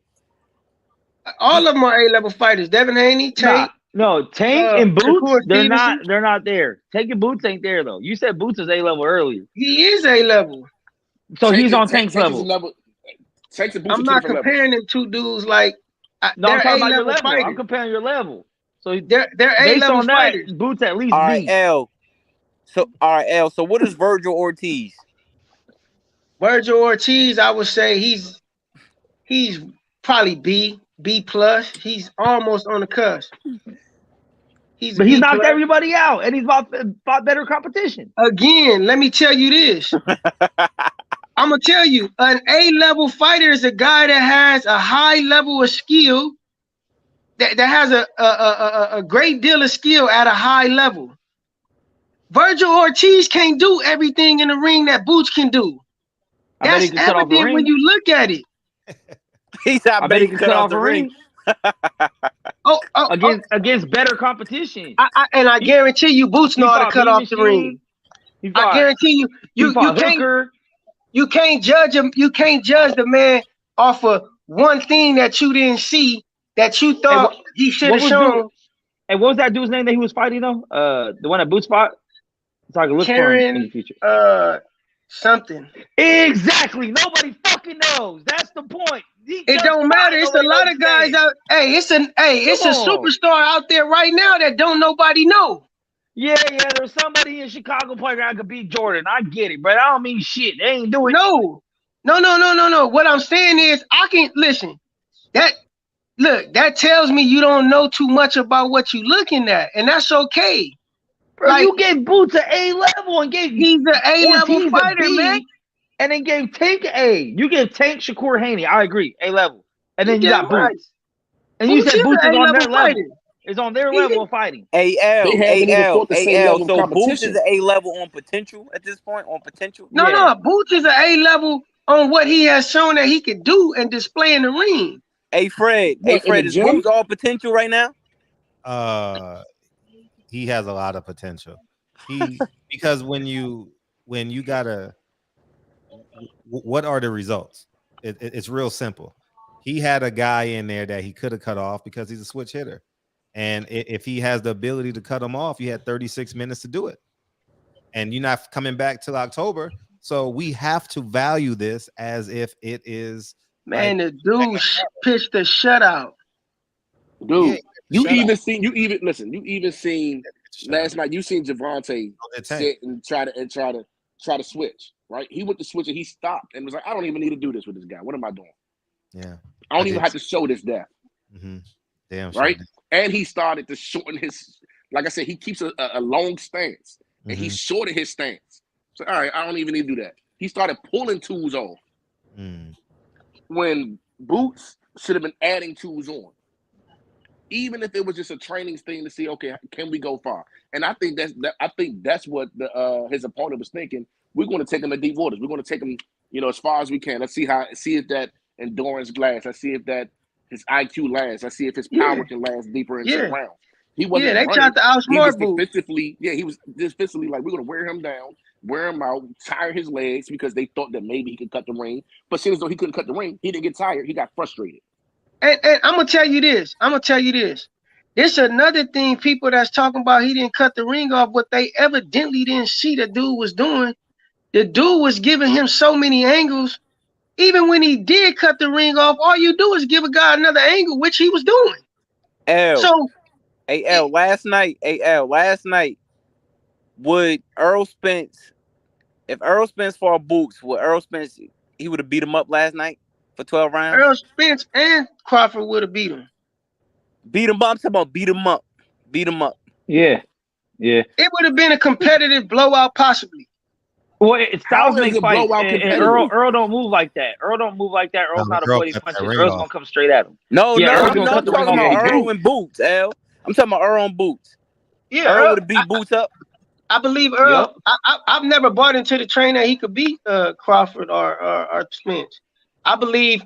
All of them are A-level fighters. Devin Haney, Tank. No, Tank and Boots, they're not there. Tank and Boots ain't there though. You said Boots is A-level earlier. He is A-level. So he's on Tank's level. I'm not comparing them two dudes like. No, I'm talking about your level. I'm comparing your level. So they're A-level fighters. Boots at least. All right, L. So what is Virgil Ortiz? Virgil Ortiz, I would say he's probably B plus. He's almost on the cusp. But he's knocked everybody out, and he's fought better competition. Again, let me tell you this. I'm gonna tell you, an A-level fighter is a guy that has a high level of skill, that has a great deal of skill at a high level. Virgil Ortiz can't do everything in the ring that Boots can do. That's evident when you look at it. I bet he can cut off the ring. Against better competition. I guarantee you, Boots know how to cut off the ring. I guarantee you can't judge him. You can't judge the man off of one thing that you didn't see that you thought he should have shown. And what was that dude's name that he was fighting though? The one that Boots fought. So I can look for him in the future. Something. Exactly. Nobody fucking knows. That's the point. It don't matter. It's a lot of guys out. It's a superstar out there right now that don't nobody know. Yeah. There's somebody in Chicago playground could beat Jordan. I get it, but I don't mean shit. They ain't doing No. What I'm saying is, I can listen. That tells me you don't know too much about what you're looking at, and that's okay. Bro, like, you gave Boots an A-level and gave he's an A-level fighter, man. And then gave Tank A. You gave Tank Shakur Haney. I agree, A-level. And then you got Boots. And you said Boots is on their level. It's on their level of fighting. AL. So Boots is an A-level on potential at this point. On potential. No. Boots is an A-level on what he has shown that he could do and display in the ring. Hey Fred, is Boots all potential right now? He has a lot of potential. Because when you gotta, what are the results? It's real simple. He had a guy in there that he could have cut off because he's a switch hitter, and if he has the ability to cut him off, he had 36 minutes to do it, and you're not coming back till October. So we have to value this as if it is. Man, the dude pitched a shutout. Dude, you even seen last night. You seen Gervonta sit and try to switch. Right, he went to switch and he stopped and was like, "I don't even need to do this with this guy. What am I doing?" Yeah, I don't even have to show this death. Mm-hmm. Damn. Right? And he started to shorten his, like I said, he keeps a long stance. And he shortened his stance. So, all right, I don't even need to do that. He started pulling tools off. When Boots should have been adding tools on. Even if it was just a training thing to see, okay, can we go far? And I think that's what his opponent was thinking. We're going to take him to deep waters. We're going to take him, as far as we can. Let's see if that endurance lasts. Let's see if that his IQ lasts. Let's see if his power can last deeper into the round. He wasn't. They tried to outsmart Boots. He was defensively like, we're going to wear him down, wear him out, tire his legs because they thought that maybe he could cut the ring. But seeing as though he couldn't cut the ring, he didn't get tired. He got frustrated. And I'm gonna tell you this. This is another thing. People that's talking about he didn't cut the ring off. What they evidently didn't see the dude was doing. The dude was giving him so many angles. Even when he did cut the ring off, all you do is give a guy another angle, which he was doing. Last night, would Errol Spence, if Errol Spence fought Boots, he would have beat him up last night for 12 rounds? Errol Spence and Crawford would have beat him. Beat him up? I'm talking about beat him up. Beat him up. Yeah. It would have been a competitive blowout, possibly. Well, styles make fights, and Errol don't move like that. Errol's not avoiding punches. Errol's gonna come straight at him. I'm talking about Errol and Boots, L. I'm talking about Errol and Boots. Yeah, Errol would have beat Boots up. I believe Errol. Yep. I've never bought into the train that he could beat Crawford or Spence. I believe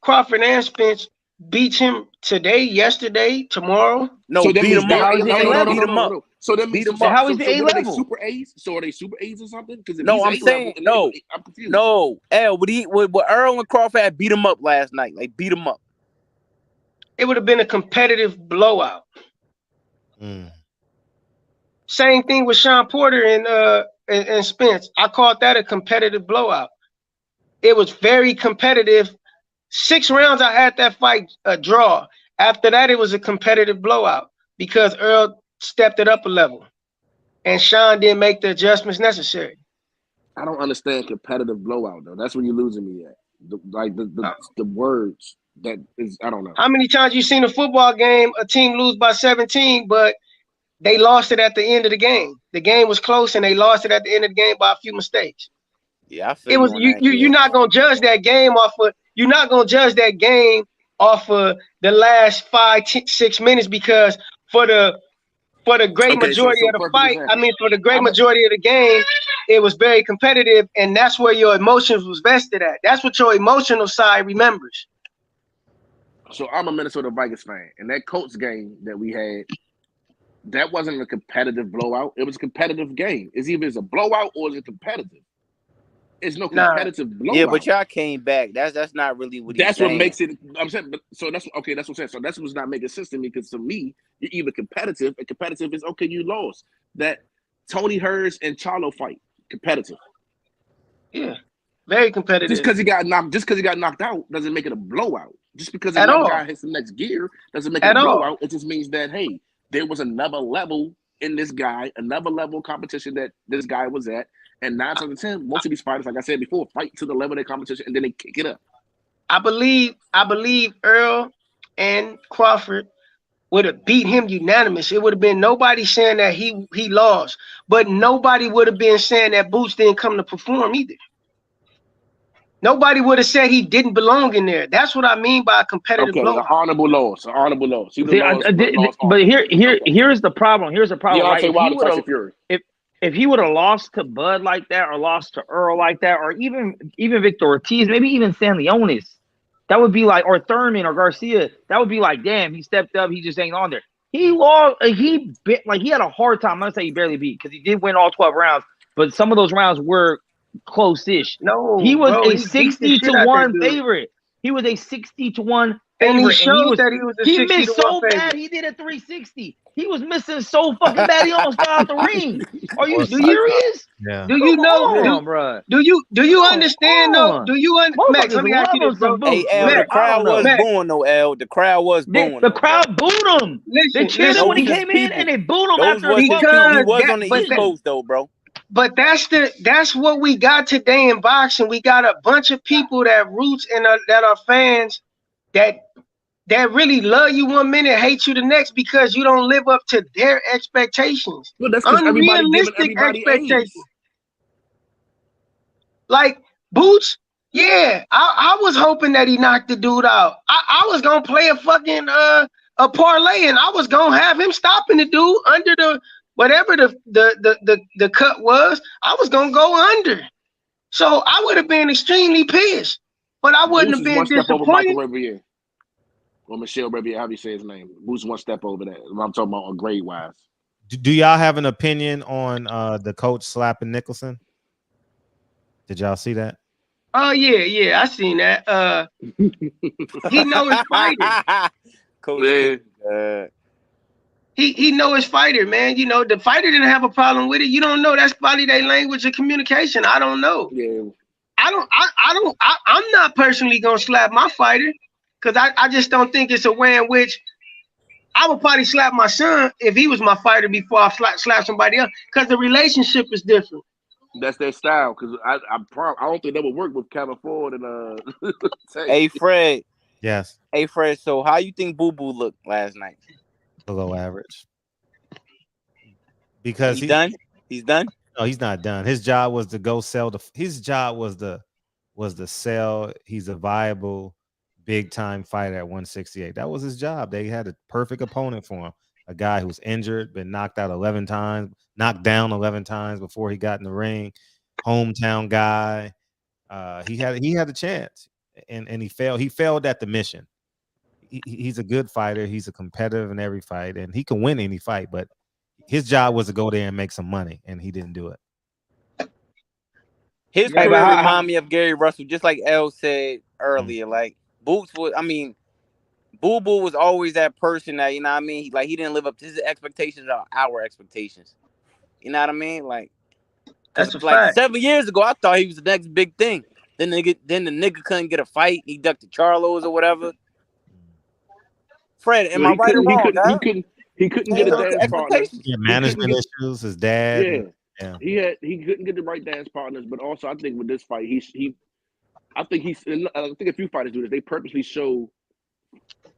Crawford and Spence beats him today, yesterday, tomorrow. No, so beat him up. So that means how is the A level? Super A's? So are they super A's or something? No, I'm saying no. I'm confused. No, L. Would Errol and Crawford had beat him up last night? Like beat him up. It would have been a competitive blowout. Same thing with Sean Porter and Spence. I called that a competitive blowout. It was very competitive. 6 rounds, I had that fight a draw. After that, it was a competitive blowout because Errol stepped it up a level, and Sean didn't make the adjustments necessary. I don't understand competitive blowout though. That's where you're losing me at. The words that is, I don't know. How many times you seen a football game, a team lose by 17, but they lost it at the end of the game? The game was close, and they lost it at the end of the game by a few mistakes. Yeah, I feel it was you're not gonna judge that game off of the last 5-6 minutes because for the great majority of the fight, for the great majority of the game, it was very competitive, and that's where your emotions was vested at. That's what your emotional side remembers. So I'm a Minnesota Vikings fan, and that Colts game that we had, that wasn't a competitive blowout. It was a competitive game. It's either a blowout or it's competitive. It's no competitive blowout. Yeah, but y'all came back. That's not really what he's saying. That's what makes it. I'm saying. So that's okay. That's what I'm saying. So that's what's not making sense to me because to me, you're either competitive, and competitive is okay. You lost that Tony Hurst and Charlo fight. Competitive. Yeah, very competitive. Just because he got knocked out doesn't make it a blowout. Just because another guy hits the next gear doesn't make it a blowout. It just means that hey, there was another level in this guy, another level of competition that this guy was at. And 9 times out of 10, most of these fighters, like I said before, fight to the level of their competition and then they kick it up. I believe Errol and Crawford would have beat him unanimous. It would have been nobody saying that he lost, but nobody would have been saying that Boots didn't come to perform either. Nobody would have said he didn't belong in there. That's what I mean by a competitive blowout. An honorable loss. But here's the problem. If he would have lost to Bud like that, or lost to Errol like that, or even Victor Ortiz, maybe even San Leonis, that would be like, or Thurman or Garcia, that would be like, damn, he stepped up, he just ain't on there. He lost, he had a hard time. I'm gonna say he barely beat because he did win all 12 rounds, but some of those rounds were close-ish. No, he was a 60-1 favorite. He was a 60-1 and he showed that he was a 60-1 He missed so favorite. bad, he did a 360. He was missing so fucking bad, he almost fell out the ring. Are you serious? Yeah. Do you know? Do you understand though? Do you Max? Let me ask you this, bro. Hey, L, the crowd was booing though. L, the crowd was booing. The crowd booed him. They cheered him when he came in, and they booed him after he was on the East Coast though, bro. But that's what we got today in boxing. We got a bunch of people that roots and that are fans that really love you one minute, hate you the next because you don't live up to their expectations. Well, that's because everybody giving Unrealistic everybody expectations. A's. Like Boots, yeah, I was hoping that he knocked the dude out. I was gonna play a fucking a parlay, and I was gonna have him stopping the dude under the whatever the cut was. I was gonna go under, so I would have been extremely pissed, but I wouldn't have been one step over disappointed. Michael Revier or Michelle Revier, how do you say his name? Boots one step over that. I'm talking about on grade wise. Do y'all have an opinion on the coach slapping Nicholson? Did y'all see that? Oh yeah, I seen that. He know his fighter. Coach, He know his fighter, man. You know, the fighter didn't have a problem with it. You don't know. That's probably their language of communication. I don't know. Yeah. I'm not personally gonna slap my fighter because I just don't think it's a way in which I would probably slap my son if he was my fighter before I slap somebody else because the relationship is different. That's their style because I don't think that would work with Kevin Ford and Hey Fred. Yes. Hey Fred. So how you think Boo Boo looked last night? Below average. Because he's done. He's done. No, he's not done. His job was to go sell his job was to sell. He's a viable big time fighter at 168. That was his job. They had a perfect opponent for him. A guy who's injured, been knocked down 11 times before he got in the ring. Hometown guy. He had a chance, and he failed. He failed at the mission. He's a good fighter. He's a competitive in every fight, and he can win any fight. But his job was to go there and make some money, and he didn't do it. His career remind me of Gary Russell, just like El said earlier. Like Boots was, Boo Boo was always that person that, you know what I mean? He didn't live up to his expectations or our expectations. You know what I mean? Like, that's like fact. 7 years ago, I thought he was the next big thing. Then the nigga couldn't get a fight. He ducked to Charlos or whatever. Fred, am I right or wrong? He couldn't get a dance partner. Yeah, management issues. His dad. Yeah. He couldn't get the right dance partners. But also, I think with this fight, I think a few fighters do this. They purposely show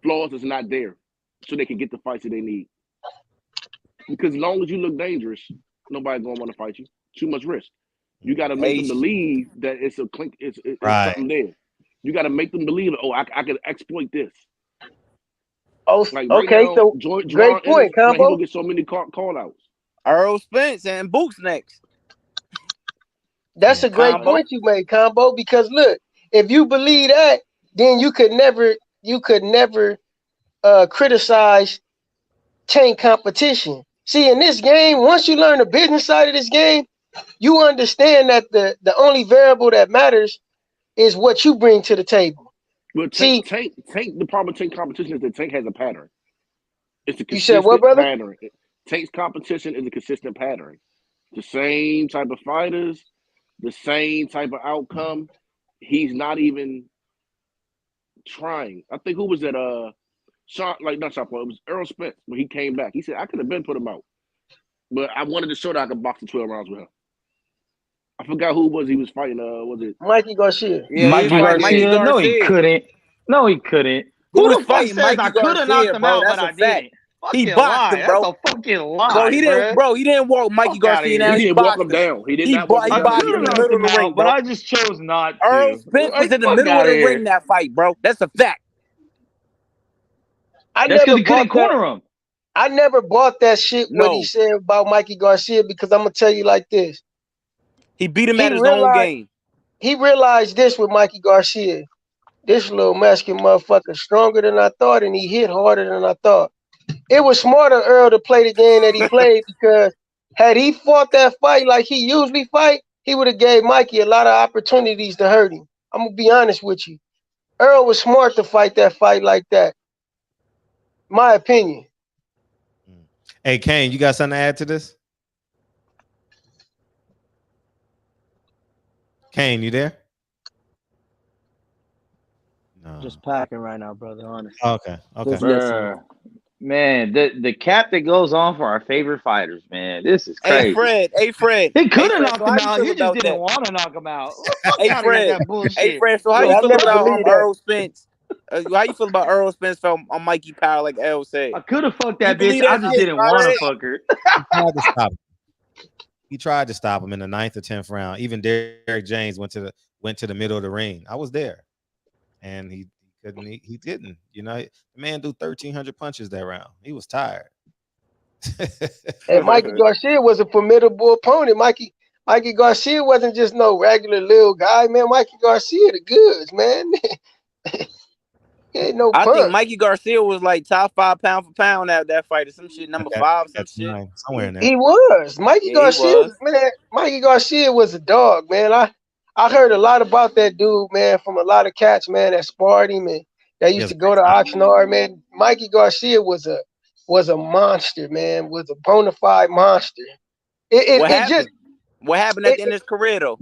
flaws that's not there, so they can get the fights that they need. Because as long as you look dangerous, nobody's gonna want to fight you. Too much risk. You got to make them believe that it's a clink. It's right. Something there. You got to make them believe. Oh, I can exploit this. Oh, like okay. now, So great point, Combo. He will get so many call outs. Errol Spence and Boots next. That's a great point you made, Combo. Because look, if you believe that, then you could never criticize Tank competition. See, in this game, once you learn the business side of this game, you understand that the only variable that matters is what you bring to the table. But Tank, the problem with Tank competition is that Tank has a pattern. It's a consistent you said what, brother? pattern. Tank's competition is a consistent pattern. The same type of fighters, the same type of outcome. He's not even trying. I think who was that? It was Errol Spence when he came back. He said, I could have been put him out. But I wanted to show that I could box the 12 rounds with him. I forgot who it was he was fighting. Was it Mikey Garcia? Yeah, Mikey Garcia. No, he couldn't. No, he couldn't. Who the fuck says I could have knocked him out, but I didn't? He boxed him, bro. That's a fucking lie, bro. He didn't walk Mikey Garcia down. He didn't walk him down. He did not walk him down. Boxed him in the middle of the ring, but I just chose not to. Errol Spence was in the middle of the ring that fight, bro. That's a fact. That's because he couldn't corner him. I never bought that shit what he said about Mikey Garcia because I'm gonna tell you like this. He beat him at his own game. He realized this with Mikey Garcia. This little Mexican motherfucker stronger than I thought, and he hit harder than I thought. It was smarter Earl to play the game that he played because had he fought that fight like he usually fight, he would have gave Mikey a lot of opportunities to hurt him. I'm gonna be honest with you. Earl was smart to fight that fight like that. My opinion. Hey, Kane, you got something to add to this? Kane, you there? No. Just packing right now, brother. Honestly. Okay. Just Man, the cap that goes on for our favorite fighters, man. This is crazy. Hey Fred. He could have Fred, knocked so him how out. you He feel just about didn't that? want to knock him out. Fuck Hey out of here with Fred. that bullshit. Hey Fred, so how Yeah, you I feel never about believed that. Errol Spence? How you feel about Errol Spence on Mikey Power, like L said? I could have fucked that You believe bitch. I that just shit, didn't want to Fred? fuck her. He tried to stop him in the 9th or 10th round. Even Derek James went to the middle of the ring. I was there, and he couldn't. He didn't. You know, the man do 1,300 punches that round. He was tired. And Mikey Garcia was a formidable opponent. Mikey Garcia wasn't just no regular little guy, man. Mikey Garcia the goods, man. Ain't no I punk. think Mikey Garcia was like top 5 pound for pound at that fight or some shit, number 5, some shit. 9, somewhere in there. He was. Mikey Garcia, was. man. Mikey Garcia was a dog, man. I heard a lot about that dude, man, from a lot of cats, man, that sparred him and that used to go to Oxnard, man. Mikey Garcia was a monster, man. Was a bona fide monster. What happened at the end of his career, though?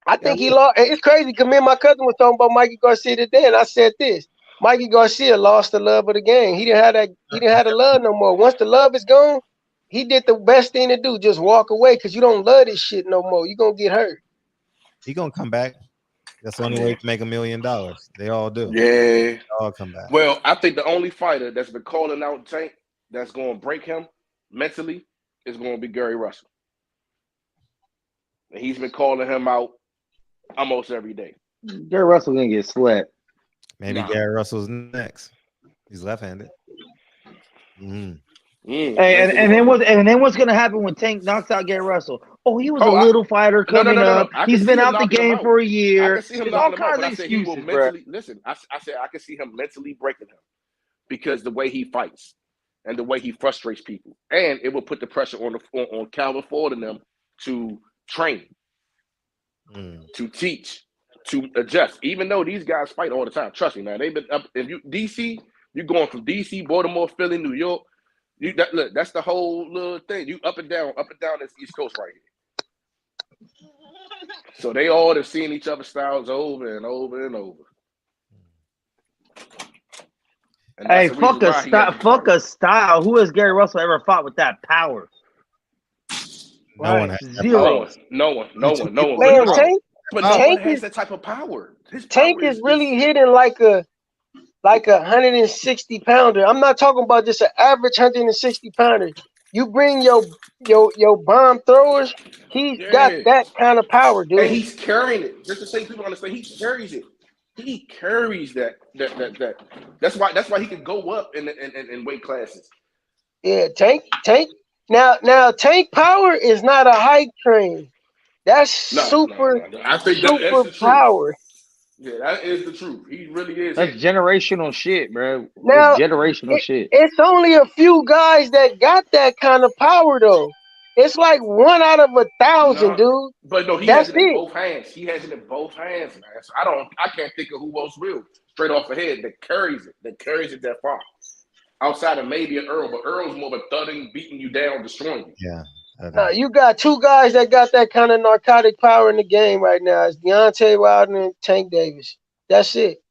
I think he lost. It's crazy because me and my cousin was talking about Mikey Garcia today, and I said this: Mikey Garcia lost the love of the game. He didn't have that. He didn't have the love no more. Once the love is gone, he did the best thing to do: just walk away, because you don't love this shit no more. You gonna get hurt. He gonna come back. That's the only way to make $1 million. They all do. Yeah, they all come back. Well, I think the only fighter that's been calling out Tank that's going to break him mentally is going to be Gary Russell. And he's been calling him out almost every day. Gary Russell gonna get slept. Maybe Gary Russell's next. He's left-handed. Hey, and then what's gonna happen when Tank knocks out Gary Russell? Oh, he was a little fighter coming up. He's been out the game for a year. I can see him There's all knocking him out, kinds but of I said he will excuses, bro. mentally listen. I said I can see him mentally breaking him because the way he fights and the way he frustrates people, and it will put the pressure on Calvin Ford and them to train, to teach, to adjust. Even though these guys fight all the time, trust me, man. They've been up. If you DC, you're going from DC, Baltimore, Philly, New York. Look, that's the whole little thing. You up and down this East Coast right here. So they all have seen each other's styles over and over and over. And hey, fuck a style. Who has Gary Russell ever fought with that power? No one has zero. No one. Man, But no one has that type of power. Tank is really hitting like a 160 pounder. I'm not talking about just an average 160 pounder. You bring your bomb throwers, he's got that kind of power, dude. And he's carrying it. Just to say people understand, he carries it. He carries that. That's why he could go up in weight classes. Yeah, Tank. Now Tank power is not a hype train. That's super. I think super that's power. Yeah, that is the truth. He really is. That's generational shit, bro. Now, that's generational shit. It's only a few guys that got that kind of power, though. It's like 1 out of 1,000, dude. But no, he has it in both hands. He has it in both hands, man. So I can't think of who else will straight off the head that carries it that far. Outside of maybe an Errol, but Errol's more of a thudding, beating you down, destroying you. Yeah. You got 2 guys that got that kind of narcotic power in the game right now. It's Deontay Wilder and Tank Davis. That's it.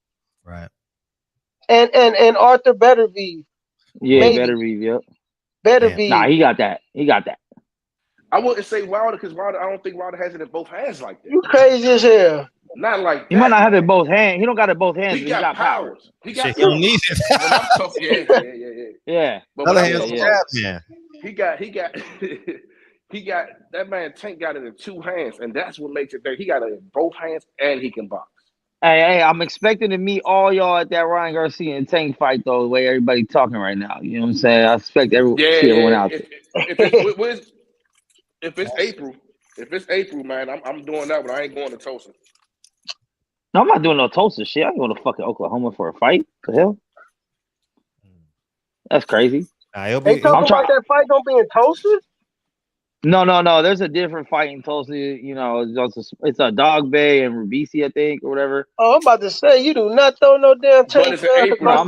Right. And Arthur Betterbeeve. Yeah, Betterbeeve, yep. Betterbeeve. Nah, he got that. I wouldn't say Wilder because I don't think Wilder has it in both hands like that. You crazy as hell. Not like that. He might not have it in both hands. He don't got it in both hands. He got powers. He got Shit, don't need it. Yeah. But Other hands, he got he got that man Tank got it in 2 hands, and that's what makes it there. He got it in both hands, and he can box. Hey, I'm expecting to meet all y'all at that Ryan Garcia and Tank fight, though, the way everybody talking right now. You know what I'm saying? I expect everyone out there. If it's April, man, I'm doing that, but I ain't going to Tulsa. No, I'm not doing no Tulsa shit. I'm going to fucking Oklahoma for a fight. The hell? That's crazy. They talking about that fight gonna be in Tulsa? No. There's a different fight in Tulsa. You know, it's a Dog Bay and Rubisi, I think, or whatever. Oh, I'm about to say you do not throw no damn Tank. But it's in April,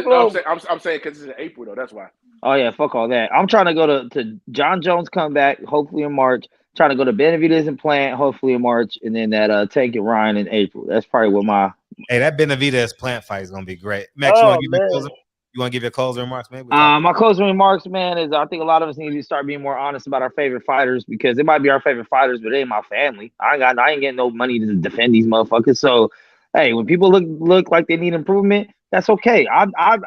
though. I'm saying because it's in April, though. That's why. Oh yeah, fuck all that. I'm trying to go to John Jones comeback, hopefully in March. Trying to go to Benavidez and Plant, hopefully in March, and then that Tank and Ryan in April. That's probably what my that Benavidez Plant fight is gonna be great. Max, you want to give me those? You want to give your closing remarks, man? My closing remarks, man, is I think a lot of us need to start being more honest about our favorite fighters because it might be our favorite fighters, but they ain't my family. I ain't getting no money to defend these motherfuckers. So, hey, when people look like they need improvement, that's okay. I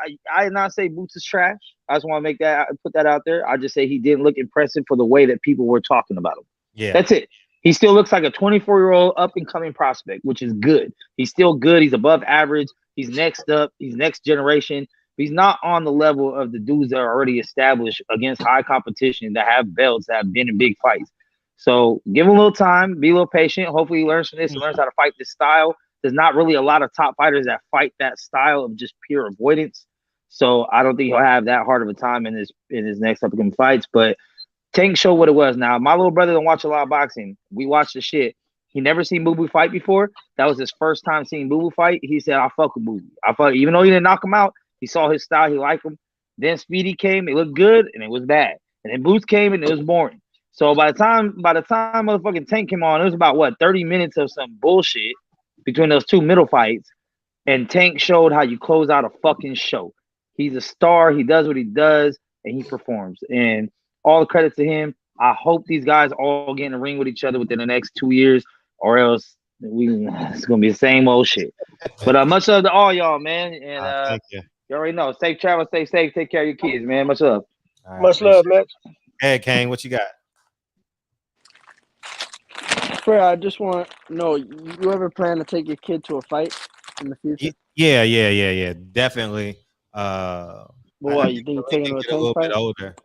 did not say Boots is trash. I just want to put that out there. I just say he didn't look impressive for the way that people were talking about him. Yeah, that's it. He still looks like a 24-year-old up and coming prospect, which is good. He's still good. He's above average. He's next up. He's next generation. He's not on the level of the dudes that are already established against high competition that have belts that have been in big fights. So give him a little time, be a little patient. Hopefully he learns from this and learns how to fight this style. There's not really a lot of top fighters that fight that style of just pure avoidance. So I don't think he'll have that hard of a time in his next upcoming fights. But Tank showed what it was. Now, my little brother don't watch a lot of boxing. We watch the shit. He never seen Boo Boo fight before. That was his first time seeing Boo Boo fight. He said, I fuck with Boo Boo. Even though he didn't knock him out, he saw his style. He liked him. Then Speedy came. It looked good, and it was bad. And then Boots came, and it was boring. So by the time motherfucking Tank came on, it was about 30 minutes of some bullshit between those two middle fights. And Tank showed how you close out a fucking show. He's a star. He does what he does, and he performs. And all the credit to him. I hope these guys all get in the ring with each other within the next 2 years, or else it's gonna be the same old shit. But much love to all y'all, man. And thank you. You already know. Safe travel, stay safe, take care of your kids, man. Much love. Right, much love, man. Hey, Kane, what you got? Fred, I just want to know, you ever plan to take your kid to a fight in the future? Yeah. Definitely. Boy, you think you're taking him to a tank little fight? bit older.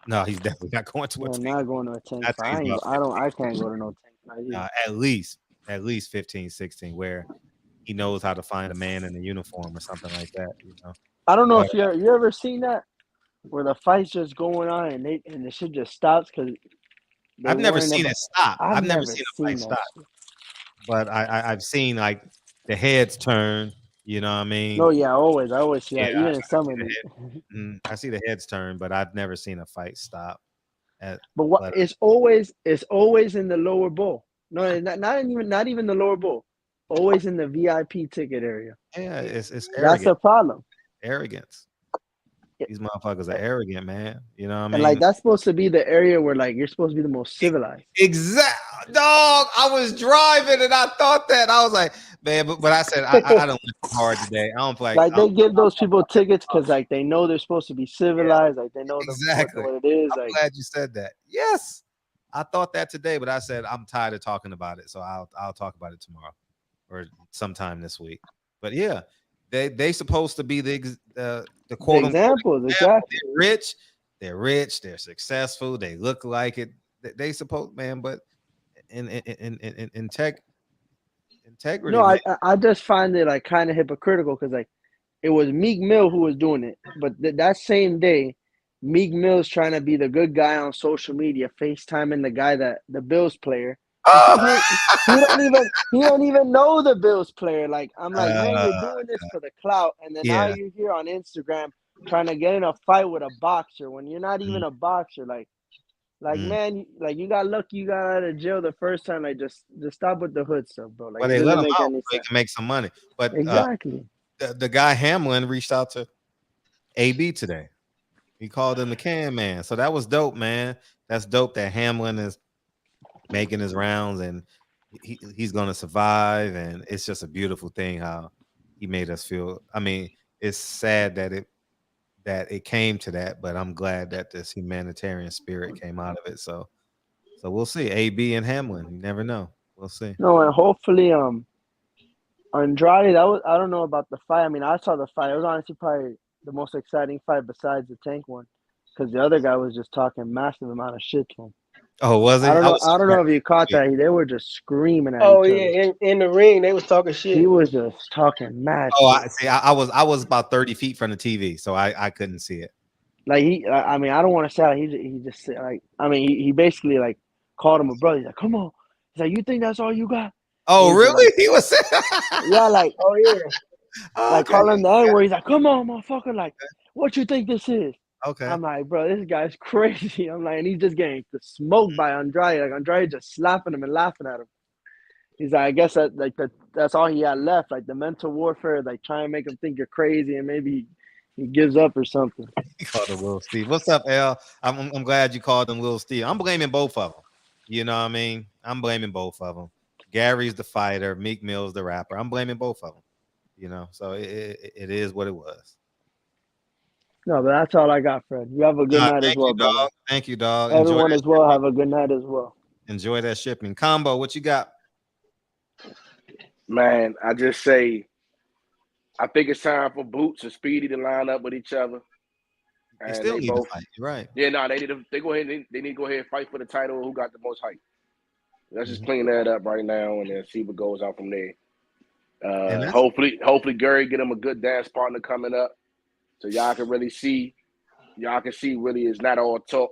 No, he's definitely not going to a tank. Not going to a tank fight. I can't go to no tank fight. At least 15, 16, where he knows how to find a man in a uniform or something like that. I don't know if you ever seen that where the fight's just going on and the shit just stops because I've never seen it stop. I've never seen a fight stop. But I've seen like the heads turn. You know what I mean? Oh yeah, I always see that. Even in summer. I see the heads turn, but I've never seen a fight stop. But it's always in the lower bowl. No, not even the lower bowl. Always in the VIP ticket area. Yeah, it's arrogant. That's a problem. Arrogance. These motherfuckers are arrogant, man. You know what I mean? And like that's supposed to be the area where like you're supposed to be the most civilized. Exactly, dog. I was driving and I thought that. I was like, man, but I said I don't work hard today. I don't play. Like they give those people tickets because like they know they're supposed to be civilized. Like they know exactly what it is. I'm glad you said that. Yes, I thought that today, but I said I'm tired of talking about it, so I'll talk about it tomorrow or sometime this week. But yeah, they supposed to be the quote examples. Exactly. They're rich. They're successful. They look like it. They supposed, man. But in integrity. No, I just find it like kind of hypocritical because like it was Meek Mill who was doing it, but that same day, Meek Mill's trying to be the good guy on social media, FaceTiming the guy the Bills player. He don't even know the Bills player. Like I'm like, man, you're doing this for the clout, and then now you're here on Instagram trying to get in a fight with a boxer when you're not even a boxer. Like man, like you got lucky you got out of jail the first time. Like just stop with the hood stuff, bro. Like well, they let him out so he can make some money. But exactly, the guy Hamlin reached out to AB today. He called him the Can Man, so that was dope, man. That's dope that Hamlin is making his rounds and he's gonna survive, and it's just a beautiful thing how he made us feel. I mean, it's sad that it came to that, but I'm glad that this humanitarian spirit came out of it. So we'll see. AB and Hamlin, you never know. We'll see. No, and hopefully Andrade, I don't know about the fight. I mean, I saw the fight. It was honestly probably the most exciting fight besides the Tank one, because the other guy was just talking massive amount of shit to him. Oh, was he? I don't know if you caught that. They were just screaming at each other. In the ring, they was talking shit. He was just talking mad. Oh, I was about 30 feet from the TV, so I couldn't see it. Like I mean, I don't want to say he just said like, I mean, he basically like called him a brother. He's like, come on. He's like, you think that's all you got? Oh, really? Like, he was yeah, like, oh yeah. Like calling him the N-word. He's like, come on, motherfucker. Like, what you think this is? Okay. I'm like, bro, this guy's crazy. I'm like, and he's just getting smoked by Andrade. Like Andrade just slapping him and laughing at him. He's like, I guess that's all he had left. Like the mental warfare, like trying to make him think you're crazy and maybe He gives up or something. He called him Little Steve. What's up, L? I'm glad you called him Little Steve. I'm blaming both of them. You know what I mean? I'm blaming both of them. Gary's the fighter. Meek Mill's the rapper. I'm blaming both of them. You know, so it is what it was. No, but that's all I got, Fred. You have a good night as well, brother. Thank you, dog. Everyone as well, have a good night as well. Enjoy that shipping. Combo, what you got? Man, I just say, I think it's time for Boots and Speedy to line up with each other. They still need to fight. You're right. Yeah, no, they need to go ahead and fight for the title. Who got the most hype? Let's just clean that up right now and then see what goes on from there. Hopefully Gary get him a good dance partner coming up, so y'all can see really it's not all talk.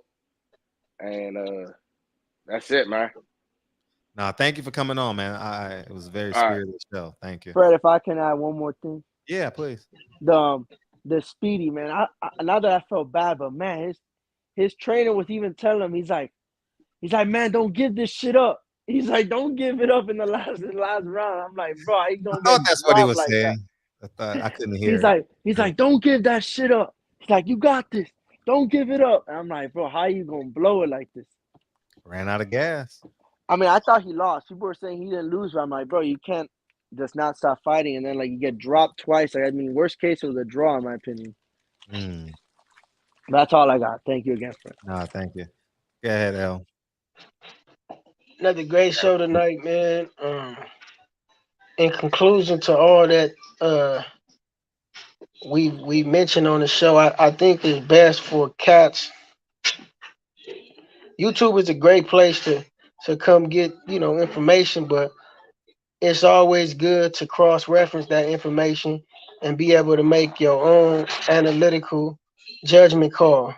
And that's it, man. Nah, thank you for coming on, man. It was a very spirited show. Thank you, Fred. If I can add one more thing. Yeah, please. The Speedy, man. I not that I felt bad, but man, his trainer was even telling him, he's like, man, don't give this shit up. He's like, don't give it up in the last round. I'm like, bro, I thought that's what he was saying. I couldn't hear. He's like, don't give that shit up. He's like, you got this. Don't give it up. And I'm like, bro, how you gonna blow it like this? Ran out of gas. I mean, I thought he lost. People were saying he didn't lose, but I'm like, bro, you can't just not stop fighting and then like you get dropped twice. Like, I mean, worst case it was a draw in my opinion. That's all I got. Thank you again, Fred. No, thank you. Go ahead, L. Another great show tonight, man. In conclusion to all that we mentioned on the show, I think it's best for cats. YouTube is a great place to come get, information, but it's always good to cross-reference that information and be able to make your own analytical judgment call.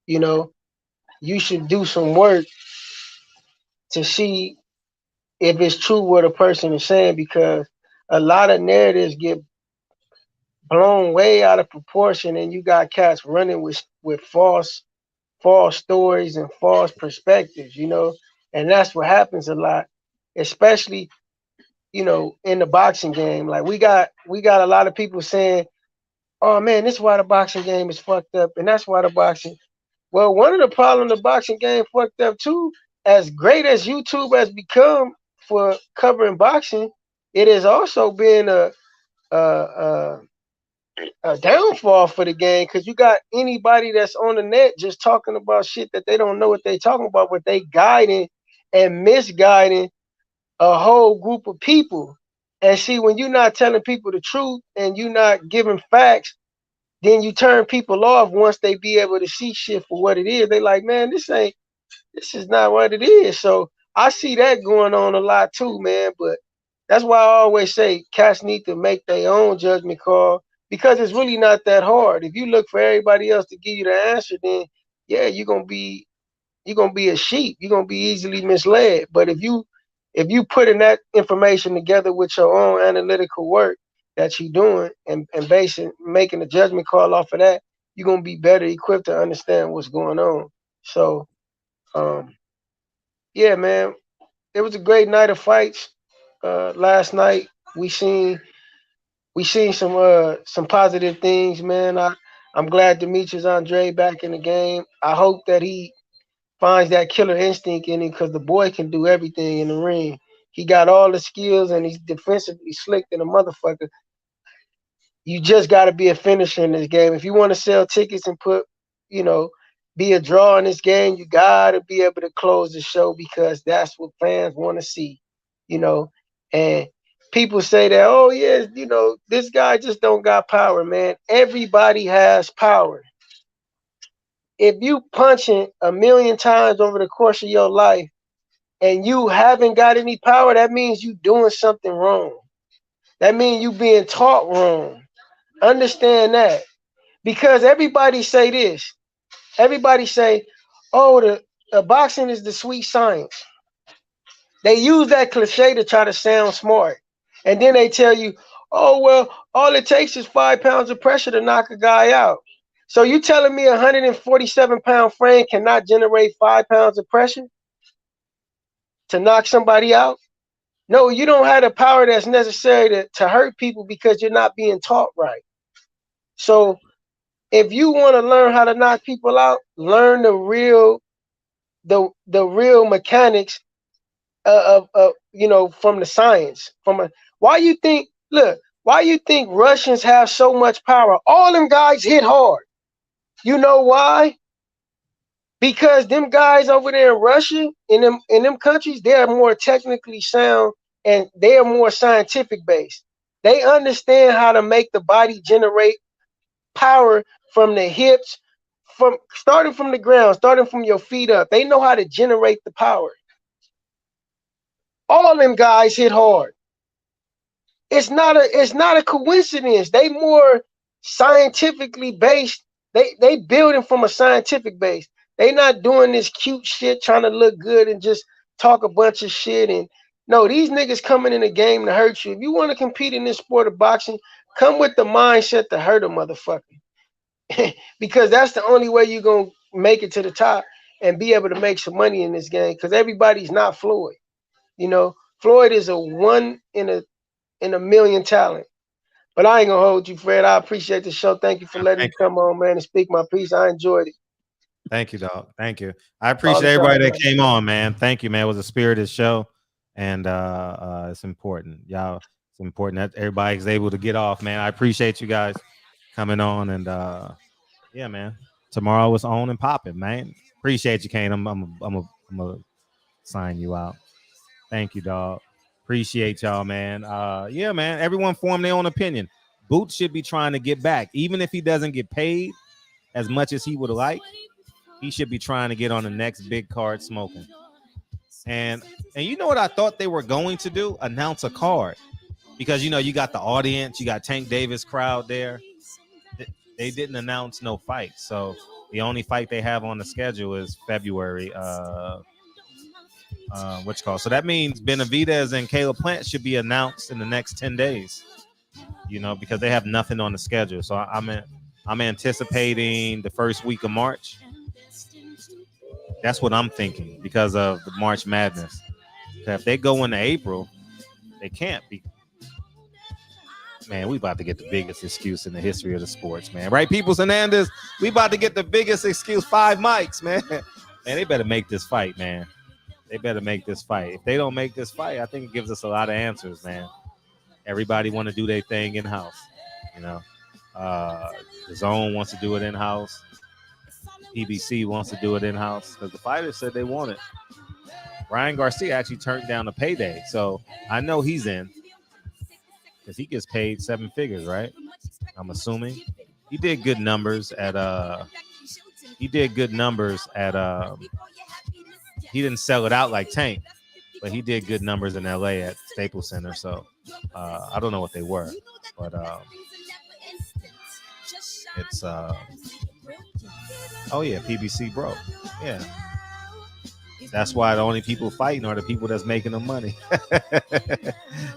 You should do some work to see if it's true what a person is saying, because a lot of narratives get blown way out of proportion, and you got cats running with false stories and false perspectives, and that's what happens a lot, especially in the boxing game. Like we got a lot of people saying, oh man, this is why the boxing game is fucked up, and that's why the boxing. Well, one of the problems the boxing game fucked up too, as great as YouTube has become for covering boxing, it has also been a downfall for the game, because you got anybody that's on the net just talking about shit that they don't know what they talking about, but they guiding and misguiding a whole group of people. And see, when you're not telling people the truth and you're not giving facts, then you turn people off once they be able to see shit for what it is. They like, man, this is not what it is. So I see that going on a lot too, man. But that's why I always say cats need to make their own judgment call, because it's really not that hard. If you look for everybody else to give you the answer, then yeah, you're gonna be a sheep. You're gonna be easily misled. But if you putting that information together with your own analytical work that you're doing and making a judgment call off of that, you're gonna be better equipped to understand what's going on. So yeah, man, it was a great night of fights. Last night we seen some positive things, man. I'm glad Demetrius Andre back in the game. I hope that he finds that killer instinct in him, because the boy can do everything in the ring. He got all the skills and he's defensively slick than a motherfucker. You just got to be a finisher in this game. If you want to sell tickets and be a draw in this game, you got to be able to close the show, because that's what fans want to see, And people say that, oh, yeah, this guy just don't got power, man. Everybody has power. If you punching 1,000,000 times over the course of your life and you haven't got any power, that means you doing something wrong. That means you being taught wrong. Understand that. Because everybody say this. Everybody say, oh, the boxing is the sweet science. They use that cliche to try to sound smart. And then they tell you, oh, well, all it takes is 5 pounds of pressure to knock a guy out. So you telling me a 147-pound frame cannot generate 5 pounds of pressure to knock somebody out? No, you don't have the power that's necessary to hurt people, because you're not being taught right. So if you want to learn how to knock people out, learn the real mechanics of from the science. Why you think Russians have so much power? All them guys hit hard. You know why? Because them guys over there in Russia, in them countries, they are more technically sound and they are more scientific based. They understand how to make the body generate power from the hips, starting from the ground, starting from your feet up. They know how to generate the power. All them guys hit hard. It's not a coincidence. They more scientifically based. They building from a scientific base. They not doing this cute shit trying to look good and just talk a bunch of shit. And no, these niggas coming in the game to hurt you. If you want to compete in this sport of boxing, come with the mindset to hurt a motherfucker. Because that's the only way you're going to make it to the top and be able to make some money in this game. Because everybody's not Floyd. Floyd is a 1 in a million talent. But I ain't going to hold you, Fred. I appreciate the show. Thank you for letting me come on, man, and speak my piece. I enjoyed it. Thank you, dog. Thank you. I appreciate everybody that came on, man. Thank you, man. It was a spirited show, and it's important, y'all. It's important that everybody's able to get off, man. I appreciate you guys coming on, and yeah, man. Tomorrow is on and popping, man. Appreciate you, Kane. I'm gonna sign you out. Thank you, dog. Appreciate y'all, man. Yeah, man. Everyone form their own opinion. Boots should be trying to get back, even if he doesn't get paid as much as he would like. He should be trying to get on the next big card smoking. And you know what I thought they were going to do? Announce a card. Because, you got the audience. You got Tank Davis crowd there. They didn't announce no fight. So the only fight they have on the schedule is February. So that means Benavidez and Caleb Plant should be announced in the next 10 days. Because they have nothing on the schedule. So I'm anticipating the first week of March. That's what I'm thinking because of the March Madness. If they go into April, they can't be. Man, we about to get the biggest excuse in the history of the sports, man. Right, Peoples Hernandez? We about to get the biggest excuse. 5 mics, man. Man, they better make this fight, man. They better make this fight. If they don't make this fight, I think it gives us a lot of answers, man. Everybody want to do their thing in-house, The Zone wants to do it in-house. PBC wants to do it in-house because the fighters said they want it. Ryan Garcia actually turned down a payday, so I know he's in because he gets paid 7 figures, right? I'm assuming he did good numbers at he didn't sell it out like Tank, but he did good numbers in LA at Staples Center. So I don't know what they were, but it's oh yeah, PBC broke. Yeah. That's why the only people fighting are the people that's making the money.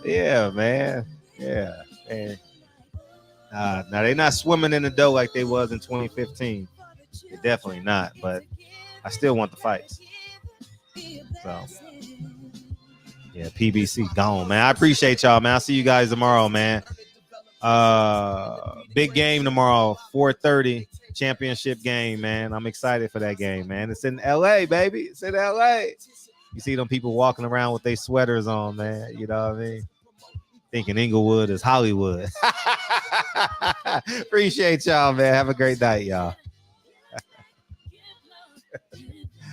Yeah, man. Yeah. Man. Now they're not swimming in the dough like they was in 2015. They're definitely not, but I still want the fights. So yeah, PBC gone, man. I appreciate y'all, man. I'll see you guys tomorrow, man. Big game tomorrow, 4:30 championship game, man. I'm excited for that game, man. It's in LA, baby. It's in LA. You see them people walking around with their sweaters on, man. You know what I mean? Thinking Inglewood is Hollywood. Appreciate y'all, man. Have a great night, y'all.